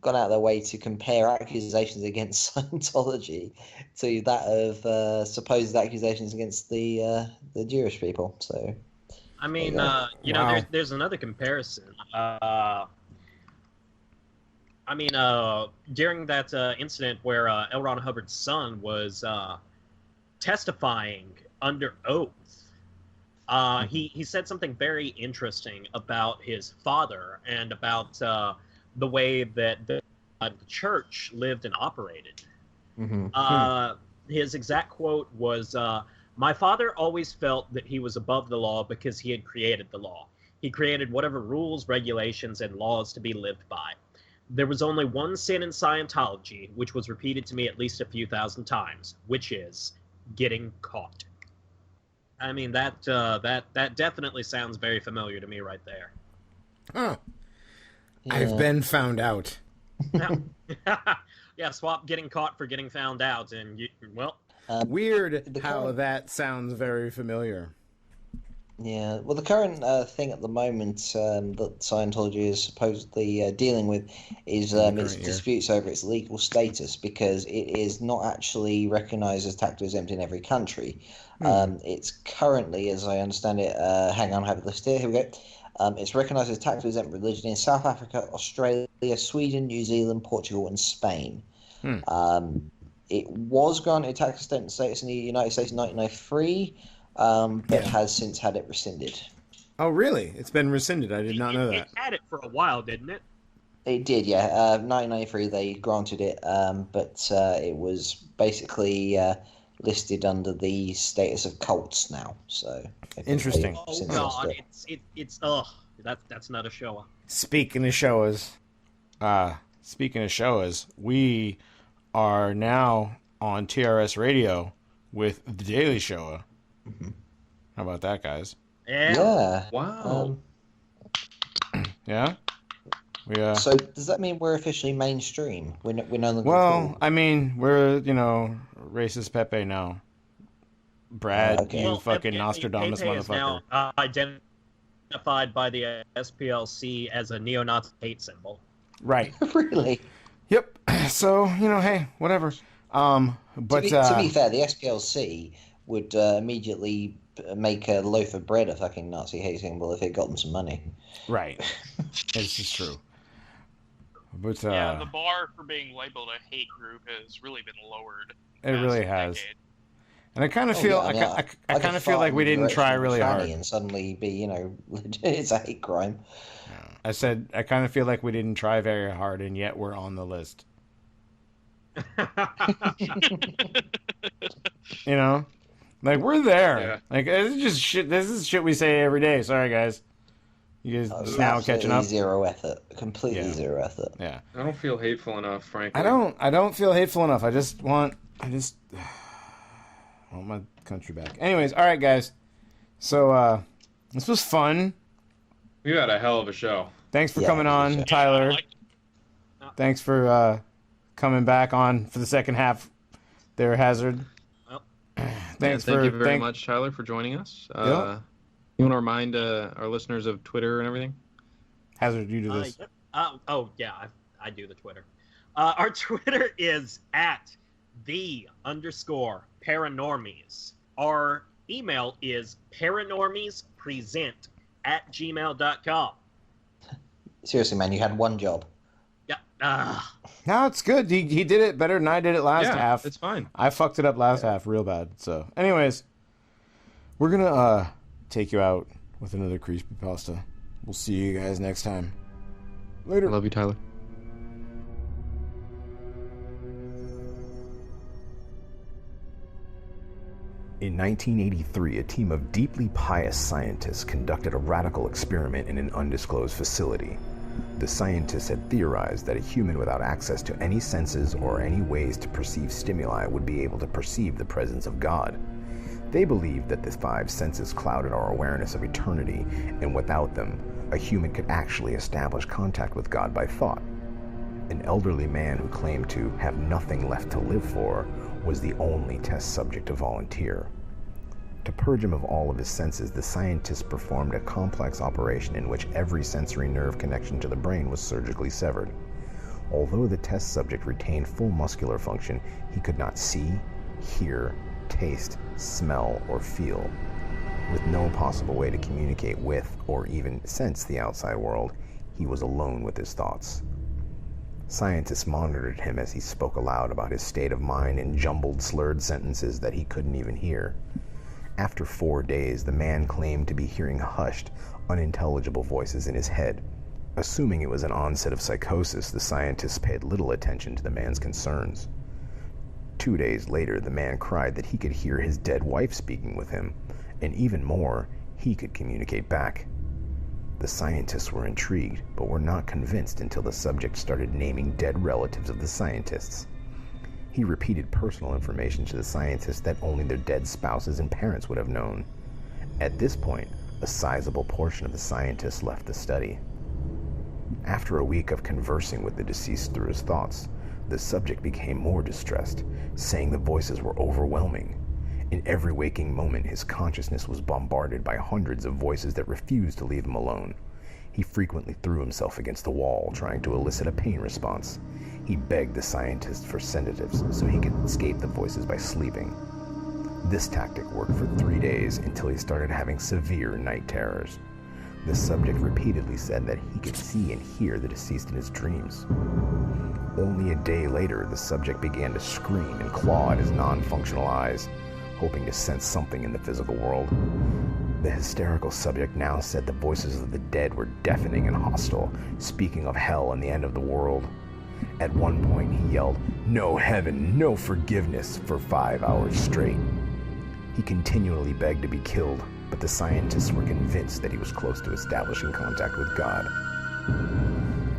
gone out of their way to compare accusations against Scientology to that of supposed accusations against the Jewish people. So, I mean, you Wow. know, there's another comparison. I mean, during that incident where L. Ron Hubbard's son was testifying under oath, he said something very interesting about his father and about the way that the church lived and operated. His exact quote was, "My father always felt that he was above the law because he had created the law. He created whatever rules, regulations, and laws to be lived by. There was only one sin in Scientology, which was repeated to me at least a few thousand times, which is getting caught." I mean, that definitely sounds very familiar to me right there. Huh. I've been found out. Yeah, swap getting caught for getting found out, and Weird how that sounds very familiar. Yeah, well, the current thing at the moment that Scientology is supposedly dealing with is its disputes over its legal status, because it is not actually recognised as tax exempt in every country. It's currently, as I understand it, hang on, I have it listed here. Here we go. It's recognised as tax exempt religion in South Africa, Australia, Sweden, New Zealand, Portugal, and Spain. It was granted tax exempt status in the United States in 1993. But has since had it rescinded. Oh, really? It's been rescinded. I did not know that. It had it for a while, didn't it? It did, yeah. 1993 they granted it, but it was basically listed under the status of cults now. So Interesting. Oh God, it's that's not a show. Speaking of shows, we are now on TRS Radio with The Daily Show. How about that, guys? Yeah. Wow. Yeah? We, so does that mean we're officially mainstream? We're no longer cool? I mean, we're, racist Pepe now. Brad, okay. you fucking Nostradamus Pepe motherfucker. is now identified by the SPLC as a neo-Nazi hate symbol. Right. Really? Yep. So, hey, whatever. But to be fair, the SPLC would immediately make a loaf of bread a fucking Nazi hate symbol if it got them some money. Right. It's just true. But yeah, the bar for being labeled a hate group has really been lowered. It really has. Decade. And I kind of feel, I kind of feel like we didn't try really hard. And suddenly be, it's a hate crime. I said I kind of feel like we didn't try very hard, and yet we're on the list. Like, we're there. Yeah. Like, this is just shit. This is shit we say every day. Sorry, guys. You guys just now catching up. Zero effort. Completely zero effort. Yeah. I don't feel hateful enough, frankly. I don't feel hateful enough. I just want my country back. Anyways, all right, guys. So, this was fun. We had a hell of a show. Thanks for coming on, Tyler. Thanks for coming back on for the second half there, Hazzard. Thank you very much, Tyler, for joining us. You want to remind our listeners of Twitter and everything? Hazard, you do this. I do the Twitter. Our Twitter is @the_Paranormies. Our email is paranormiespresent@gmail.com. Seriously, man, you had one job. Yeah. No, it's good. He did it better than I did it last half. It's fine. I fucked it up last half real bad. So, anyways, we're gonna take you out with another creepypasta. We'll see you guys next time. Later. I love you, Tyler. In 1983, a team of deeply pious scientists conducted a radical experiment in an undisclosed facility. The scientists had theorized that a human without access to any senses or any ways to perceive stimuli would be able to perceive the presence of God. They believed that the five senses clouded our awareness of eternity, and without them, a human could actually establish contact with God by thought. An elderly man who claimed to have nothing left to live for was the only test subject to volunteer. To purge him of all of his senses, the scientists performed a complex operation in which every sensory nerve connection to the brain was surgically severed. Although the test subject retained full muscular function, he could not see, hear, taste, smell, or feel. With no possible way to communicate with or even sense the outside world, he was alone with his thoughts. Scientists monitored him as he spoke aloud about his state of mind in jumbled, slurred sentences that he couldn't even hear. After 4 days, the man claimed to be hearing hushed, unintelligible voices in his head. Assuming it was an onset of psychosis, the scientists paid little attention to the man's concerns. 2 days later, the man cried that he could hear his dead wife speaking with him, and even more, he could communicate back. The scientists were intrigued, but were not convinced until the subject started naming dead relatives of the scientists. He repeated personal information to the scientists that only their dead spouses and parents would have known. At this point, a sizable portion of the scientists left the study. After a week of conversing with the deceased through his thoughts, the subject became more distressed, saying the voices were overwhelming. In every waking moment, his consciousness was bombarded by hundreds of voices that refused to leave him alone. He frequently threw himself against the wall, trying to elicit a pain response. He begged the scientists for sedatives so he could escape the voices by sleeping. This tactic worked for 3 days until he started having severe night terrors. The subject repeatedly said that he could see and hear the deceased in his dreams. Only a day later, the subject began to scream and claw at his non-functional eyes, hoping to sense something in the physical world. The hysterical subject now said the voices of the dead were deafening and hostile, speaking of hell and the end of the world. At one point, he yelled, "No heaven, no forgiveness," for 5 hours straight. He continually begged to be killed, but the scientists were convinced that he was close to establishing contact with God.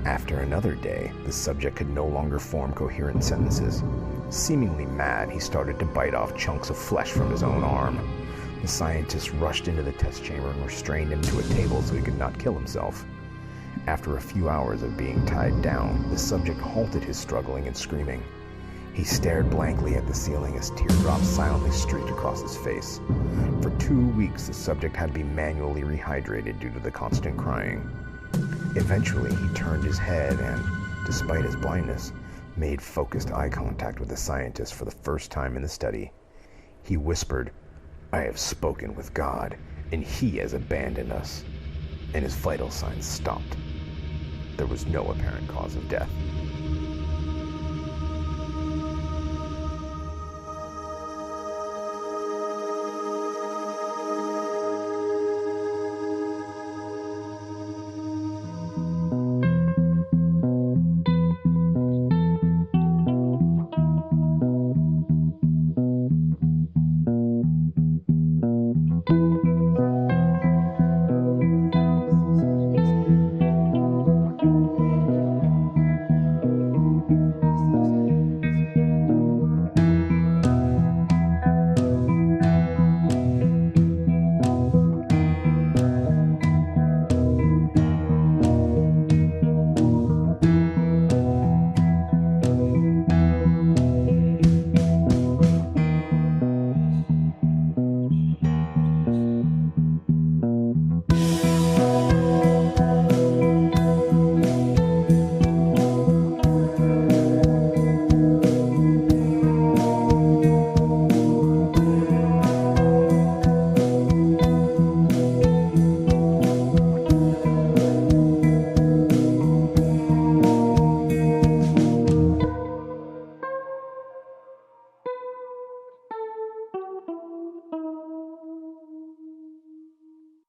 After another day, the subject could no longer form coherent sentences. Seemingly mad, he started to bite off chunks of flesh from his own arm. The scientists rushed into the test chamber and restrained him to a table so he could not kill himself. After a few hours of being tied down, the subject halted his struggling and screaming. He stared blankly at the ceiling as teardrops silently streaked across his face. For 2 weeks, the subject had to be manually rehydrated due to the constant crying. Eventually, he turned his head and, despite his blindness, made focused eye contact with the scientist for the first time in the study. He whispered, "I have spoken with God, and he has abandoned us," and his vital signs stopped. There was no apparent cause of death.